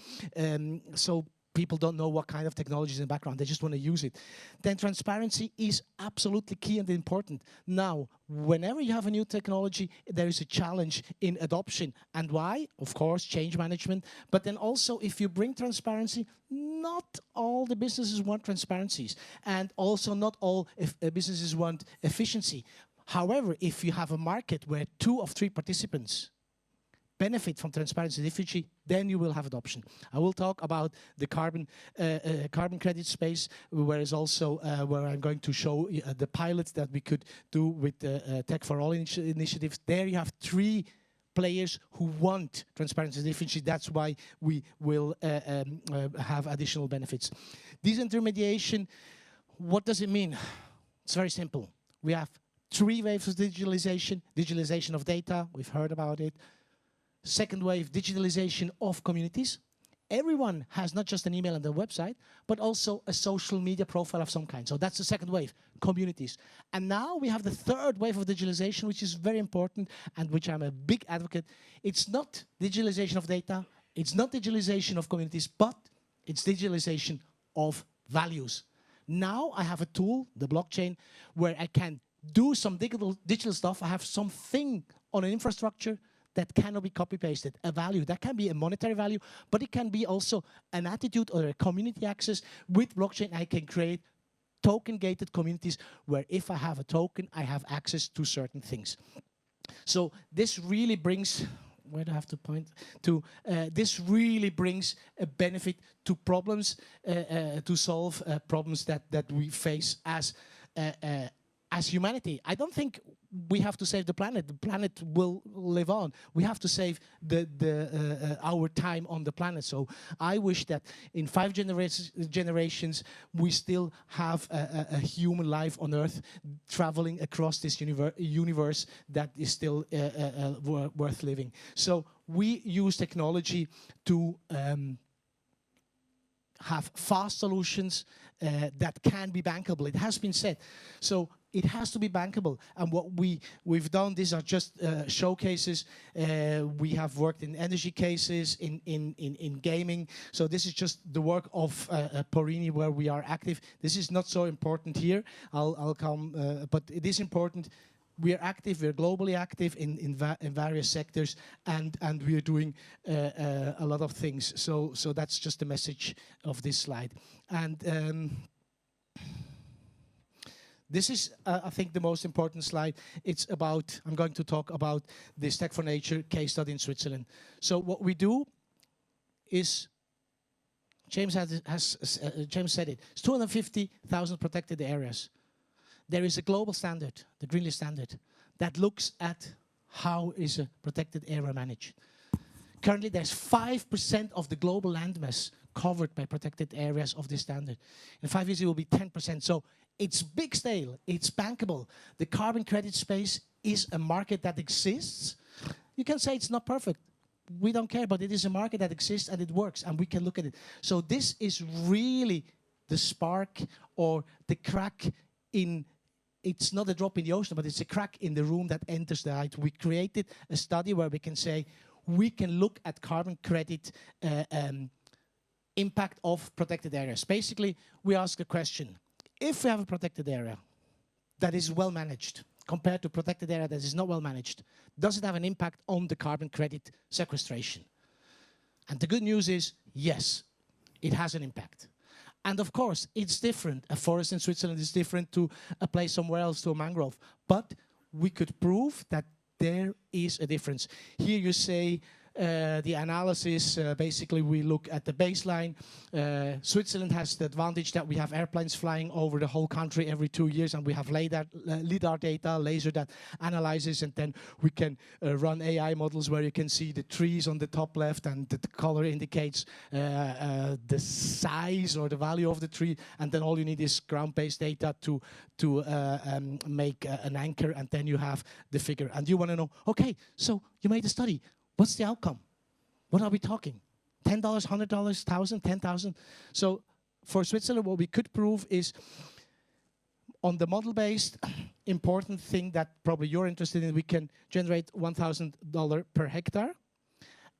So people don't know what kind of technology is in the background. They just want to use it. Then transparency is absolutely key and important. Now, whenever you have a new technology, there is a challenge in adoption. And why? Of course, change management. But then also, if you bring transparency, not all the businesses want transparencies. And also not all businesses want efficiency. However, if you have a market where 2 of 3 participants benefit from transparency differently, then you will have adoption. I will talk about the carbon credit space, where is also where I'm going to show the pilots that we could do with the Tech for All initiatives. There you have 3 players who want transparency differently. That's why we will have additional benefits. Disintermediation, what does it mean? It's very simple. We have 3 waves of digitalization. Digitalization of data, we've heard about it. Second wave, digitalization of communities. Everyone has not just an email and a website, but also a social media profile of some kind. So that's the second wave, communities. And now we have the third wave of digitalization, which is very important and which I'm a big advocate. It's not digitalization of data, it's not digitalization of communities, but it's digitalization of values. Now I have a tool, the blockchain, where I can do some digital stuff. I have something on an infrastructure that cannot be copy-pasted, a value. That can be a monetary value, but it can be also an attitude or a community access. With blockchain, I can create token-gated communities where if I have a token, I have access to certain things. So this really brings, where do I have to point to? This really brings a benefit to problems, to solve problems that we face as humanity. I don't think we have to save the planet. The planet will live on. We have to save our time on the planet. So I wish that in 5 generations we still have a human life on Earth traveling across this universe that is still worth living. So we use technology to have fast solutions that can be bankable. It has been said. So it has to be bankable. And what we've done, these are just showcases. We have worked in energy cases, in gaming. So this is just the work of Porini, where we are active. This is not so important here. I'll come, but it is important. We are active, we're globally active in various sectors, and we are doing a lot of things. So that's just the message of this slide. And this is, I think, the most important slide. It's about, I'm going to talk about this Tech for Nature case study in Switzerland. So what we do is, James said it, it's 250,000 protected areas. There is a global standard, the Green List standard, that looks at how is a protected area managed. Currently, there's 5% of the global landmass covered by protected areas of this standard. In 5 years, it will be 10%. So it's big scale, it's bankable. The carbon credit space is a market that exists. You can say it's not perfect. We don't care, but it is a market that exists and it works, and we can look at it. So this is really the spark or the crack in. It's not a drop in the ocean, but it's a crack in the room that enters the light. We created a study where we can say, we can look at carbon credit impact of protected areas. Basically, we ask a question. If we have a protected area that is well managed compared to protected area that is not well managed, does it have an impact on the carbon credit sequestration? And the good news is, yes, it has an impact. And of course, it's different. A forest in Switzerland is different to a place somewhere else, to a mangrove. But we could prove that there is a difference. Here you say the analysis, basically we look at the baseline. Switzerland has the advantage that we have airplanes flying over the whole country every 2 years, and we have LiDAR data, laser that analyzes, and then we can run AI models where you can see the trees on the top left, and the color indicates the size or the value of the tree, and then all you need is ground-based data to make an anchor, and then you have the figure. And you want to know, okay, so you made a study. What's the outcome? What are we talking? $10, $100, $1,000, $10,000? So for Switzerland, what we could prove is on the model-based, important thing that probably you're interested in, we can generate $1,000 per hectare.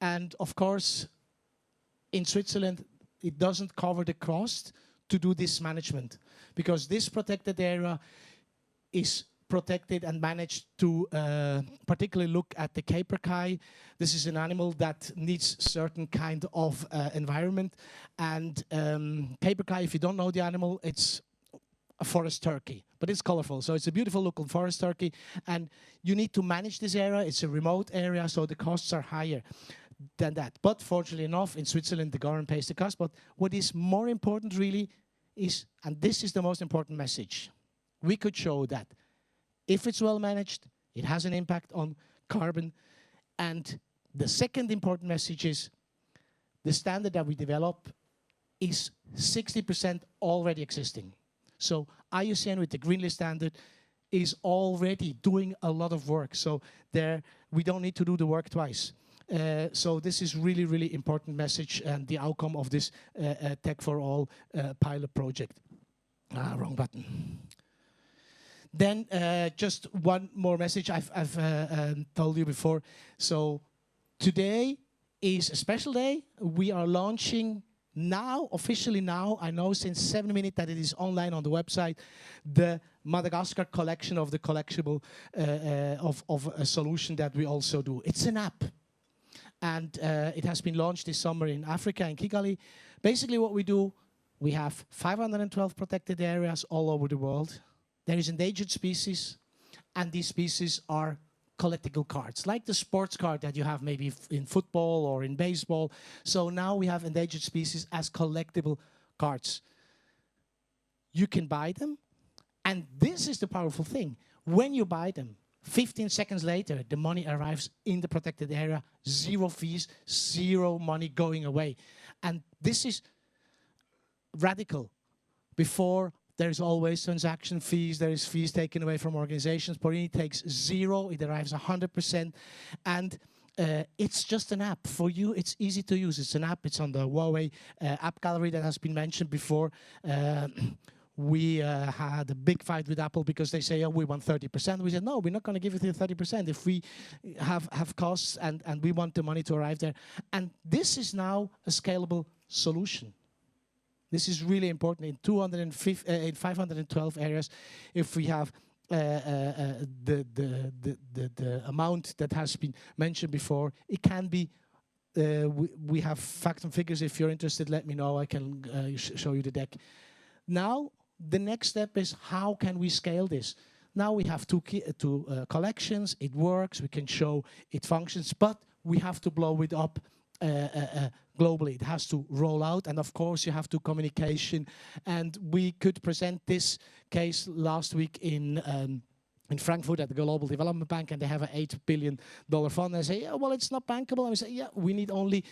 And of course, in Switzerland, it doesn't cover the cost to do this management, because this protected area is protected and managed to particularly look at the capercaillie. This is an animal that needs certain kind of environment. And capercaillie, if you don't know the animal, it's a forest turkey, but it's colorful. So it's a beautiful looking forest turkey, and you need to manage this area. It's a remote area, so the costs are higher than that. But fortunately enough, in Switzerland, the government pays the cost. But what is more important really is, and this is the most important message, we could show that if it's well managed, it has an impact on carbon. And the second important message is the standard that we develop is 60% already existing. So IUCN with the Green List standard is already doing a lot of work. So there, we don't need to do the work twice. So this is really, really important message and the outcome of this Tech for All pilot project. Wrong button. Then just one more message I've told you before. So today is a special day. We are launching now, officially now, I know since 7 minutes that it is online on the website, the Madagascar collection of the collectible of a solution that we also do. It's an app. And it has been launched this summer in Africa, in Kigali. Basically what we do, we have 512 protected areas all over the world. There is endangered species, and these species are collectible cards, like the sports card that you have maybe in football or in baseball. So now we have endangered species as collectible cards. You can buy them, and this is the powerful thing. When you buy them, 15 seconds later, the money arrives in the protected area, 0 fees, 0 money going away. And this is radical. Before, there's always transaction fees, there is fees taken away from organizations. Porini takes 0, it arrives 100%. And it's just an app. For you, it's easy to use. It's an app, it's on the Huawei app gallery that has been mentioned before. We had a big fight with Apple because they say, oh, we want 30%. We said, no, we're not going to give you the 30% if we have costs and we want the money to arrive there. And this is now a scalable solution. This is really important. In 512 areas, if we have the amount that has been mentioned before, it can be, we have facts and figures. If you're interested, let me know. I can show you the deck. Now, the next step is how can we scale this? Now we have two collections, it works, we can show it functions, but we have to blow it up globally. It has to roll out, and of course you have to communication. And we could present this case last week in Frankfurt at the Global Development Bank, and they have an $8 billion fund. They say, yeah, well, it's not bankable. And we say, yeah, we need only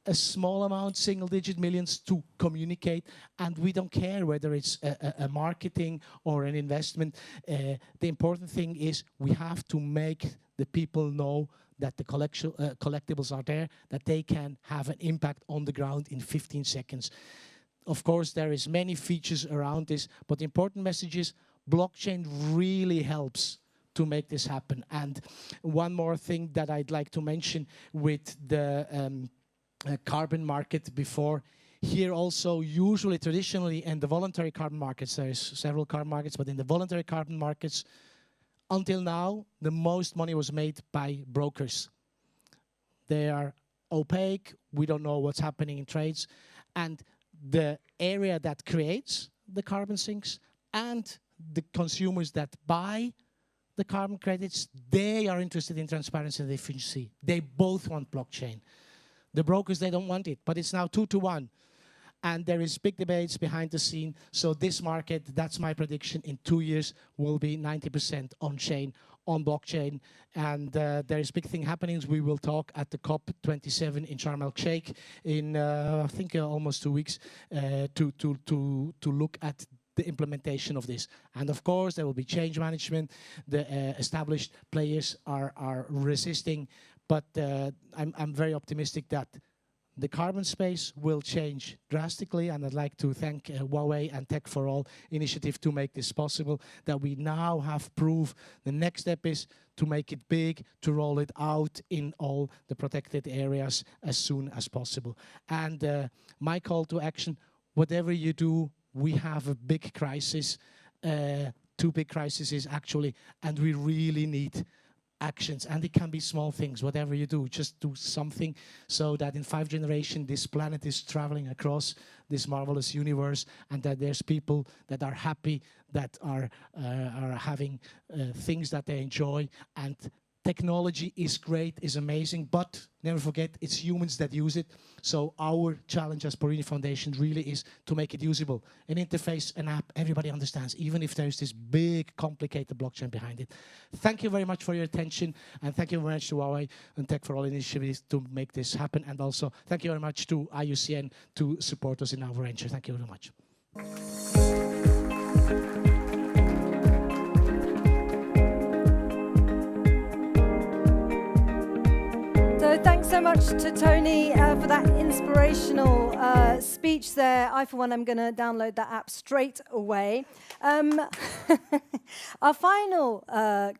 a small amount, single-digit millions to communicate, and we don't care whether it's a marketing or an investment. The important thing is we have to make the people know that the collectibles are there, that they can have an impact on the ground in 15 seconds. Of course, there is many features around this, but the important message is blockchain really helps to make this happen. And one more thing that I'd like to mention with the carbon market before. Here also, usually, traditionally, in the voluntary carbon markets, there's several carbon markets, but in the voluntary carbon markets, until now, the most money was made by brokers. They are opaque, we don't know what's happening in trades, and the area that creates the carbon sinks and the consumers that buy the carbon credits, they are interested in transparency and efficiency. They both want blockchain. The brokers, they don't want it, but it's now 2 to 1. And there is big debates behind the scene. So this market, that's my prediction, in 2 years will be 90% on-chain, on blockchain. And there is big thing happening. We will talk at the COP27 in Sharm el-Sheikh in, I think, almost 2 weeks to look at the implementation of this. And of course, there will be change management. The established players are resisting. But I'm very optimistic that the carbon space will change drastically, and I'd like to thank Huawei and Tech for All initiative to make this possible, that we now have proof. The next step is to make it big, to roll it out in all the protected areas as soon as possible. And my call to action, whatever you do, we have a big crisis, 2 big crises actually, and we really need actions, and it can be small things. Whatever you do, just do something so that in 5 generations this planet is traveling across this marvelous universe, and that there's people that are happy, that are having things that they enjoy. And technology is great, is amazing, but never forget, it's humans that use it. So our challenge as Porini Foundation really is to make it usable. An interface, an app, everybody understands, even if there's this big, complicated blockchain behind it. Thank you very much for your attention, and thank you very much to Huawei and Tech for All initiatives to make this happen. And also, thank you very much to IUCN to support us in our venture. Thank you very much. So thanks so much to Tony for that inspirational speech there. I, for one, am going to download that app straight away. Our final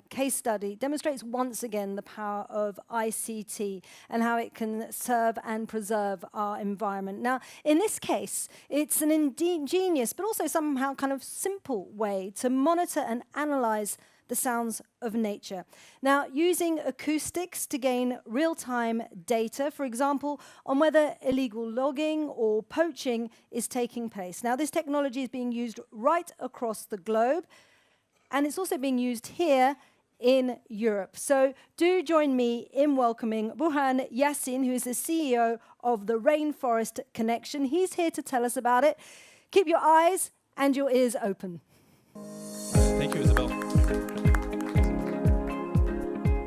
case study demonstrates once again the power of ICT and how it can serve and preserve our environment. Now, in this case, it's an ingenious but also somehow kind of simple way to monitor and analyze the sounds of nature. Now, using acoustics to gain real-time data, for example, on whether illegal logging or poaching is taking place. Now, this technology is being used right across the globe, and it's also being used here in Europe. So do join me in welcoming Burhan Yassin, who is the CEO of the Rainforest Connection. He's here to tell us about it. Keep your eyes and your ears open. Thank you, Isabel.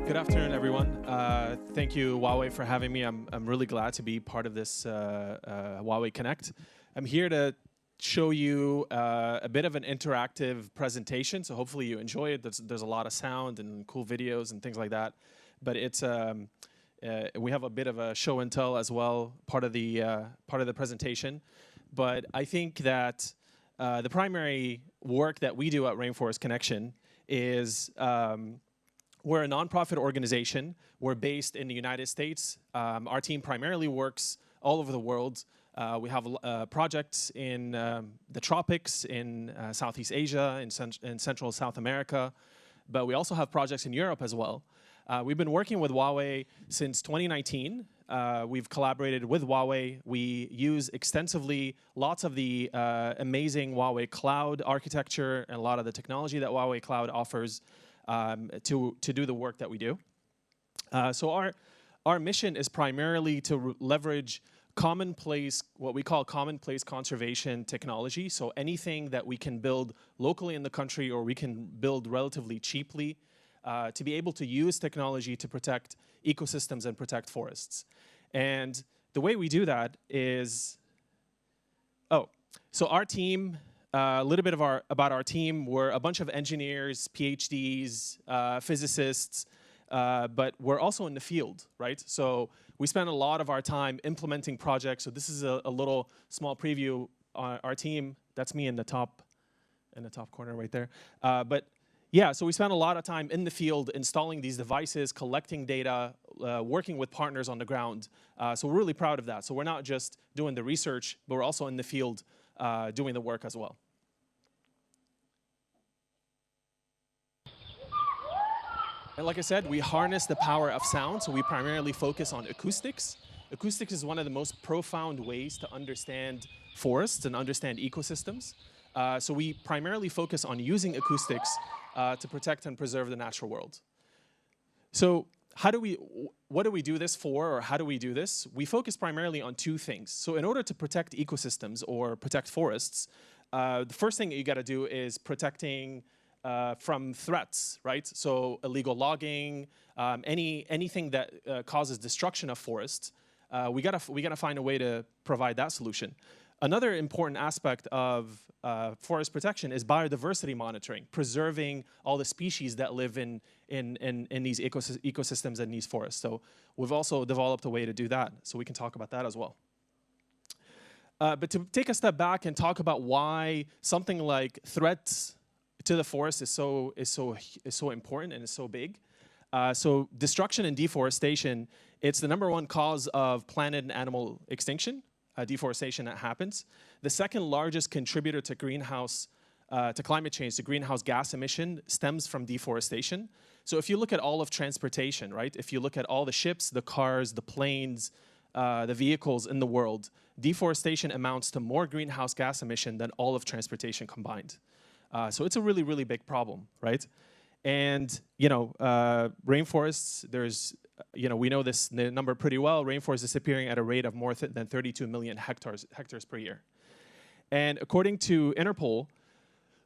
Good afternoon, everyone. Thank you, Huawei, for having me. I'm really glad to be part of this Huawei Connect. I'm here to show you a bit of an interactive presentation, so hopefully you enjoy it. There's a lot of sound and cool videos and things like that. But it's we have a bit of a show and tell as well, part of the presentation. But I think that the primary work that we do at Rainforest Connection is we're a nonprofit organization. We're based in the United States. Our team primarily works all over the world. We have projects in the tropics, in Southeast Asia, in Central South America, but we also have projects in Europe as well. We've been working with Huawei since 2019. We've collaborated with Huawei. We use extensively lots of the amazing Huawei cloud architecture and a lot of the technology that Huawei Cloud offers to do the work that we do. So our mission is primarily to leverage commonplace, what we call commonplace conservation technology. So anything that we can build locally in the country or we can build relatively cheaply to be able to use technology to protect ecosystems and protect forests. And the way we do that is, so our team, a little bit about our team. We're a bunch of engineers, PhDs, physicists, but we're also in the field, right? So we spend a lot of our time implementing projects. So this is a little small preview on our team. That's me in the top corner right there. But yeah, so we spend a lot of time in the field installing these devices, collecting data, working with partners on the ground. So we're really proud of that. So we're not just doing the research, but we're also in the field doing the work as well. And like I said, we harness the power of sound, so we primarily focus on acoustics. Acoustics is one of the most profound ways to understand forests and understand ecosystems. So we primarily focus on using acoustics to protect and preserve the natural world. So what do we do this for, or how do we do this? We focus primarily on two things. So in order to protect ecosystems or protect forests, the first thing that you gotta do is protecting from threats, right? So illegal logging, anything that causes destruction of forests, we gotta find a way to provide that solution. Another important aspect of forest protection is biodiversity monitoring, preserving all the species that live in these ecosystems and these forests. So we've also developed a way to do that, so we can talk about that as well. But to take a step back and talk about why something like threats to the forest is so important and is so big. So destruction and deforestation, it's the #1 cause of plant and animal extinction, deforestation that happens. The second largest contributor to greenhouse to climate change, the greenhouse gas emission stems from deforestation. So if you look at all of transportation, right? If you look at all the ships, the cars, the planes, the vehicles in the world, deforestation amounts to more greenhouse gas emission than all of transportation combined. So it's a really, really big problem, right? And, you know, rainforests, there's, you know, we know this number pretty well. Rainforests disappearing at a rate of more than 32 million hectares per year. And according to Interpol,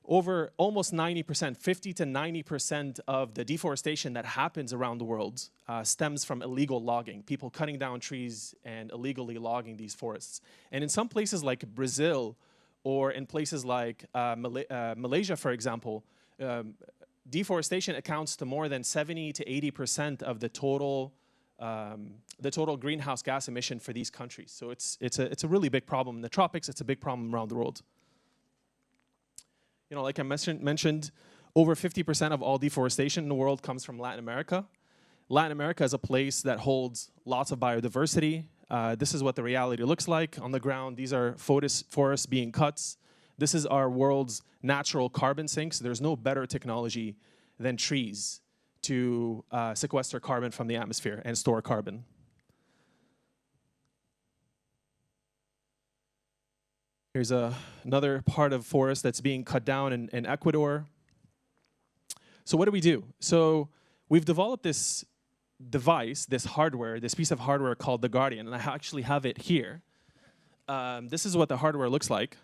over almost 90%, 50 to 90% of the deforestation that happens around the world stems from illegal logging, people cutting down trees and illegally logging these forests. And in some places like Brazil, or in places like Malaysia, for example, deforestation accounts to more than 70 to 80% of the total greenhouse gas emission for these countries. So it's a really big problem. In the tropics, it's a big problem around the world. You know, like I mentioned, over 50% of all deforestation in the world comes from Latin America. Latin America is a place that holds lots of biodiversity. This is what the reality looks like on the ground. These are forests being cut. This is our world's natural carbon sinks. There's no better technology than trees to sequester carbon from the atmosphere and store carbon. Here's another part of forest that's being cut down in Ecuador. So what do? So we've developed this device, this hardware, this piece of hardware called the Guardian, and I actually have it here. This is what the hardware looks like.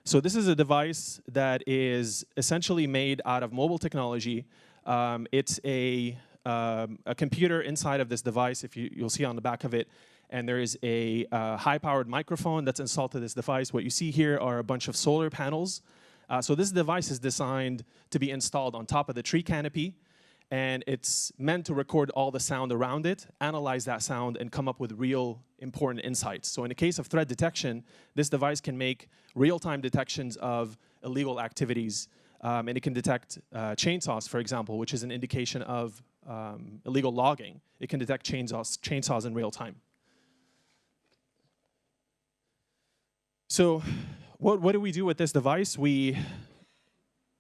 So this is a device that is essentially made out of mobile technology. It's a computer inside of this device, if you'll see on the back of it, and there is a high-powered microphone that's installed to this device. What you see here are a bunch of solar panels. So this device is designed to be installed on top of the tree canopy, and it's meant to record all the sound around it, analyze that sound, and come up with real important insights. So in the case of threat detection, this device can make real-time detections of illegal activities, and it can detect chainsaws, for example, which is an indication of illegal logging. It can detect chainsaws in real time. So what do we do with this device? We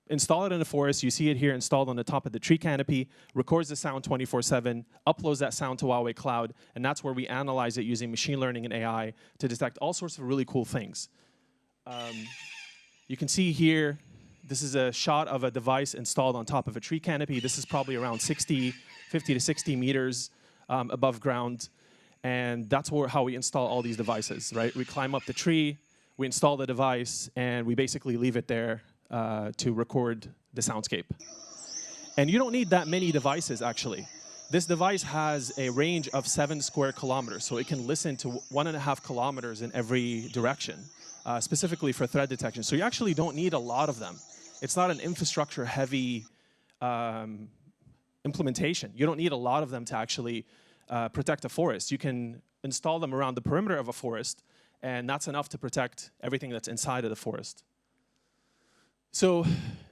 install it in the forest. You see it here installed on the top of the tree canopy, records the sound 24/7, uploads that sound to Huawei Cloud, and that's where we analyze it using machine learning and AI to detect all sorts of really cool things. You can see here, this is a shot of a device installed on top of a tree canopy. This is probably around 50 to 60 meters above ground, and that's how we install all these devices, right? We climb up the tree, we install the device, and we basically leave it there to record the soundscape. And you don't need that many devices, actually. This device has a range of 7 square kilometers, so it can listen to 1.5 kilometers in every direction, specifically for threat detection. So you actually don't need a lot of them. It's not an infrastructure-heavy implementation. You don't need a lot of them to actually protect a forest. You can install them around the perimeter of a forest, and that's enough to protect everything that's inside of the forest. So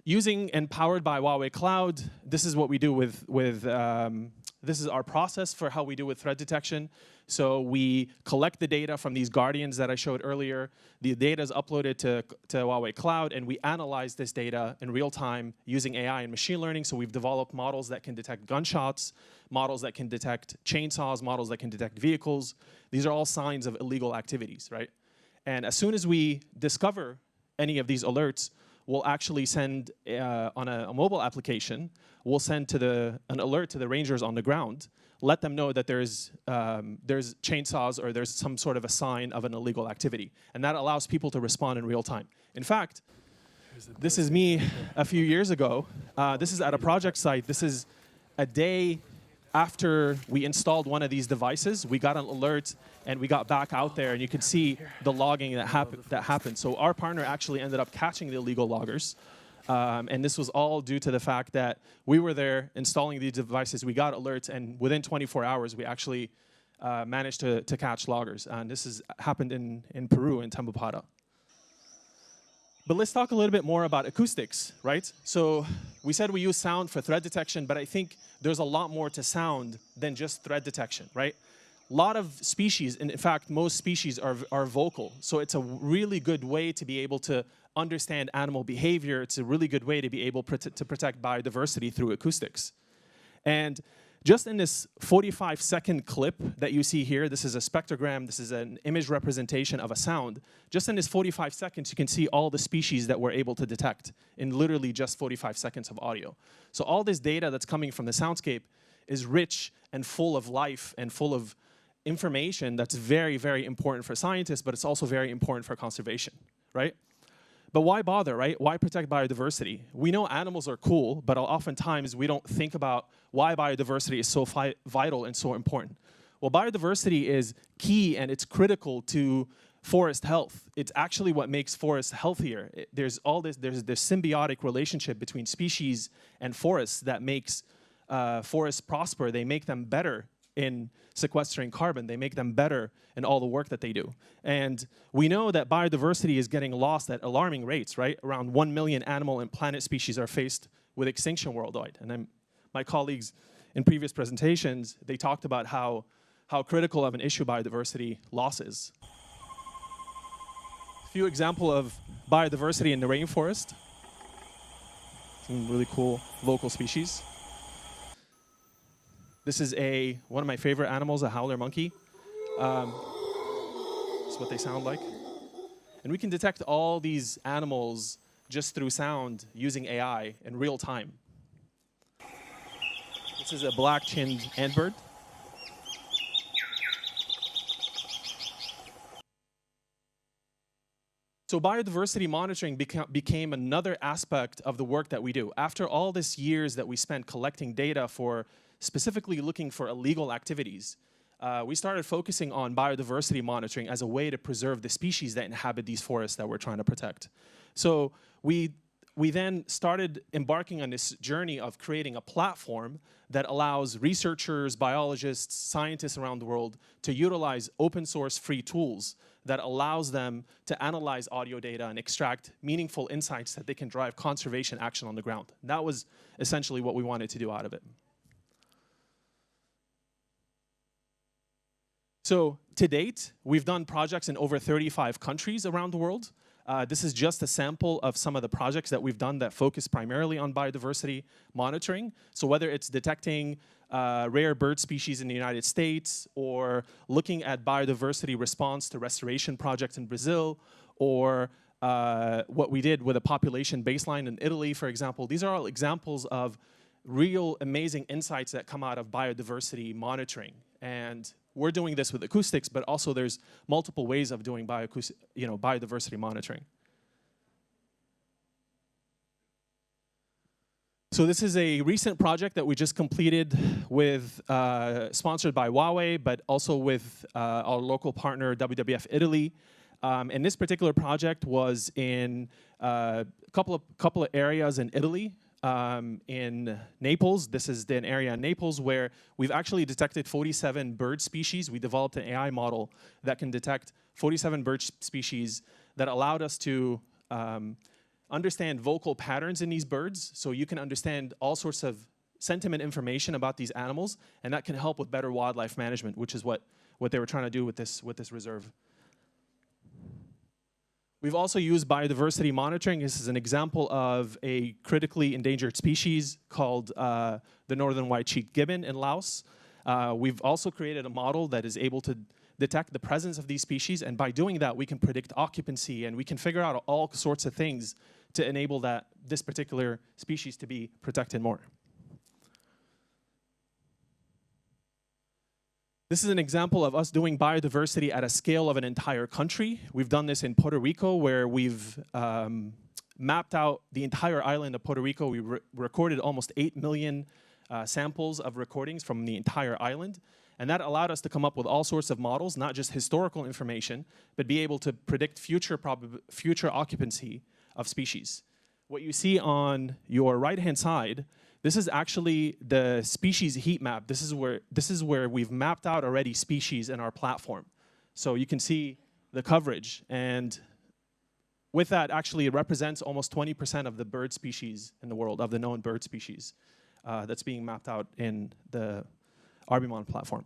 using and powered by Huawei Cloud, this is what we do this is our process for how we do with threat detection. So we collect the data from these guardians that I showed earlier. The data is uploaded to Huawei Cloud, and we analyze this data in real time using AI and machine learning. So we've developed models that can detect gunshots, models that can detect chainsaws, models that can detect vehicles. These are all signs of illegal activities, right? And as soon as we discover any of these alerts, we'll actually send, on a mobile application, we'll send an alert to the rangers on the ground, let them know that there's chainsaws or there's some sort of a sign of an illegal activity. And that allows people to respond in real time. In fact, this is me a few years ago. This is at a project site. This is a day after we installed one of these devices. We got an alert and we got back out there, and you can see the logging that happened. So our partner actually ended up catching the illegal loggers. And this was all due to the fact that we were there installing these devices. We got alerts, and within 24 hours, we actually managed to catch loggers. And this has happened in Peru, in Tambopata. But let's talk a little bit more about acoustics, right? So we said we use sound for threat detection, but I think there's a lot more to sound than just threat detection, right? A lot of species, and in fact, most species are vocal. So it's a really good way to be able to understand animal behavior, it's a really good way to be able to protect biodiversity through acoustics. And just in this 45-second clip that you see here, this is a spectrogram, this is an image representation of a sound. Just in this 45 seconds, you can see all the species that we're able to detect in literally just 45 seconds of audio. So all this data that's coming from the soundscape is rich and full of life and full of information that's very, very important for scientists, but it's also very important for conservation, right? But why bother, right? Why protect biodiversity? We know animals are cool, but oftentimes we don't think about why biodiversity is so vital and so important. Well, biodiversity is key and it's critical to forest health. It's actually what makes forests healthier. There's this symbiotic relationship between species and forests that makes forests prosper. They make them better in sequestering carbon. They make them better in all the work that they do. And we know that biodiversity is getting lost at alarming rates, right? Around 1 million animal and plant species are faced with extinction worldwide. And my colleagues in previous presentations, they talked about how critical of an issue biodiversity loss is. A few examples of biodiversity in the rainforest. Some really cool local species. This is one of my favorite animals, a howler monkey. That's what they sound like. And we can detect all these animals just through sound using AI in real time. This is a black-chinned antbird. So biodiversity monitoring became another aspect of the work that we do. After all these years that we spent collecting data for specifically looking for illegal activities, we started focusing on biodiversity monitoring as a way to preserve the species that inhabit these forests that we're trying to protect. So we then started embarking on this journey of creating a platform that allows researchers, biologists, scientists around the world to utilize open source free tools that allows them to analyze audio data and extract meaningful insights that they can drive conservation action on the ground. And that was essentially what we wanted to do out of it. So to date, we've done projects in over 35 countries around the world. This is just a sample of some of the projects that we've done that focus primarily on biodiversity monitoring. So whether it's detecting rare bird species in the United States, or looking at biodiversity response to restoration projects in Brazil, or what we did with a population baseline in Italy, for example. These are all examples of real amazing insights that come out of biodiversity monitoring. And we're doing this with acoustics, but also there's multiple ways of doing biodiversity monitoring. So this is a recent project that we just completed with, sponsored by Huawei, but also with our local partner, WWF Italy. And this particular project was in a couple of areas in Italy. In Naples, this is an area in Naples where we've actually detected 47 bird species. We developed an AI model that can detect 47 bird species that allowed us to understand vocal patterns in these birds, so you can understand all sorts of sentiment information about these animals, and that can help with better wildlife management, which is what they were trying to do with this reserve. We've also used biodiversity monitoring. This is an example of a critically endangered species called the northern white-cheeked gibbon in Laos. We've also created a model that is able to detect the presence of these species, and by doing that, we can predict occupancy, and we can figure out all sorts of things to enable this particular species to be protected more. This is an example of us doing biodiversity at a scale of an entire country. We've done this in Puerto Rico, where we've mapped out the entire island of Puerto Rico. We recorded almost 8 million samples of recordings from the entire island. And that allowed us to come up with all sorts of models, not just historical information, but be able to predict future occupancy of species. What you see on your right-hand side, this is actually the species heat map. This is where we've mapped out already species in our platform. So you can see the coverage, and with that, actually, it represents almost 20% of the bird species in the world, of the known bird species that's being mapped out in the Arbimon platform.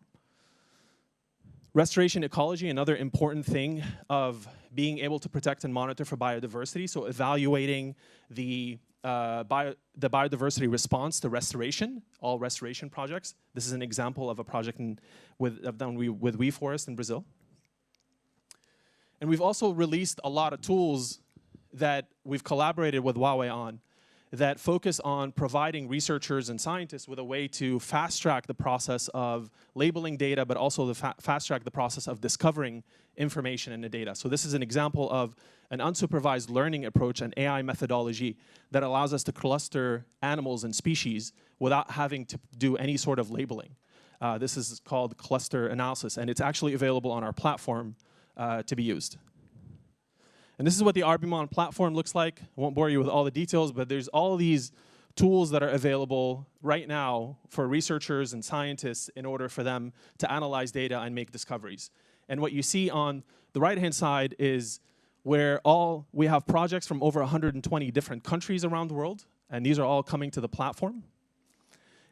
Restoration ecology, another important thing of being able to protect and monitor for biodiversity, so evaluating the biodiversity response to restoration, all restoration projects. This is an example of a project I've done with WeForest in Brazil. And we've also released a lot of tools that we've collaborated with Huawei on that focus on providing researchers and scientists with a way to fast-track the process of labeling data, but also fast-track the process of discovering information in the data. So this is an example of an unsupervised learning approach, an AI methodology that allows us to cluster animals and species without having to do any sort of labeling. This is called cluster analysis, and it's actually available on our platform to be used. And this is what the Arbimon platform looks like. I won't bore you with all the details, but there's all these tools that are available right now for researchers and scientists in order for them to analyze data and make discoveries. And what you see on the right-hand side is where we have projects from over 120 different countries around the world, and these are all coming to the platform.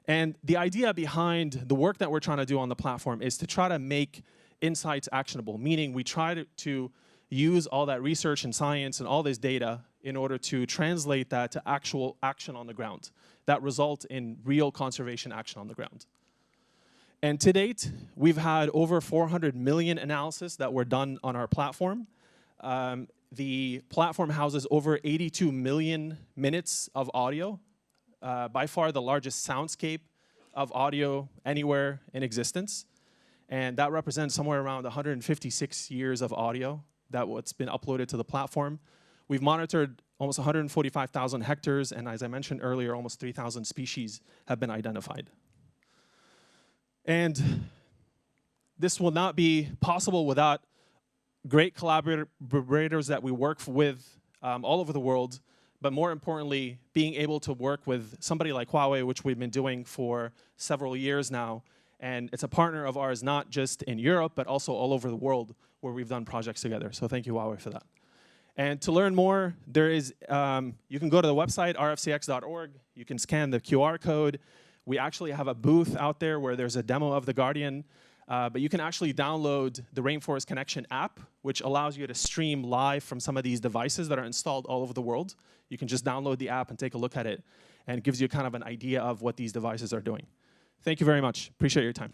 And the idea behind the work that we're trying to do on the platform is to try to make insights actionable, meaning we try to use all that research and science and all this data in order to translate that to actual action on the ground that result in real conservation action on the ground. And to date, we've had over 400 million analyses that were done on our platform. The platform houses over 82 million minutes of audio, by far the largest soundscape of audio anywhere in existence. And that represents somewhere around 156 years of audio that's been uploaded to the platform. We've monitored almost 145,000 hectares, and as I mentioned earlier, almost 3,000 species have been identified. And this will not be possible without great collaborators that we work with all over the world, but more importantly, being able to work with somebody like Huawei, which we've been doing for several years now. And it's a partner of ours, not just in Europe, but also all over the world where we've done projects together. So thank you, Huawei, for that. And to learn more, there is, you can go to the website, rfcx.org. You can scan the QR code. We actually have a booth out there where there's a demo of the Guardian. But you can actually download the Rainforest Connection app, which allows you to stream live from some of these devices that are installed all over the world. You can just download the app and take a look at it. And it gives you kind of an idea of what these devices are doing. Thank you very much. Appreciate your time.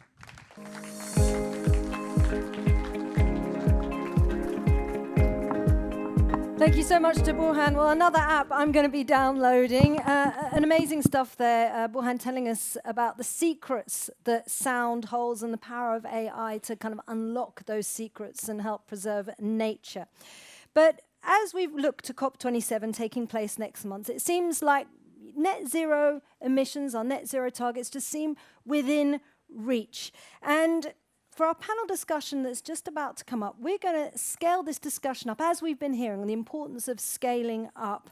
Thank you so much to Burhan. Well, another app I'm going to be downloading. An amazing stuff there. Burhan telling us about the secrets that sound holds and the power of AI to kind of unlock those secrets and help preserve nature. But as we look to COP27 taking place next month, it seems like net zero emissions, our net zero targets just seem within reach. And for our panel discussion that's just about to come up, we're going to scale this discussion up, as we've been hearing, the importance of scaling up,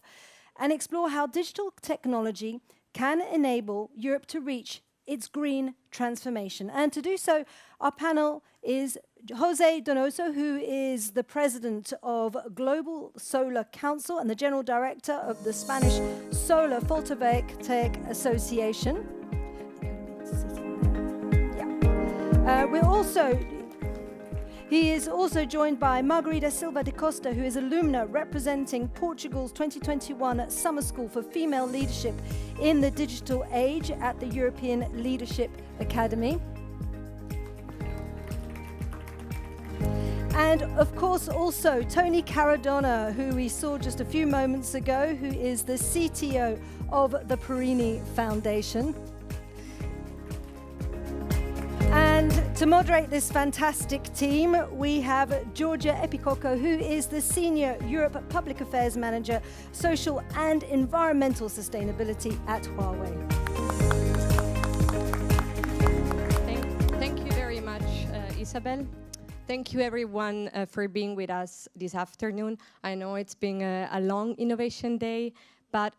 and explore how digital technology can enable Europe to reach its green transformation. And to do so, our panel is Jose Donoso, who is the president of Global Solar Council and the general director of the Spanish Solar Photovoltaic Association. He is also joined by Margarida Silva de Costa, who is alumna representing Portugal's 2021 Summer School for Female Leadership in the Digital Age at the European Leadership Academy. And of course also Tony Caradonna, who we saw just a few moments ago, who is the CTO of the Perini Foundation. And to moderate this fantastic team, we have Georgia Epikoko, who is the Senior Europe Public Affairs Manager, Social and Environmental Sustainability at Huawei. Thank you very much, Isabel. Thank you, everyone, for being with us this afternoon. I know it's been a long innovation day, but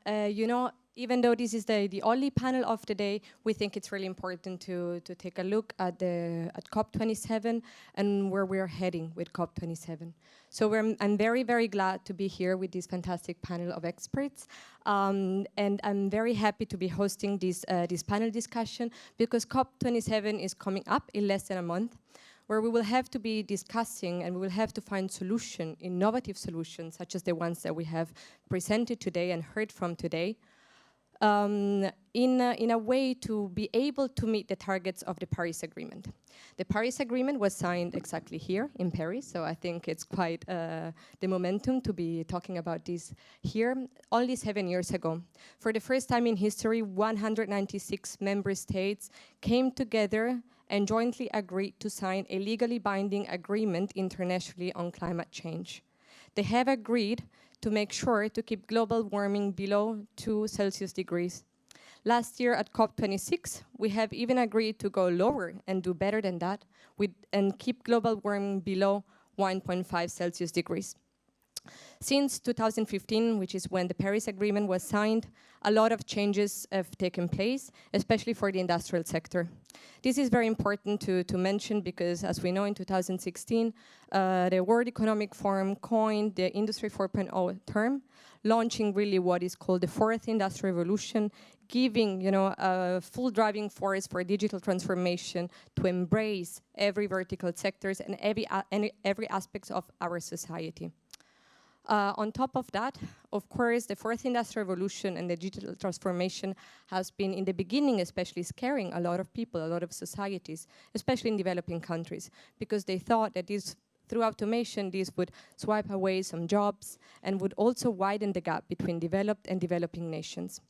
even though this is the only panel of the day, we think it's really important to take a look at COP27 and where we're heading with COP27. So I'm very, very glad to be here with this fantastic panel of experts. And I'm very happy to be hosting this panel discussion because COP27 is coming up in less than a month. where we will have to be discussing and we will have to find innovative solutions, such as the ones that we have presented today and heard from today, in a way to be able to meet the targets of the Paris Agreement. The Paris Agreement was signed exactly here in Paris, so I think it's quite the momentum to be talking about this here, only 7 years ago. For the first time in history, 196 member states came together and jointly agreed to sign a legally binding agreement internationally on climate change. They have agreed to make sure to keep global warming below 2 Celsius degrees. Last year at COP26, we have even agreed to go lower and do better than that and keep global warming below 1.5 Celsius degrees. Since 2015, which is when the Paris Agreement was signed, a lot of changes have taken place, especially for the industrial sector. This is very important to mention because, as we know, in 2016, the World Economic Forum coined the Industry 4.0 term, launching really what is called the fourth industrial revolution, giving a full driving force for digital transformation to embrace every vertical sectors and every aspect of our society. On top of that, of course, the fourth industrial revolution and the digital transformation has been, in the beginning especially, scaring a lot of people, a lot of societies, especially in developing countries, because they thought that through automation, this would swipe away some jobs and would also widen the gap between developed and developing nations.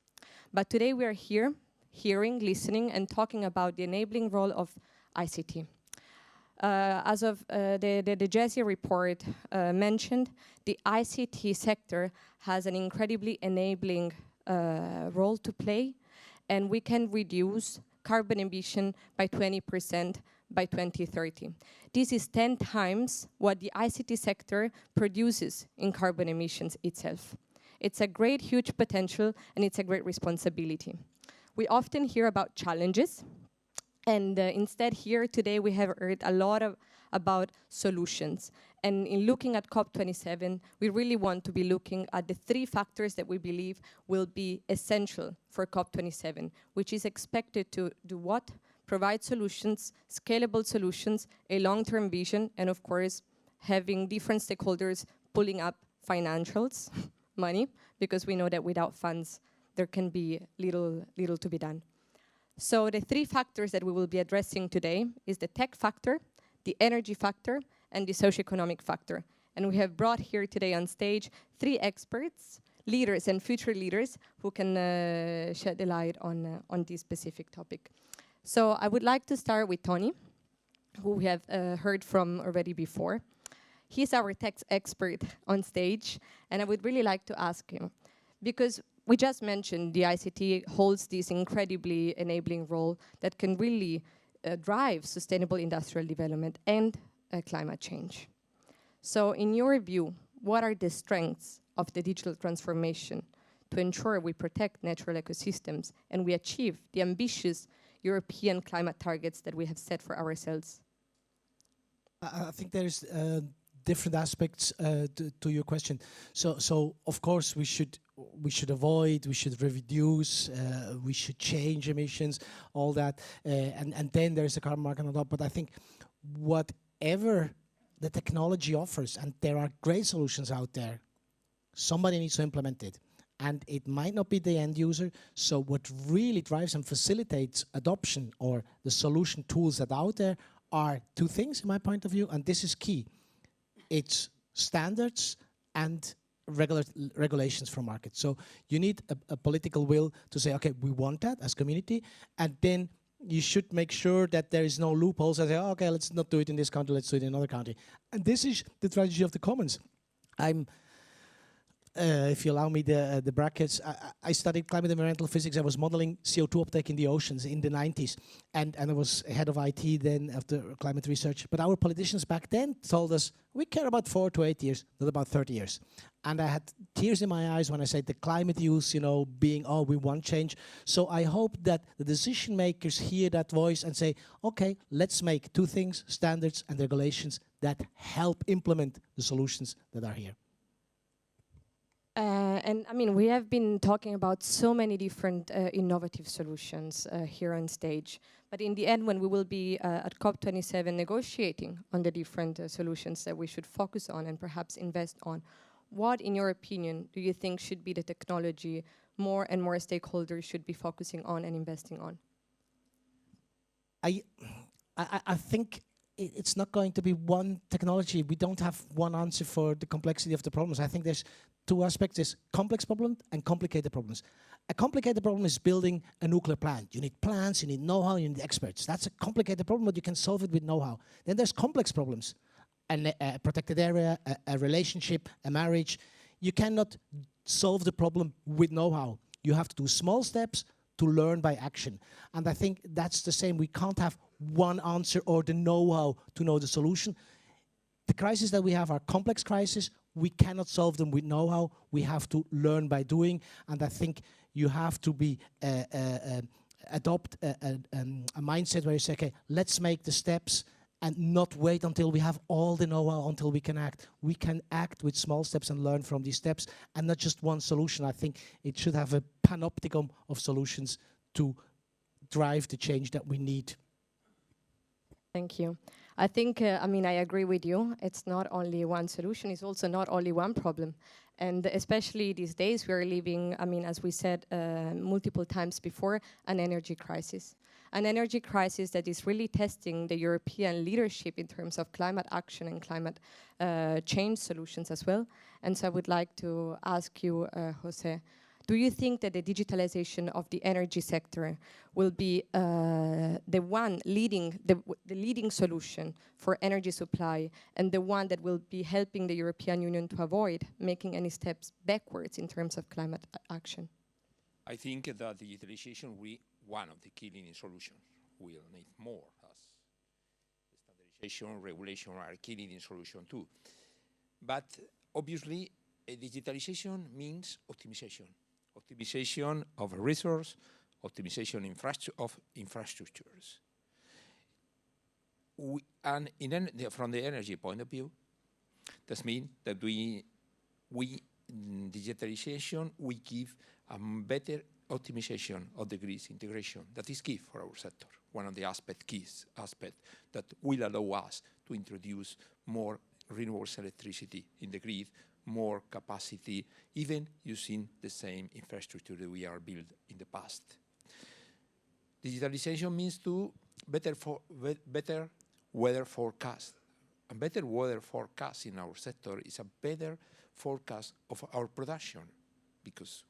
But today we are here, hearing, listening, and talking about the enabling role of ICT. As of the JESI report mentioned, the ICT sector has an incredibly enabling role to play, and we can reduce carbon emission by 20% by 2030. This is 10 times what the ICT sector produces in carbon emissions itself. It's a great, huge potential, and it's a great responsibility. We often hear about challenges, and instead here today we have heard a lot about solutions. And in looking at COP27, we really want to be looking at the 3 factors that we believe will be essential for COP27, which is expected to do what? Provide solutions, scalable solutions, a long-term vision, and of course, having different stakeholders pulling up financials, money, because we know that without funds, there can be little to be done. So the 3 factors that we will be addressing today is the tech factor, the energy factor, and the socioeconomic factor. And we have brought here today on stage 3 experts, leaders and future leaders who can shed the light on this specific topic. So I would like to start with Tony, who we have heard from already before. He's our tech expert on stage, and I would really like to ask him, because we just mentioned the ICT holds this incredibly enabling role that can really drive sustainable industrial development and climate change. So in your view, what are the strengths of the digital transformation to ensure we protect natural ecosystems and we achieve the ambitious European climate targets that we have set for ourselves? I think there's different aspects to your question. So of course we should avoid, we should reduce, we should change emissions, all that, and then there's a carbon market on top. But I think whatever the technology offers, and there are great solutions out there, somebody needs to implement it. And it might not be the end user. So what really drives and facilitates adoption or the solution tools that are out there are 2 things in my point of view, and this is key. It's standards and regulations for markets. So you need a political will to say, okay, we want that as community, and then you should make sure that there is no loopholes and say, oh, okay, let's not do it in this country, let's do it in another country. And this is the tragedy of the commons. If you allow me the brackets, I studied climate environmental physics. I was modeling CO2 uptake in the oceans in the 90s. And I was head of IT then after climate research. But our politicians back then told us, we care about 4 to 8 years, not about 30 years. And I had tears in my eyes when I said the climate use, being, oh, we want change. So I hope that the decision makers hear that voice and say, okay, let's make 2 things, standards and regulations that help implement the solutions that are here. And I mean, we have been talking about so many different innovative solutions here on stage. But in the end, when we will be at COP27 negotiating on the different solutions that we should focus on and perhaps invest on, what, in your opinion, do you think should be the technology more and more stakeholders should be focusing on and investing on? I think it's not going to be one technology. We don't have one answer for the complexity of the problems. I think there's two aspects. There's complex problems and complicated problems. A complicated problem is building a nuclear plant. You need plans, you need know-how, you need experts. That's a complicated problem, but you can solve it with know-how. Then there's complex problems. A protected area, a relationship, a marriage. You cannot solve the problem with know-how. You have to do small steps to learn by action. And I think that's the same. We can't have one answer or the know-how to know the solution. The crises that we have are complex crises. We cannot solve them with know-how. We have to learn by doing. And I think you have to be adopt a mindset where you say, okay, let's make the steps and not wait until we have all the know-how, until we can act. We can act with small steps and learn from these steps, and not just one solution. I think it should have a panopticon of solutions to drive the change that we need. Thank you. I think, I mean, I agree with you. It's not only one solution, it's also not only one problem. And especially these days, we are living, I mean, as we said multiple times before, an energy crisis. An energy crisis that is really testing the European leadership in terms of climate action and climate change solutions as well. And so I would like to ask you, Jose, do you think that the digitalization of the energy sector will be the one leading, the leading solution for energy supply, and the one that will be helping the European Union to avoid making any steps backwards in terms of climate action? I think that digitalization will be one of the key leading solutions. We'll need more, as standardization, regulation are key leading solution too. But obviously, digitalization means optimization. Optimization of a resource, optimization of infrastructures. And from the energy point of view, that means that digitalization, we give a better optimization of the grid integration. That is key for our sector. One of the key aspects that will allow us to introduce more renewable electricity in the grid, more capacity, even using the same infrastructure that we are built in the past. Digitalization means to better weather forecast. A better weather forecast in our sector is a better forecast of our production, because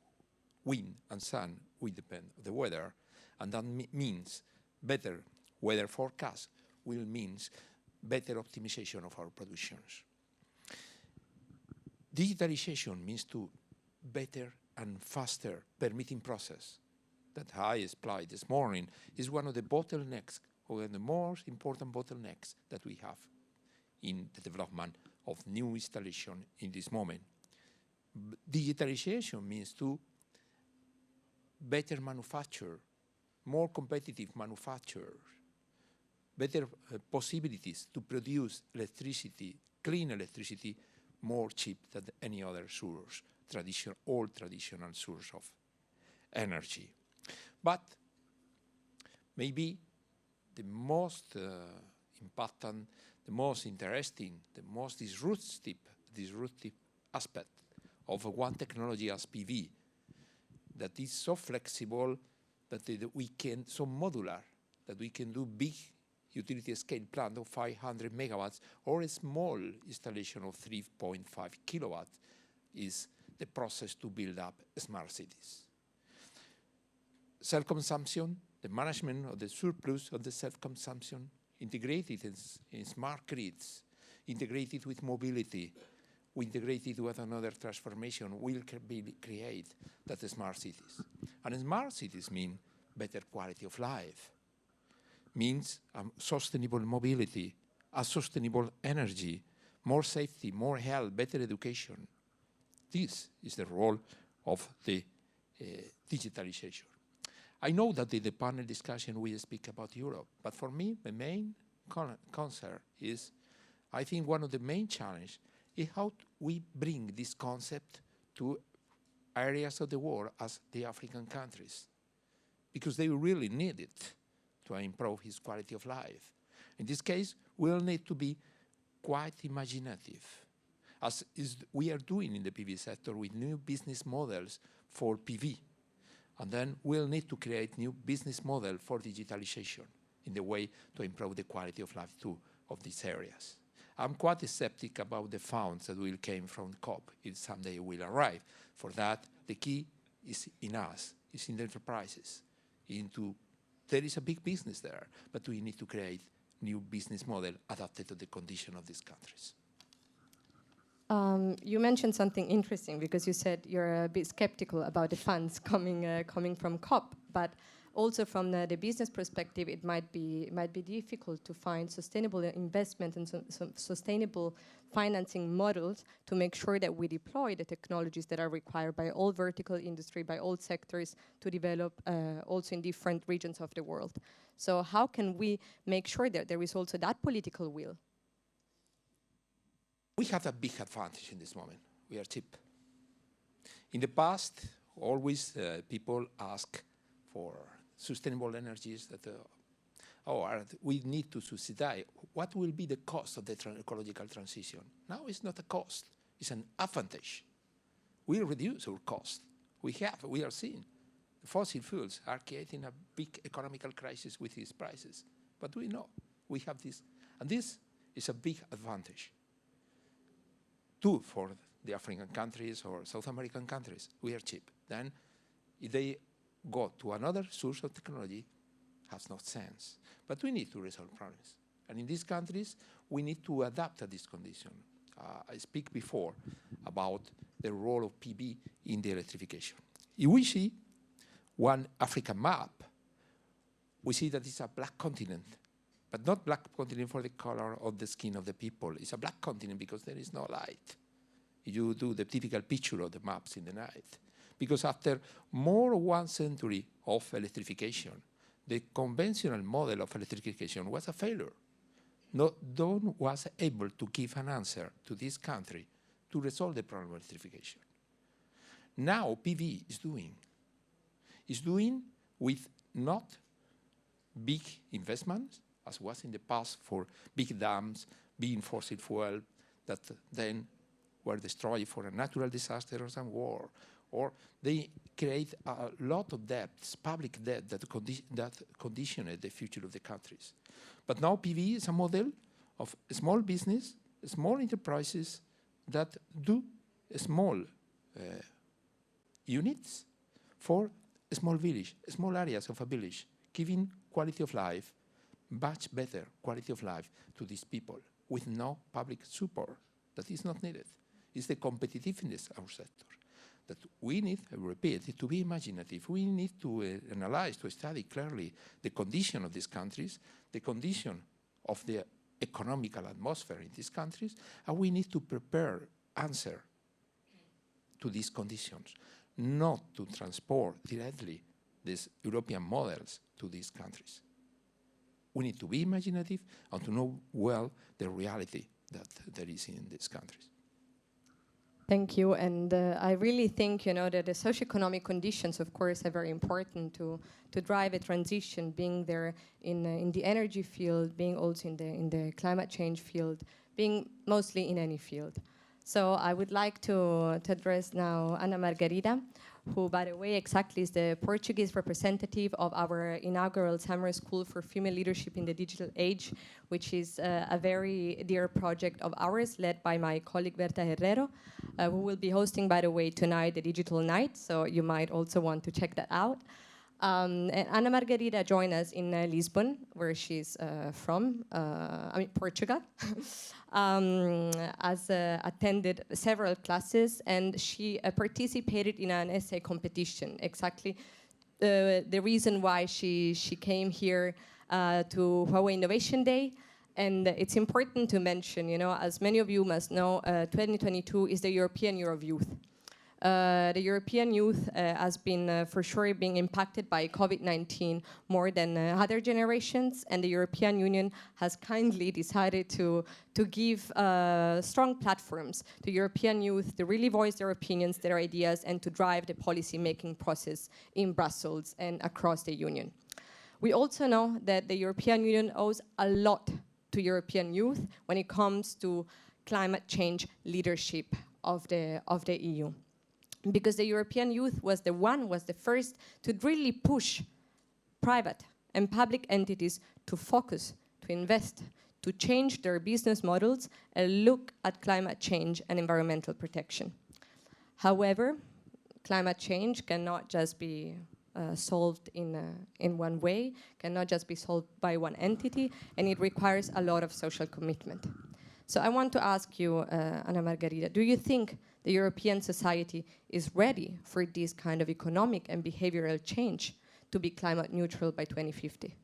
wind and sun will depend on the weather, and that means better weather forecast will means better optimization of our productions. Digitalization means to better and faster permitting process that I explained this morning is one of the bottlenecks, or the most important bottlenecks that we have in the development of new installation in this moment. Digitalization means to better manufacture, more competitive manufacturers, better possibilities to produce electricity, clean electricity, more cheap than any other source, all traditional source of energy. But maybe the most important, the most interesting, the most disruptive aspect of one technology as PV, that is so flexible, that we can, so modular, that we can do big utility scale plant of 500 megawatts or a small installation of 3.5 kilowatts, is the process to build up smart cities. Self-consumption, the management of the surplus of the self-consumption, integrated in smart grids, integrated with mobility, integrated with another transformation, will create that smart cities. And smart cities mean better quality of life, means sustainable mobility, a sustainable energy, more safety, more health, better education. This is the role of the digitalization. I know that in the panel discussion we speak about Europe, but for me the main concern is, I think one of the main challenges is how we bring this concept to areas of the world as the African countries, because they really need it to improve his quality of life. In this case, we'll need to be quite imaginative, as we are doing in the PV sector with new business models for PV. And then we'll need to create new business model for digitalization in the way to improve the quality of life too of these areas. I'm quite skeptic about the funds that will come from COP. It someday will arrive. For that, the key is in us, is in the enterprises. There is a big business there, but we need to create new business model adapted to the condition of these countries. You mentioned something interesting because you said you're a bit skeptical about the funds coming from COP, but also from the business perspective, it might be difficult to find sustainable investment and some sustainable financing models to make sure that we deploy the technologies that are required by all vertical industry, by all sectors to develop also in different regions of the world. So how can we make sure that there is also that political will? We have a big advantage in this moment. We are cheap. In the past, always people ask for sustainable energies that, we need to subsidize. What will be the cost of the ecological transition? Now it's not a cost, it's an advantage. We reduce our cost. We are seeing the fossil fuels are creating a big economical crisis with these prices. But we know we have this, and this is a big advantage. Two, for the African countries or South American countries, we are cheap. Then if they go to another source of technology, has no sense. But we need to resolve problems. And in these countries, we need to adapt to this condition. I speak before about the role of PV in the electrification. If we see one African map, we see that it's a black continent, but not black continent for the color of the skin of the people. It's a black continent because there is no light. You do the typical picture of the maps in the night. Because after more than 1 century of electrification, the conventional model of electrification was a failure. No one was able to give an answer to this country to resolve the problem of electrification. Now PV is doing with not big investments, as was in the past for big dams being fossil fuel that then were destroyed for a natural disaster or some war, or they create a lot of debts, public debt that conditioned the future of the countries. But now PV is a model of small business, small enterprises that do small units for a small village, small areas of a village, giving quality of life, much better quality of life to these people with no public support that is not needed. It's the competitiveness of our sector that we need, I repeat, to be imaginative. We need to analyze, to study clearly the condition of these countries, the condition of the economical atmosphere in these countries, and we need to prepare answer to these conditions, not to transport directly these European models to these countries. We need to be imaginative and to know well the reality that there is in these countries. Thank you, and I really think that the socioeconomic conditions, of course, are very important to drive a transition. Being there in the energy field, being also in the climate change field, being mostly in any field. So I would like to address now Ana Margarida, who, by the way, exactly is the Portuguese representative of our inaugural Summer School for Female Leadership in the Digital Age, which is a very dear project of ours, led by my colleague Berta Herrero, who will be hosting, by the way, tonight the Digital Night, so you might also want to check that out. And Ana Margarida joined us in Lisbon, where she's from, Portugal, has attended several classes, and she participated in an essay competition. Exactly the reason why she came here to Huawei Innovation Day. And it's important to mention, as many of you must know, 2022 is the European Year of Youth. The European youth has been for sure being impacted by COVID-19 more than other generations, and the European Union has kindly decided to give strong platforms to European youth to really voice their opinions, their ideas, and to drive the policy-making process in Brussels and across the Union. We also know that the European Union owes a lot to European youth when it comes to climate change leadership of the EU. Because the European youth was the first to really push private and public entities to focus, to invest, to change their business models and look at climate change and environmental protection. However, climate change cannot just be solved in one way, cannot just be solved by one entity, and it requires a lot of social commitment. So I want to ask you, Anna Margherita, do you think the European society is ready for this kind of economic and behavioral change to be climate neutral by 2050?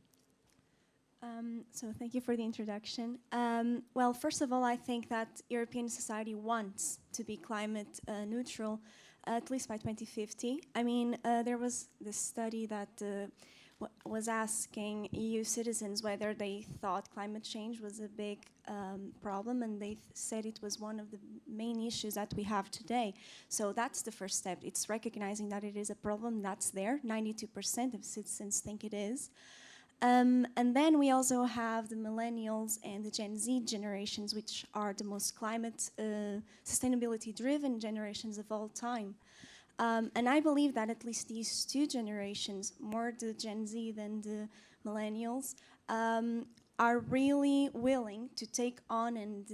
So thank you for the introduction. Well, first of all, I think that European society wants to be climate neutral, at least by 2050. I mean, there was this study that was asking EU citizens whether they thought climate change was a big problem, and they said it was one of the main issues that we have today. So that's the first step. It's recognizing that it is a problem that's there. 92% of citizens think it is. And then we also have the millennials and the Gen Z generations, which are the most climate sustainability-driven generations of all time. And I believe that at least these two generations, more the Gen Z than the millennials, are really willing to take on and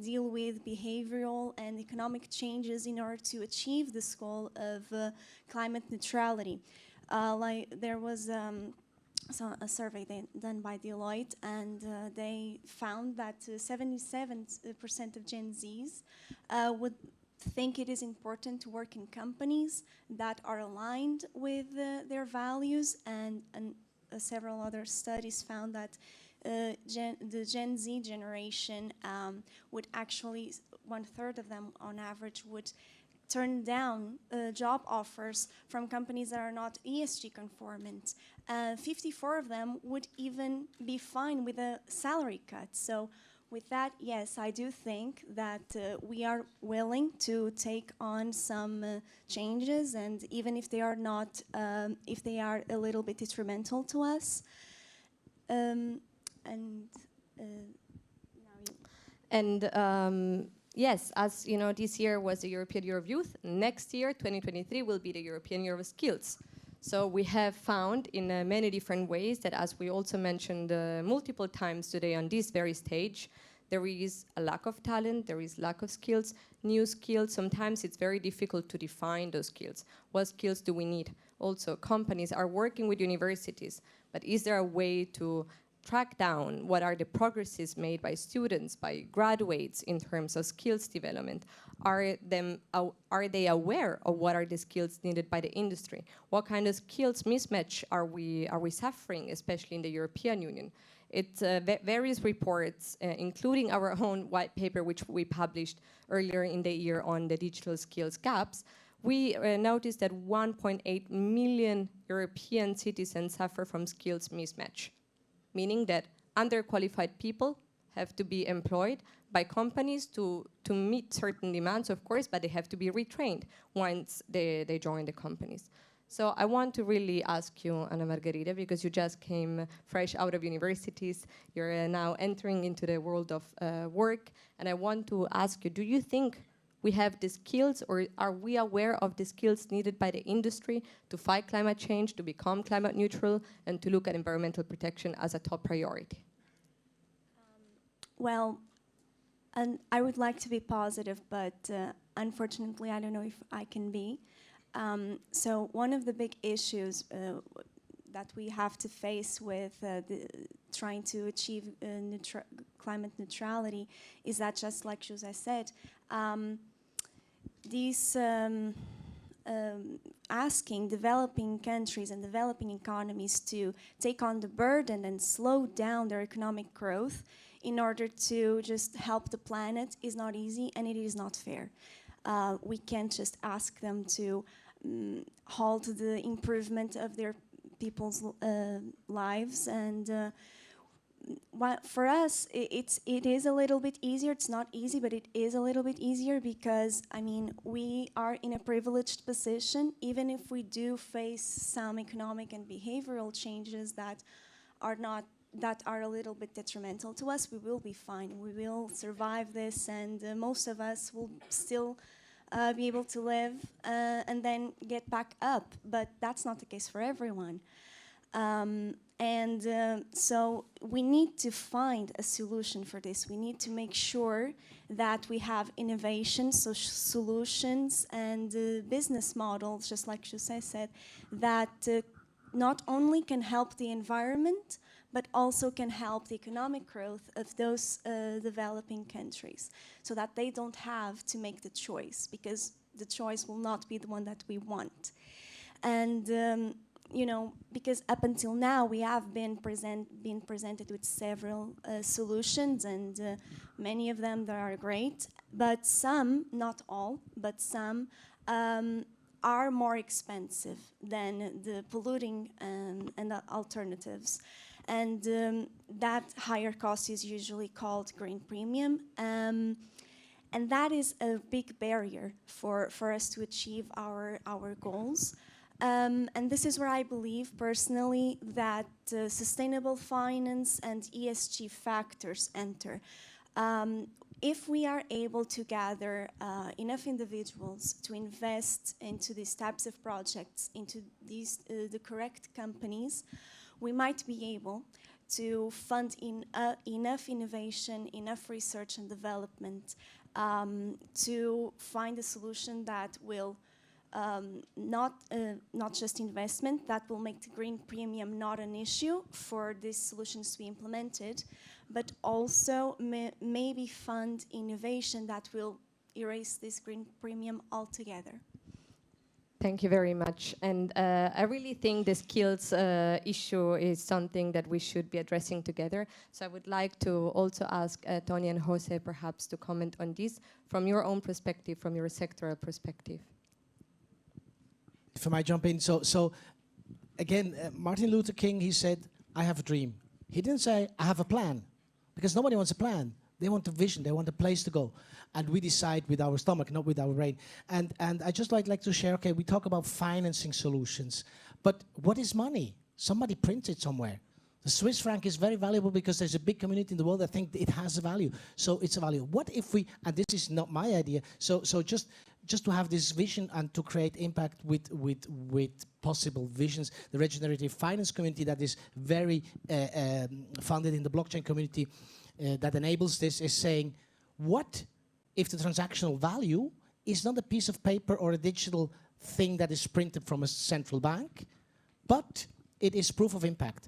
deal with behavioral and economic changes in order to achieve this goal of climate neutrality. Like there was a survey done by Deloitte, and they found that 77% of Gen Zs would think it is important to work in companies that are aligned with their values, and several other studies found that the Gen Z generation would actually, 1/3 of them on average would turn down job offers from companies that are not ESG conformant. 54 of them would even be fine with a salary cut. So with that, yes, I do think that we are willing to take on some changes, and even if they are not, if they are a little bit detrimental to us. Yes, as you know, this year was the European Year of Youth. Next year, 2023, will be the European Year of Skills. So we have found in many different ways that, as we also mentioned multiple times today on this very stage, there is a lack of talent, there is lack of skills, new skills. Sometimes it's very difficult to define those skills. What skills do we need? Also, companies are working with universities, but is there a way to track down what are the progresses made by students, by graduates in terms of skills development? Are they aware of what are the skills needed by the industry? What kind of skills mismatch are we suffering, especially in the European Union? It's various reports, including our own white paper, which we published earlier in the year on the digital skills gaps. We noticed that 1.8 million European citizens suffer from skills mismatch, meaning that underqualified people have to be employed by companies to meet certain demands, of course, but they have to be retrained once they join the companies. So I want to really ask you, Anna Margherita, because you just came fresh out of universities, you're now entering into the world of work, and I want to ask you, do you think we have the skills, or are we aware of the skills needed by the industry to fight climate change, to become climate neutral, and to look at environmental protection as a top priority? Well, and I would like to be positive, but unfortunately, I don't know if I can be. So one of the big issues that we have to face with trying to achieve climate neutrality is that, just like José said, these asking developing countries and developing economies to take on the burden and slow down their economic growth in order to just help the planet is not easy, and it is not fair. We can't just ask them to halt the improvement of their people's lives. And for us, it is a little bit easier. It's not easy, but it is a little bit easier because, I mean, we are in a privileged position. Even if we do face some economic and behavioral changes that are a little bit detrimental to us, we will be fine. We will survive this, and most of us will still be able to live and then get back up. But that's not the case for everyone. So we need to find a solution for this. We need to make sure that we have innovation, solutions, and business models, just like José said, that not only can help the environment, but also can help the economic growth of those developing countries, so that they don't have to make the choice, because the choice will not be the one that we want. And you know, because up until now we have been presented with several solutions, and many of them that are great, but some, not all, but some are more expensive than the polluting and the alternatives. And that higher cost is usually called green premium. And that is a big barrier for us to achieve our goals. And this is where I believe personally that sustainable finance and ESG factors enter. If we are able to gather enough individuals to invest into these types of projects, into these the correct companies, we might be able to fund enough innovation, enough research and development to find a solution that will not just investment, that will make the green premium not an issue for these solutions to be implemented, but also maybe fund innovation that will erase this green premium altogether. Thank you very much. And I really think the skills issue is something that we should be addressing together. So I would like to also ask Tony and Jose perhaps to comment on this from your own perspective, from your sectoral perspective. If I might jump in. So again, Martin Luther King, he said, I have a dream. He didn't say, I have a plan, because nobody wants a plan. They want a vision, they want a place to go. And we decide with our stomach, not with our brain. And I just like to share, okay, we talk about financing solutions, but what is money? Somebody prints it somewhere. The Swiss franc is very valuable because there's a big community in the world that think it has a value. So it's a value. What if we, and this is not my idea, so just to have this vision and to create impact with possible visions, the regenerative finance community that is very founded in the blockchain community that enables this is saying, what if the transactional value is not a piece of paper or a digital thing that is printed from a central bank, but it is proof of impact?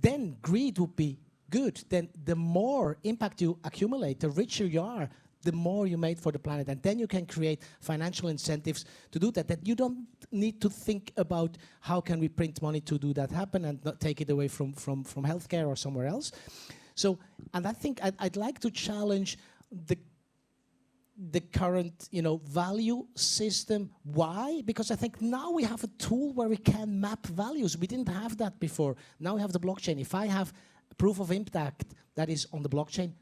Then greed would be good. Then the more impact you accumulate, the richer you are, the more you made for the planet. And then you can create financial incentives to do that, that you don't need to think about how can we print money to do that happen and not take it away from healthcare or somewhere else. So, and I think I'd like to challenge the current, value system. Why? Because I think now we have a tool where we can map values. We didn't have that before. Now we have the blockchain. If I have proof of impact that is on the blockchain,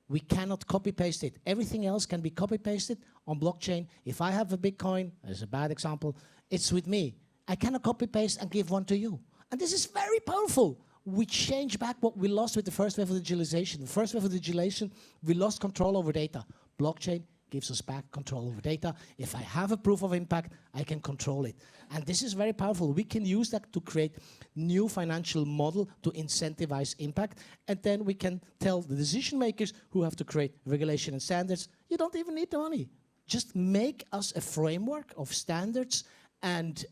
we cannot copy-paste it. Everything else can be copy-pasted on blockchain. If I have a Bitcoin, as a bad example, it's with me. I cannot copy-paste and give one to you. And this is very powerful. We change back what we lost with the first wave of digitalization. The first wave of digitalization, we lost control over data. Blockchain gives us back control over data. If I have a proof of impact, I can control it. And this is very powerful. We can use that to create new financial model to incentivize impact. And then we can tell the decision makers who have to create regulation and standards, you don't even need the money. Just make us a framework of standards and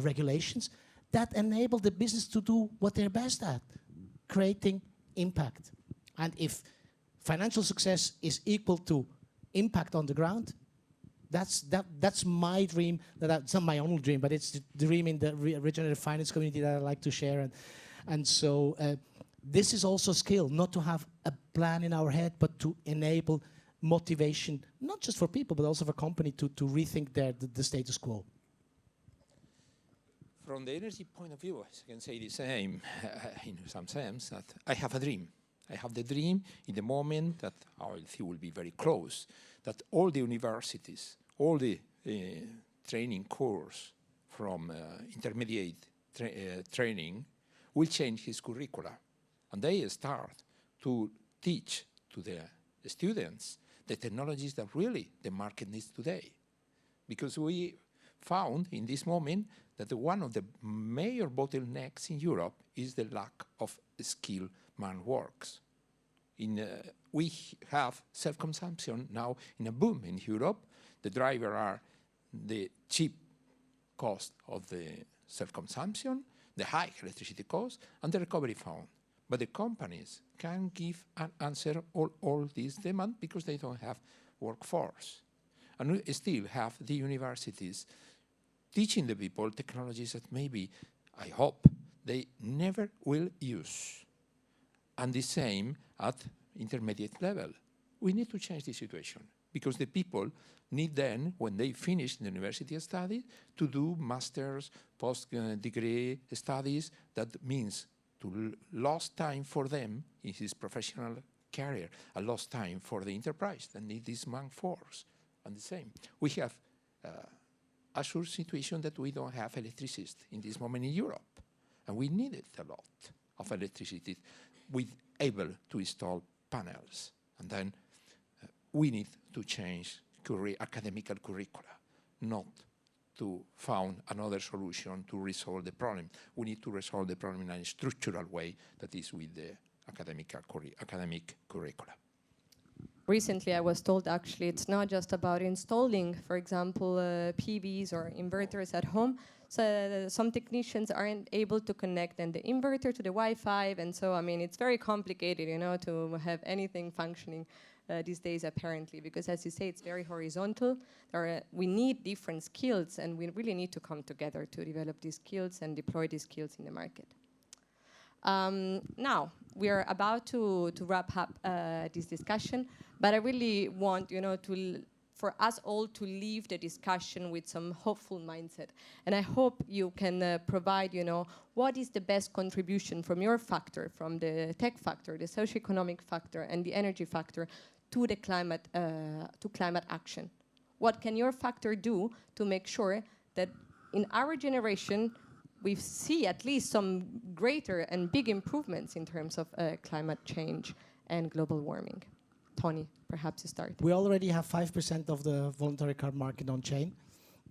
regulations that enable the business to do what they're best at, creating impact. And if financial success is equal to impact on the ground, that's my dream. It's not my only dream, but it's the dream in the regenerative finance community that I like to share. And so this is also skill, not to have a plan in our head, but to enable motivation, not just for people, but also for company to rethink the status quo? From the energy point of view, I can say the same in some sense, that I have a dream. I have the dream in the moment that I think will be very close, that all the universities, all the training course from intermediate training will change his curricula. And they start to teach to the students the technologies that really the market needs today. Because we found in this moment that one of the major bottlenecks in Europe is the lack of skilled man works. We have self-consumption now in a boom in Europe. The driver are the cheap cost of the self-consumption, the high electricity cost, and the recovery fund. But the companies can give an answer all this demand because they don't have workforce. And we still have the universities teaching the people technologies that maybe, I hope, they never will use. And the same at intermediate level. We need to change the situation because the people need then, when they finish the university study, to do master's, post-degree studies. That means to lost time for them in his professional career, a lost time for the enterprise that need this man force. And the same. We have a sure situation that we don't have electricity in this moment in Europe. And we needed a lot of electricity with able to install panels. And then we need to change academic curricula, not to find another solution to resolve the problem. We need to resolve the problem in a structural way that is with the academic curricula. Recently, I was told actually it's not just about installing, for example, PVs or inverters at home. So some technicians aren't able to connect then the inverter to the Wi-Fi, and so I mean it's very complicated, you know, to have anything functioning these days apparently, because as you say, it's very horizontal. We need different skills, and we really need to come together to develop these skills and deploy these skills in the market. Now, we are about to wrap up this discussion, but I really want, you know, for us all to leave the discussion with some hopeful mindset. And I hope you can provide, you know, what is the best contribution from your factor, from the tech factor, the socioeconomic factor, and the energy factor to the climate action. What can your factor do to make sure that in our generation we see at least some greater and big improvements in terms of climate change and global warming? Tony, perhaps you start. We already have 5% of the voluntary carbon market on chain.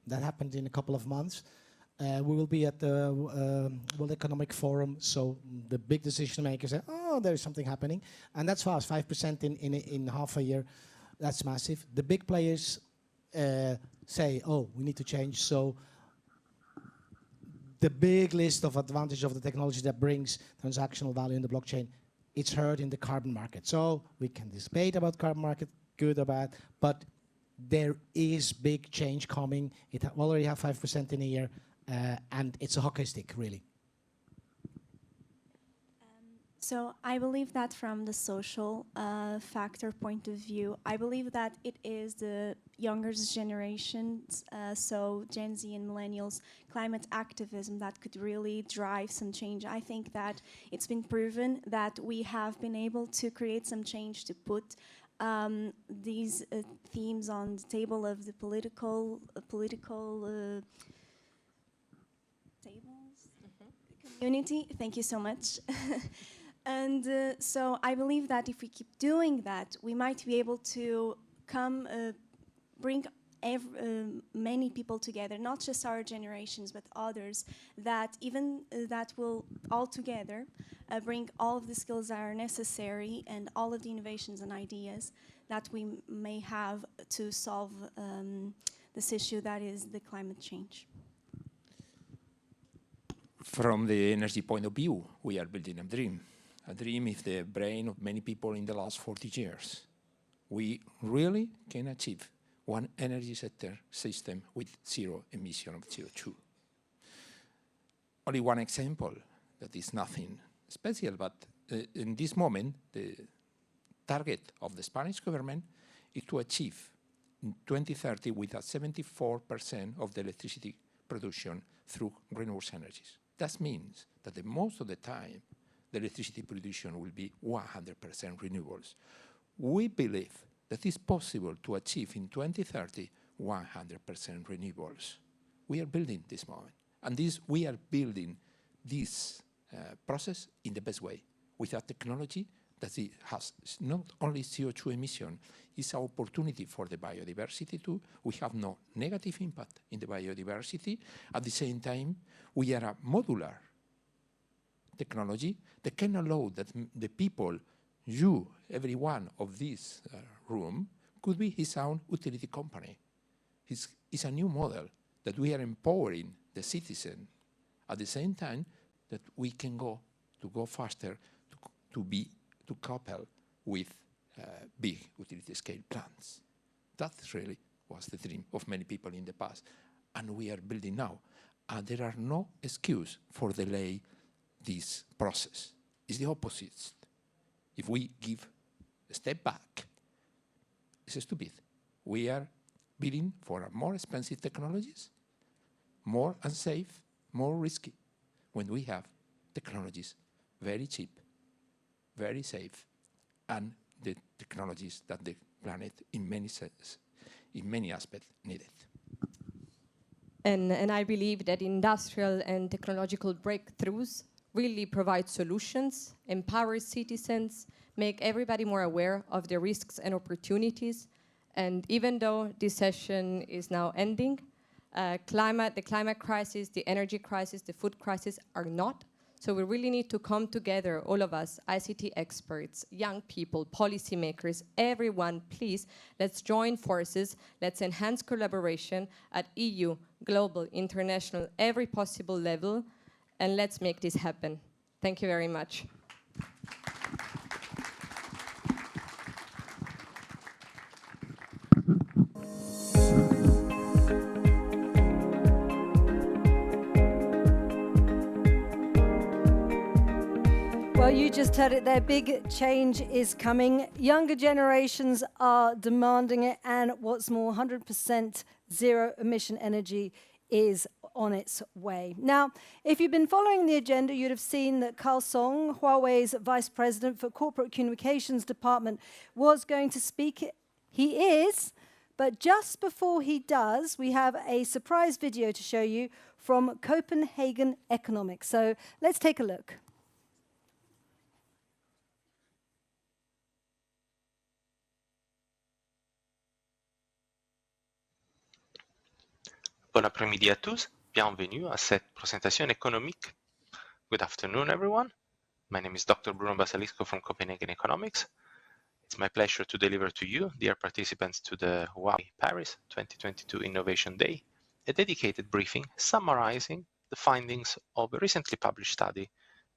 That happened in a couple of months. We will be at the World Economic Forum, so the big decision makers say, oh, there is something happening. And that's fast, 5% in half a year. That's massive. The big players say, oh, we need to change. So the big list of advantage of the technology that brings transactional value in the blockchain, it's heard in the carbon market. So we can debate about carbon market, good or bad, but there is big change coming. It already have 5% in a year, and it's a hockey stick, really. So I believe that from the social factor point of view, I believe that it is the younger generations, so Gen Z and millennials, climate activism that could really drive some change. I think that it's been proven that we have been able to create some change to put these themes on the table of the political tables, community. Thank you so much. And so I believe that if we keep doing that, we might be able to bring many people together, not just our generations, but others, that even that will all together bring all of the skills that are necessary and all of the innovations and ideas that we may have to solve this issue that is the climate change. From the energy point of view, we are building a dream. A dream is the brain of many people in the last 40 years. We really can achieve one energy sector system with zero emission of CO2. Only one example that is nothing special, but in this moment, the target of the Spanish government is to achieve in 2030 with a 74% of the electricity production through renewable energies. That means that the most of the time, the electricity production will be 100% renewables. We believe that it's possible to achieve in 2030 100% renewables. We are building this moment. And we are building this process in the best way, with a technology that it has not only CO2 emission, it's an opportunity for the biodiversity too. We have no negative impact in the biodiversity. At the same time, we are a modular technology that can allow that the people, every one of this room, could be his own utility company. It's a new model that we are empowering the citizen at the same time that we can go faster to couple with big utility scale plants. That really was the dream of many people in the past, and we are building now. And there are no excuse for delay this process. It's the opposite. If we give a step back, it's stupid. We are bidding for more expensive technologies, more unsafe, more risky, when we have technologies very cheap, very safe, and the technologies that the planet, in many aspects, needed. And I believe that industrial and technological breakthroughs really provide solutions, empower citizens, make everybody more aware of the risks and opportunities. And even though this session is now ending, the climate crisis, the energy crisis, the food crisis are not. So we really need to come together, all of us, ICT experts, young people, policymakers, everyone, please, let's join forces, let's enhance collaboration at EU, global, international, every possible level, and let's make this happen. Thank you very much. Well, you just heard it there. Big change is coming. Younger generations are demanding it, and what's more, 100% zero emission energy is on its way. Now, if you've been following the agenda, you'd have seen that Carl Song, Huawei's Vice President for Corporate Communications Department, was going to speak. He is, but just before he does, we have a surprise video to show you from Copenhagen Economics. So let's take a look. Bon après-midi à tous, bienvenue à cette présentation économique. Good afternoon, everyone. My name is Dr. Bruno Basalisco from Copenhagen Economics. It's my pleasure to deliver to you, dear participants, to the Huawei Paris 2022 Innovation Day, a dedicated briefing summarizing the findings of a recently published study,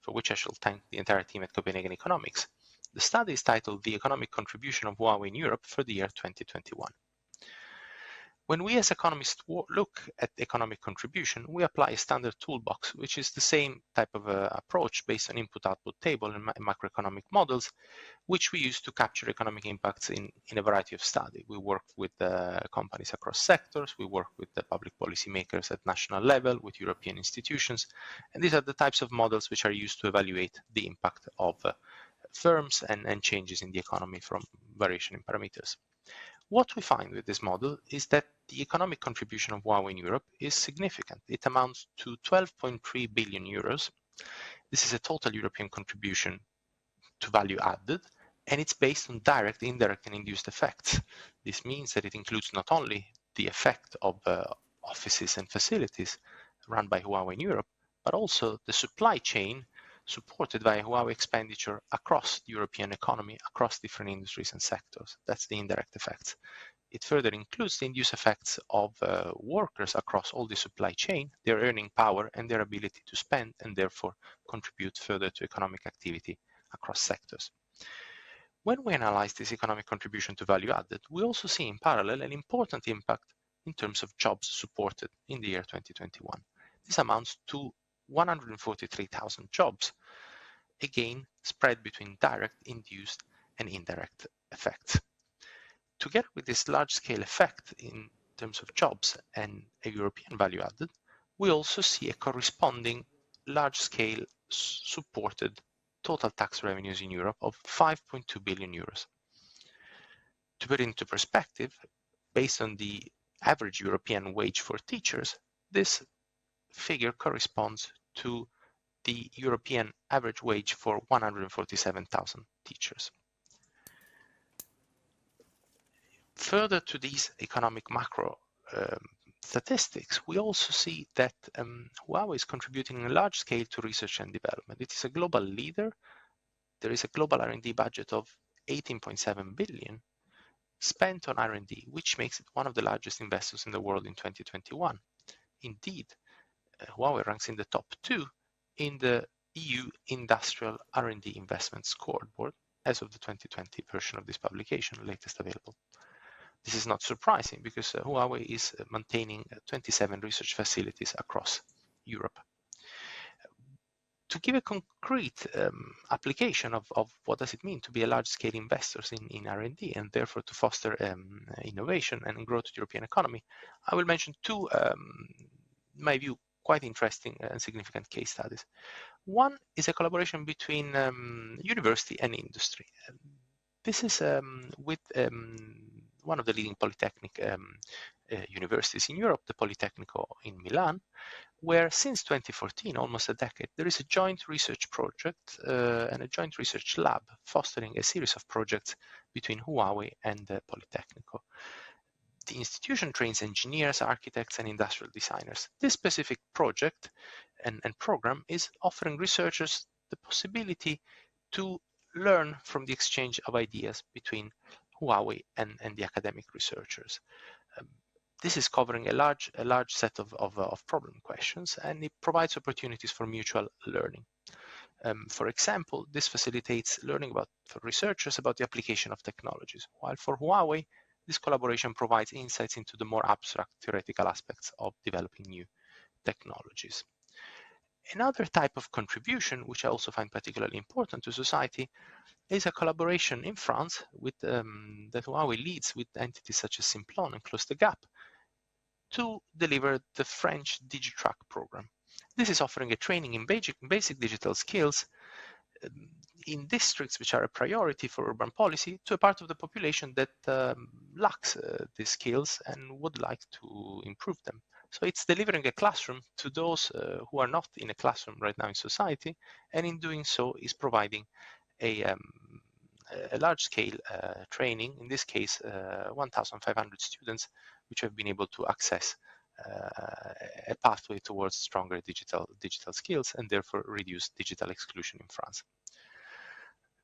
for which I shall thank the entire team at Copenhagen Economics. The study is titled The Economic Contribution of Huawei in Europe for the year 2021. When we as economists look at economic contribution, we apply a standard toolbox, which is the same type of approach based on input-output table and macroeconomic models, which we use to capture economic impacts in a variety of studies. We work with companies across sectors, we work with the public policymakers at national level, with European institutions, and these are the types of models which are used to evaluate the impact of firms and changes in the economy from variation in parameters. What we find with this model is that the economic contribution of Huawei in Europe is significant. It amounts to 12.3 billion euros. This is a total European contribution to value added, and it's based on direct, indirect, and induced effects. This means that it includes not only the effect of offices and facilities run by Huawei in Europe, but also the supply chain supported by Huawei expenditure across the European economy, across different industries and sectors. That's the indirect effects. It further includes the induced effects of workers across all the supply chain, their earning power and their ability to spend, and therefore contribute further to economic activity across sectors. When we analyze this economic contribution to value added, we also see in parallel an important impact in terms of jobs supported in the year 2021. This amounts to 143,000 jobs, again spread between direct, induced, and indirect effects. Together with this large-scale effect in terms of jobs and a European value added, we also see a corresponding large-scale supported total tax revenues in Europe of 5.2 billion euros. To put it into perspective, based on the average European wage for teachers, this figure corresponds to the European average wage for 147,000 teachers. Further to these economic macro statistics, we also see that Huawei is contributing in large scale to research and development. It is a global leader. There is a global R&D budget of 18.7 billion spent on R&D, which makes it one of the largest investors in the world in 2021. Indeed, Huawei ranks in the top 2 in the EU Industrial R&D Investment Scoreboard as of the 2020 version of this publication, latest available. This is not surprising because Huawei is maintaining 27 research facilities across Europe. To give a concrete application of what does it mean to be a large-scale investor in R&D and therefore to foster innovation and growth to the European economy, I will mention two, in my view, quite interesting and significant case studies. One is a collaboration between university and industry. This is with one of the leading polytechnic universities in Europe, the Politecnico in Milan, where since 2014, almost a decade, there is a joint research project and a joint research lab fostering a series of projects between Huawei and the Politecnico. The institution trains engineers, architects, and industrial designers. This specific project and program is offering researchers the possibility to learn from the exchange of ideas between Huawei and the academic researchers. This is covering a large set of problem questions, and it provides opportunities for mutual learning. For example, this facilitates learning for researchers about the application of technologies, while for Huawei, this collaboration provides insights into the more abstract theoretical aspects of developing new technologies. Another type of contribution, which I also find particularly important to society, is a collaboration in France with, that Huawei leads with entities such as Simplon and Close the Gap to deliver the French DigiTrack program. This is offering a training in basic digital skills in districts which are a priority for urban policy to a part of the population that lacks these skills and would like to improve them. So it's delivering a classroom to those who are not in a classroom right now in society, and in doing so is providing a large-scale training, in this case 1,500 students, which have been able to access a pathway towards stronger digital skills and therefore reduce digital exclusion in France.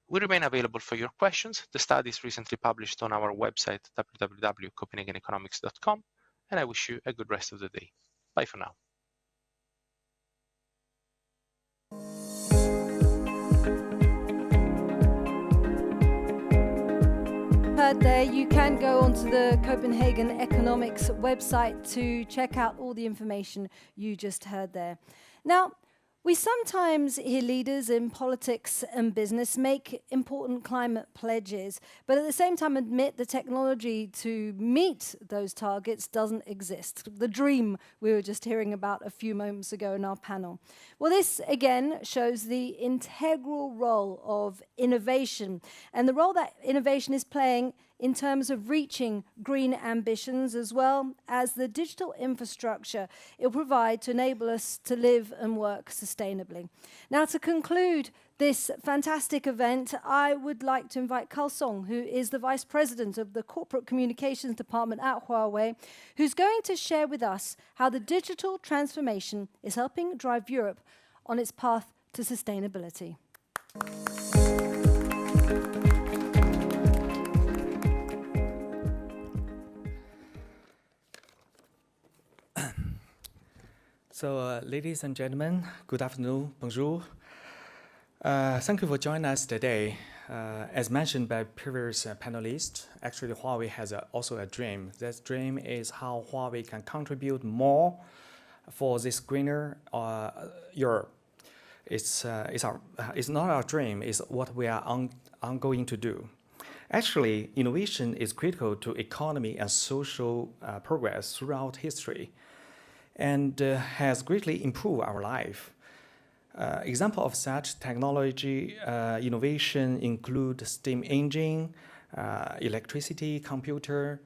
We remain available for your questions. The study is recently published on our website, www.copenhageneconomics.com, and I wish you a good rest of the day. Bye for now. Heard there, you can go onto the Copenhagen Economics website to check out all the information you just heard there. Now, we sometimes hear leaders in politics and business make important climate pledges, but at the same time admit the technology to meet those targets doesn't exist. The dream we were just hearing about a few moments ago in our panel. Well, this again shows the integral role of innovation and the role that innovation is playing in terms of reaching green ambitions, as well as the digital infrastructure it will provide to enable us to live and work sustainably. Now, to conclude this fantastic event, I would like to invite Carl Song, who is the Vice President of the Corporate Communications Department at Huawei, who's going to share with us how the digital transformation is helping drive Europe on its path to sustainability. So, ladies and gentlemen, good afternoon, bonjour. Thank you for joining us today. As mentioned by previous panelists, actually Huawei has also a dream. That dream is how Huawei can contribute more for this greener Europe. It's not our dream, it's what we are ongoing to do. Actually, innovation is critical to economy and social progress throughout history and has greatly improved our life. Example of such technology innovation include steam engine, electricity, computer,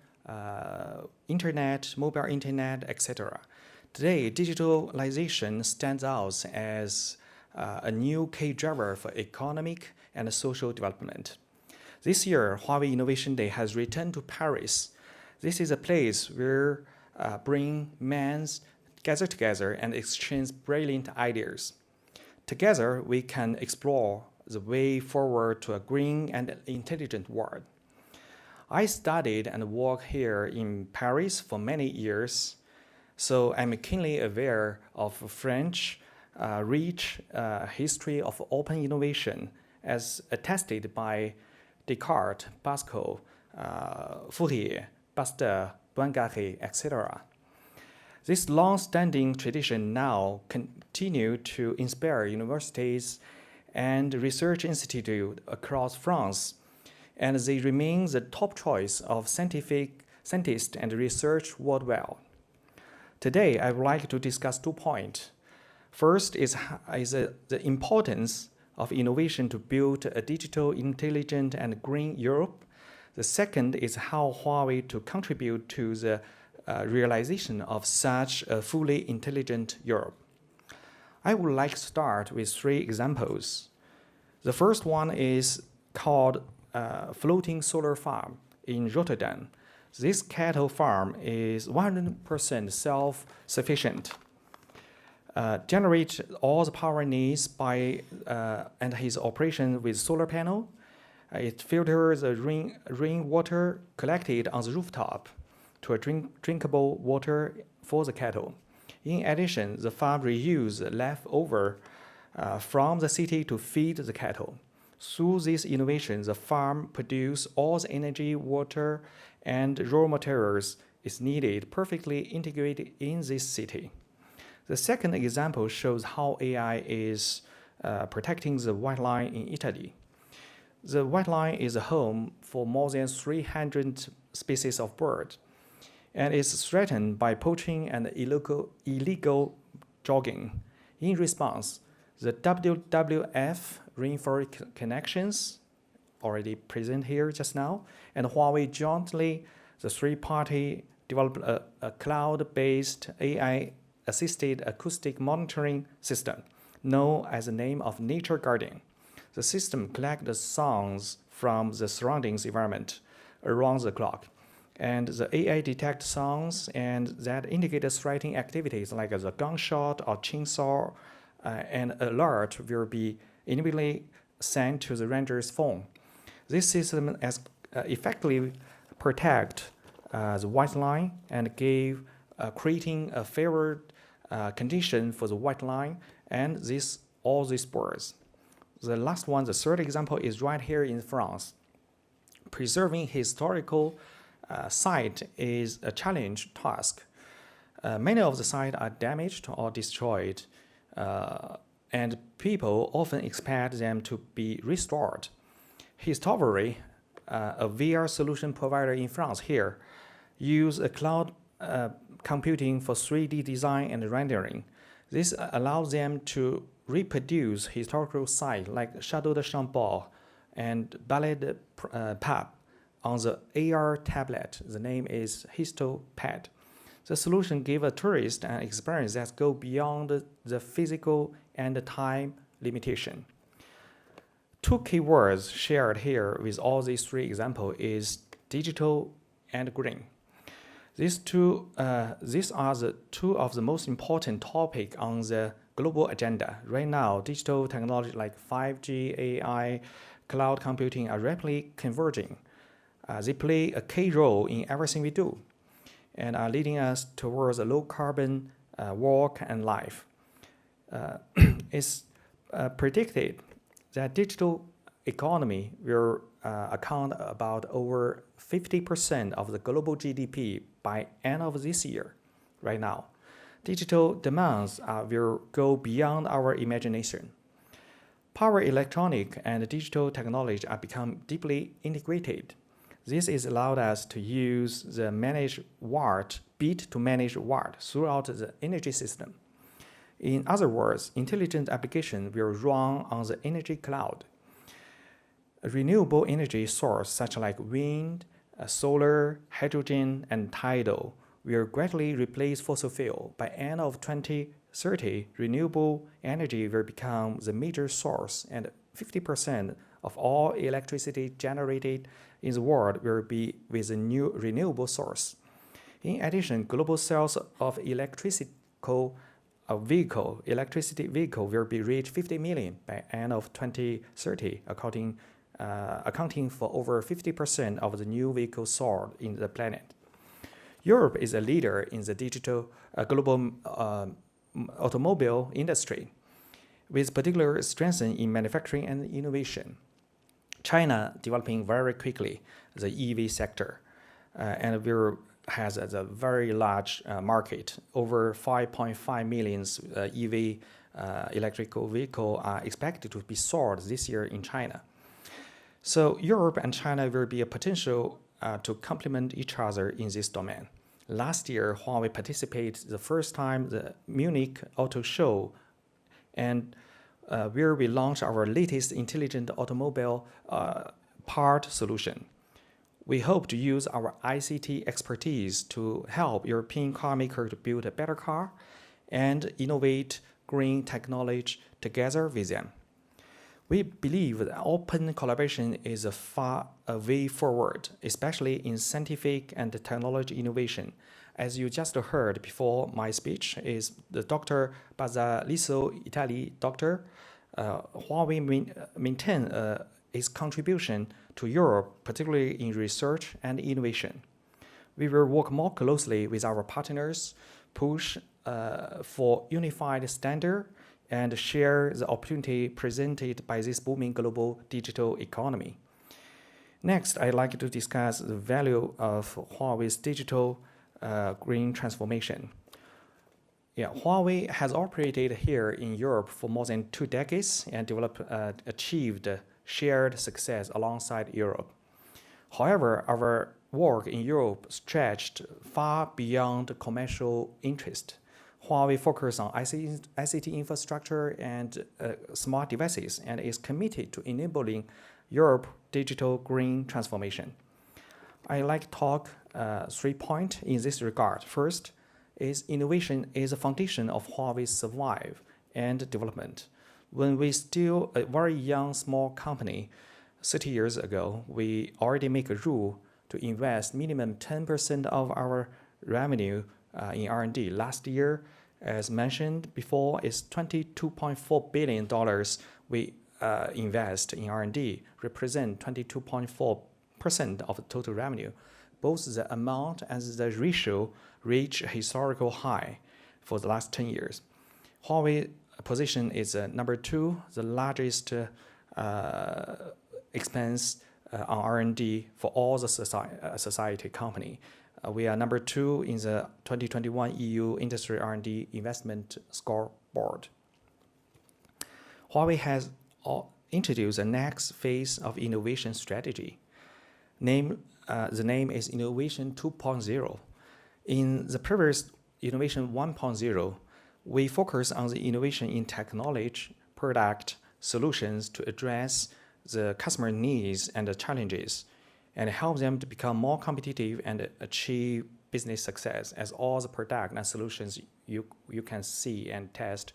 internet, mobile internet, etc. Today, digitalization stands out as a new key driver for economic and social development. This year, Huawei Innovation Day has returned to Paris. This is a place where brain minds gather together and exchange brilliant ideas. Together, we can explore the way forward to a green and intelligent world. I studied and worked here in Paris for many years, so I'm keenly aware of French rich history of open innovation as attested by Descartes, Pascal, Fourier, Pasteur, Poincaré, etc. This long-standing tradition now continues to inspire universities and research institutes across France, and they remain the top choice of scientists and research worldwide. Today, I would like to discuss 2 points. First is the importance of innovation to build a digital, intelligent, and green Europe. The second is how Huawei to contribute to the realization of such a fully intelligent Europe. I would like to start with 3 examples. The first one is called Floating Solar Farm in Rotterdam. This cattle farm is 100% self-sufficient. Generate all the power needs by and his operation with solar panel. It filters the rainwater collected on the rooftop to a drinkable water for the cattle. In addition, the farm reuses leftover from the city to feed the cattle. Through this innovation, the farm produces all the energy, water, and raw materials is needed perfectly integrated in this city. The second example shows how AI is protecting the white line in Italy. The white line is a home for more than 300 species of birds and is threatened by poaching and illegal jogging. In response, the WWF Rainforest Connections, already present here just now, and Huawei jointly, the 3-party developed a cloud-based AI-assisted acoustic monitoring system known as the name of Nature Guardian. The system collects the sounds from the surroundings environment around the clock, and the AI detects sounds and that indicate threatening activities like a gunshot or chainsaw, and alert will be immediately sent to the ranger's phone. This system has effectively protect the white line and creating a favored condition for the white line and all these birds. The last one, the third example, is right here in France. Preserving historical site is a challenge task. Many of the sites are damaged or destroyed, and people often expect them to be restored. Historically, a VR solution provider in France here use a cloud computing for 3D design and rendering. This allows them to reproduce historical sites like Château de Chambord and Ballet de Pape on the AR tablet. The name is HistoPad. The solution gives a tourist an experience that goes beyond the physical and time limitation. 2 keywords shared here with all these 3 examples is digital and green. These are the 2 of the most important topics on the global agenda. Right now, digital technology like 5G, AI, cloud computing are rapidly converging. They play a key role in everything we do and are leading us towards a low-carbon work and life. It's predicted that digital economy will account about over 50% of the global GDP by end of this year. Right now, digital demands will go beyond our imagination. Power electronic and digital technology are become deeply integrated. This has allowed us to use the managed watt, bit to manage watt throughout the energy system. In other words, intelligent application will run on the energy cloud. A renewable energy source such like wind, solar, hydrogen, and tidal will gradually replace fossil fuel. By end of 2030, renewable energy will become the major source, and 50% of all electricity generated in the world will be with a new renewable source. In addition, global sales of electricity vehicle will be reached 50 million by end of 2030, accounting for over 50% of the new vehicles sold in the planet. Europe is a leader in the global automobile industry, with particular strength in manufacturing and innovation. China developing very quickly the EV sector, and Europe has a very large market. Over 5.5 million EV electrical vehicles are expected to be sold this year in China. So Europe and China will be a potential to complement each other in this domain. Last year, Huawei participated the first time the Munich Auto Show, and where we launched our latest intelligent automobile part solution. We hope to use our ICT expertise to help European car makers to build a better car and innovate green technology together with them. We believe that open collaboration is a way forward, especially in scientific and technology innovation. As you just heard before my speech, is the Dr. Basilico Itali doctor. Huawei maintain its contribution to Europe, particularly in research and innovation. We will work more closely with our partners, push for unified standard, and share the opportunity presented by this booming global digital economy. Next, I'd like to discuss the value of Huawei's digital green transformation. Huawei has operated here in Europe for more than 2 decades and achieved shared success alongside Europe. However, our work in Europe stretched far beyond commercial interest. Huawei focuses on ICT infrastructure and smart devices and is committed to enabling Europe digital green transformation. I like to talk 3 points in this regard. First is innovation is a foundation of Huawei's survival and development. When we still a very young small company, 30 years ago, we already make a rule to invest minimum 10% of our revenue in R&D. Last year, as mentioned before, is $22.4 billion we invest in R&D, represent 22.4% of the total revenue. Both the amount and the ratio reach a historical high for the last 10 years. Huawei position is number 2, the largest expense on R&D for all the society company. We are number 2 in the 2021 EU Industry R&D Investment Scoreboard. Huawei has introduced the next phase of innovation strategy. The name is Innovation 2.0. In the previous Innovation 1.0, we focus on the innovation in technology, product, solutions to address the customer needs and the challenges, and help them to become more competitive and achieve business success, as all the product and solutions you can see and test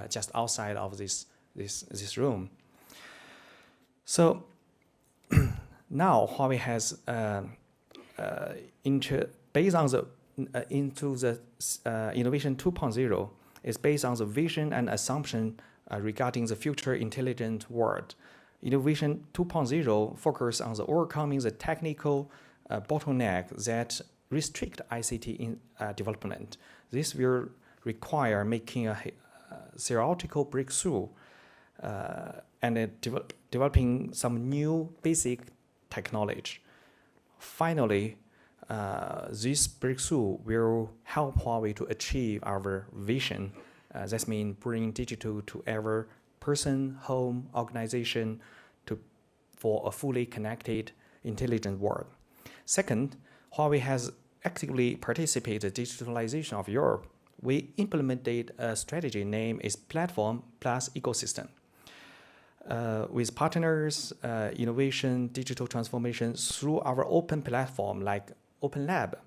just outside of this room. So now Huawei has based on the Innovation 2.0 is based on the vision and assumption regarding the future intelligent world. Innovation 2.0 focuses on the overcoming the technical bottleneck that restrict ICT development. This will require making a theoretical breakthrough and developing some new basic technology. Finally, this breakthrough will help Huawei to achieve our vision. That means bring digital to every person, home, organization for a fully connected, intelligent world. Second, Huawei has actively participated in digitalization of Europe. We implemented a strategy named is Platform plus Ecosystem. With partners, innovation, digital transformation through our open platform like Open Lab.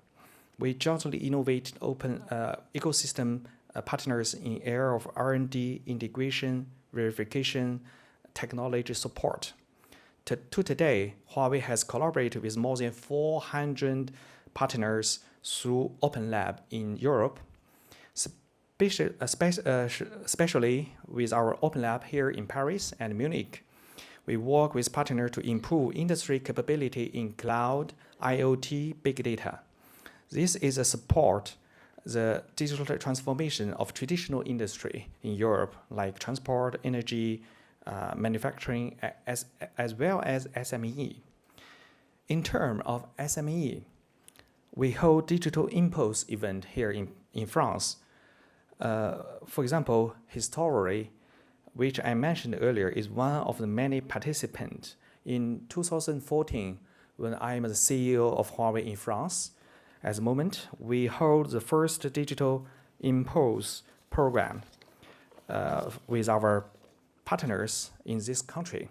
We jointly innovate open ecosystem partners in area of R&D, integration, verification, technology support. To today, Huawei has collaborated with more than 400 partners through Open Lab in Europe, especially with our Open Lab here in Paris and Munich. We work with partners to improve industry capability in cloud, IoT, big data. This is a support the digital transformation of traditional industry in Europe, like transport, energy, manufacturing, as well as SME. In terms of SME, we hold Digital Impulse event here in France. For example, History, which I mentioned earlier, is one of the many participants. In 2014, when I am the CEO of Huawei in France, at the moment, we hold the first Digital Impulse program with our partners in this country,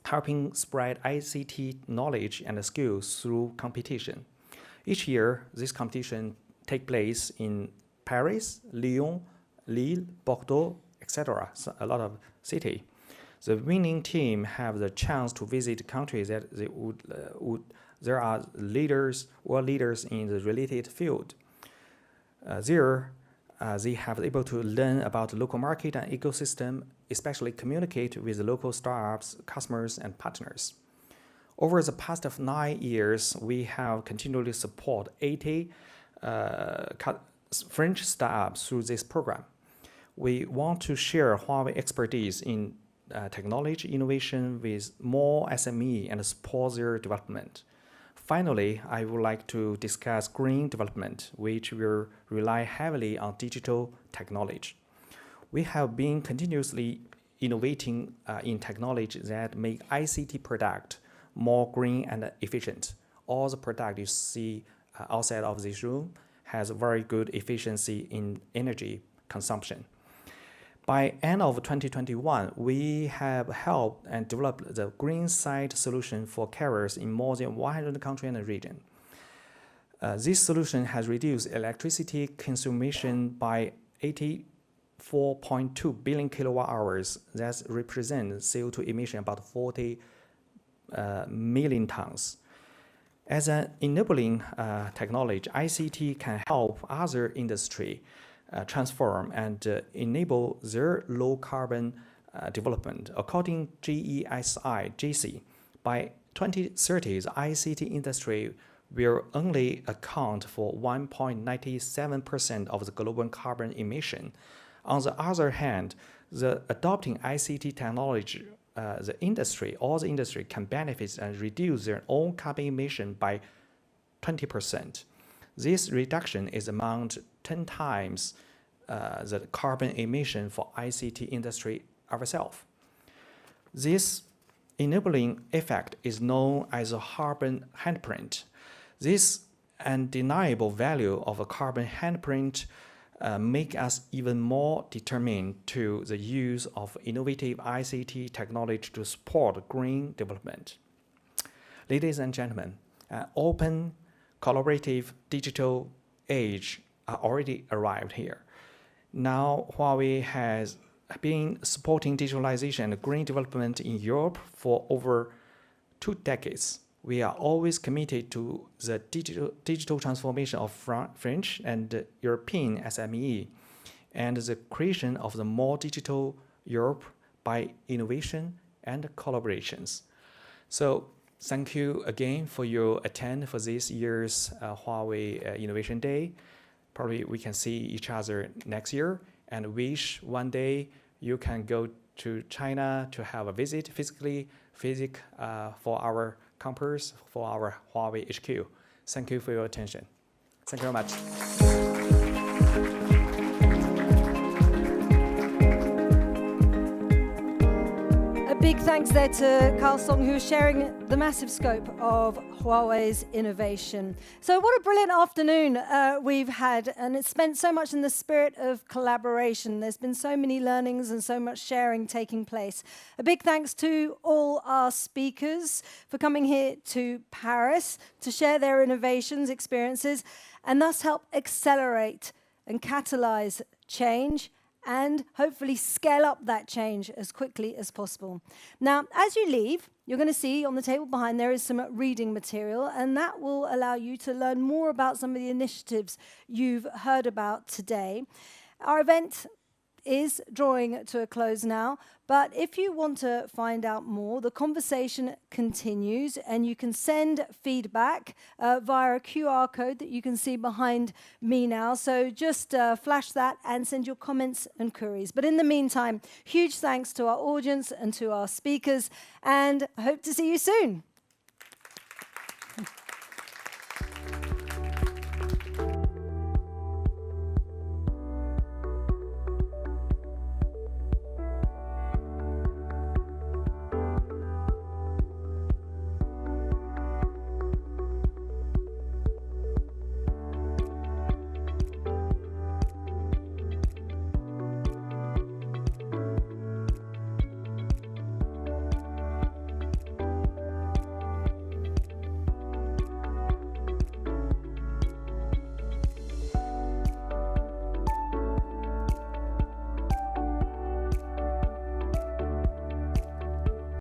helping spread ICT knowledge and skills through competition. Each year, this competition takes place in Paris, Lyon, Lille, Bordeaux, etc., so a lot of cities. The winning team have the chance to visit countries that they there are leaders or leaders in the related field. There, they have able to learn about the local market and ecosystem, especially communicate with the local startups, customers, and partners. Over the past 9 years, we have continually support 80 French startups through this program. We want to share Huawei expertise in technology innovation with more SME and support their development. Finally, I would like to discuss green development, which will rely heavily on digital technology. We have been continuously innovating in technology that make ICT product more green and efficient. All the product you see outside of this room has very good efficiency in energy consumption. By end of 2021, we have helped and developed the green site solution for carriers in more than 100 countries and regions. This solution has reduced electricity consumption by 84.2 billion kilowatt hours. That represents CO2 emission about 40 million tons. As an enabling technology, ICT can help other industry transform and enable their low carbon development. According to GESI, by 2030, the ICT industry will only account for 1.97% of the global carbon emission. On the other hand, the adopting ICT technology, all the industry can benefit and reduce their own carbon emission by 20%. This reduction is amount 10 times the carbon emission for ICT industry ourselves. This enabling effect is known as a carbon handprint. This undeniable value of a carbon handprint make us even more determined to the use of innovative ICT technology to support green development. Ladies and gentlemen, open, collaborative, digital age are already arrived here. Now, Huawei has been supporting digitalization and green development in Europe for over 2 decades. We are always committed to the digital transformation of French and European SME and the creation of the more digital Europe by innovation and collaborations. So thank you again for your attend for this year's Huawei Innovation Day. Probably we can see each other next year and wish one day you can go to China to have a visit physically for our campus, for our Huawei HQ. Thank you for your attention. Thank you very much. thanks there to Carl Song, who is sharing the massive scope of Huawei's innovation. So what a brilliant afternoon we've had, and it's spent so much in the spirit of collaboration. There's been so many learnings and so much sharing taking place. A big thanks to all our speakers for coming here to Paris to share their innovations, experiences, and thus help accelerate and catalyze change and hopefully scale up that change as quickly as possible. Now, as you leave, you're going to see on the table behind there is some reading material, and that will allow you to learn more about some of the initiatives you've heard about today. Our event is drawing to a close now, but if you want to find out more, the conversation continues, and you can send feedback via a QR code that you can see behind me now. So just flash that and send your comments and queries. But in the meantime, huge thanks to our audience and to our speakers, and I hope to see you soon.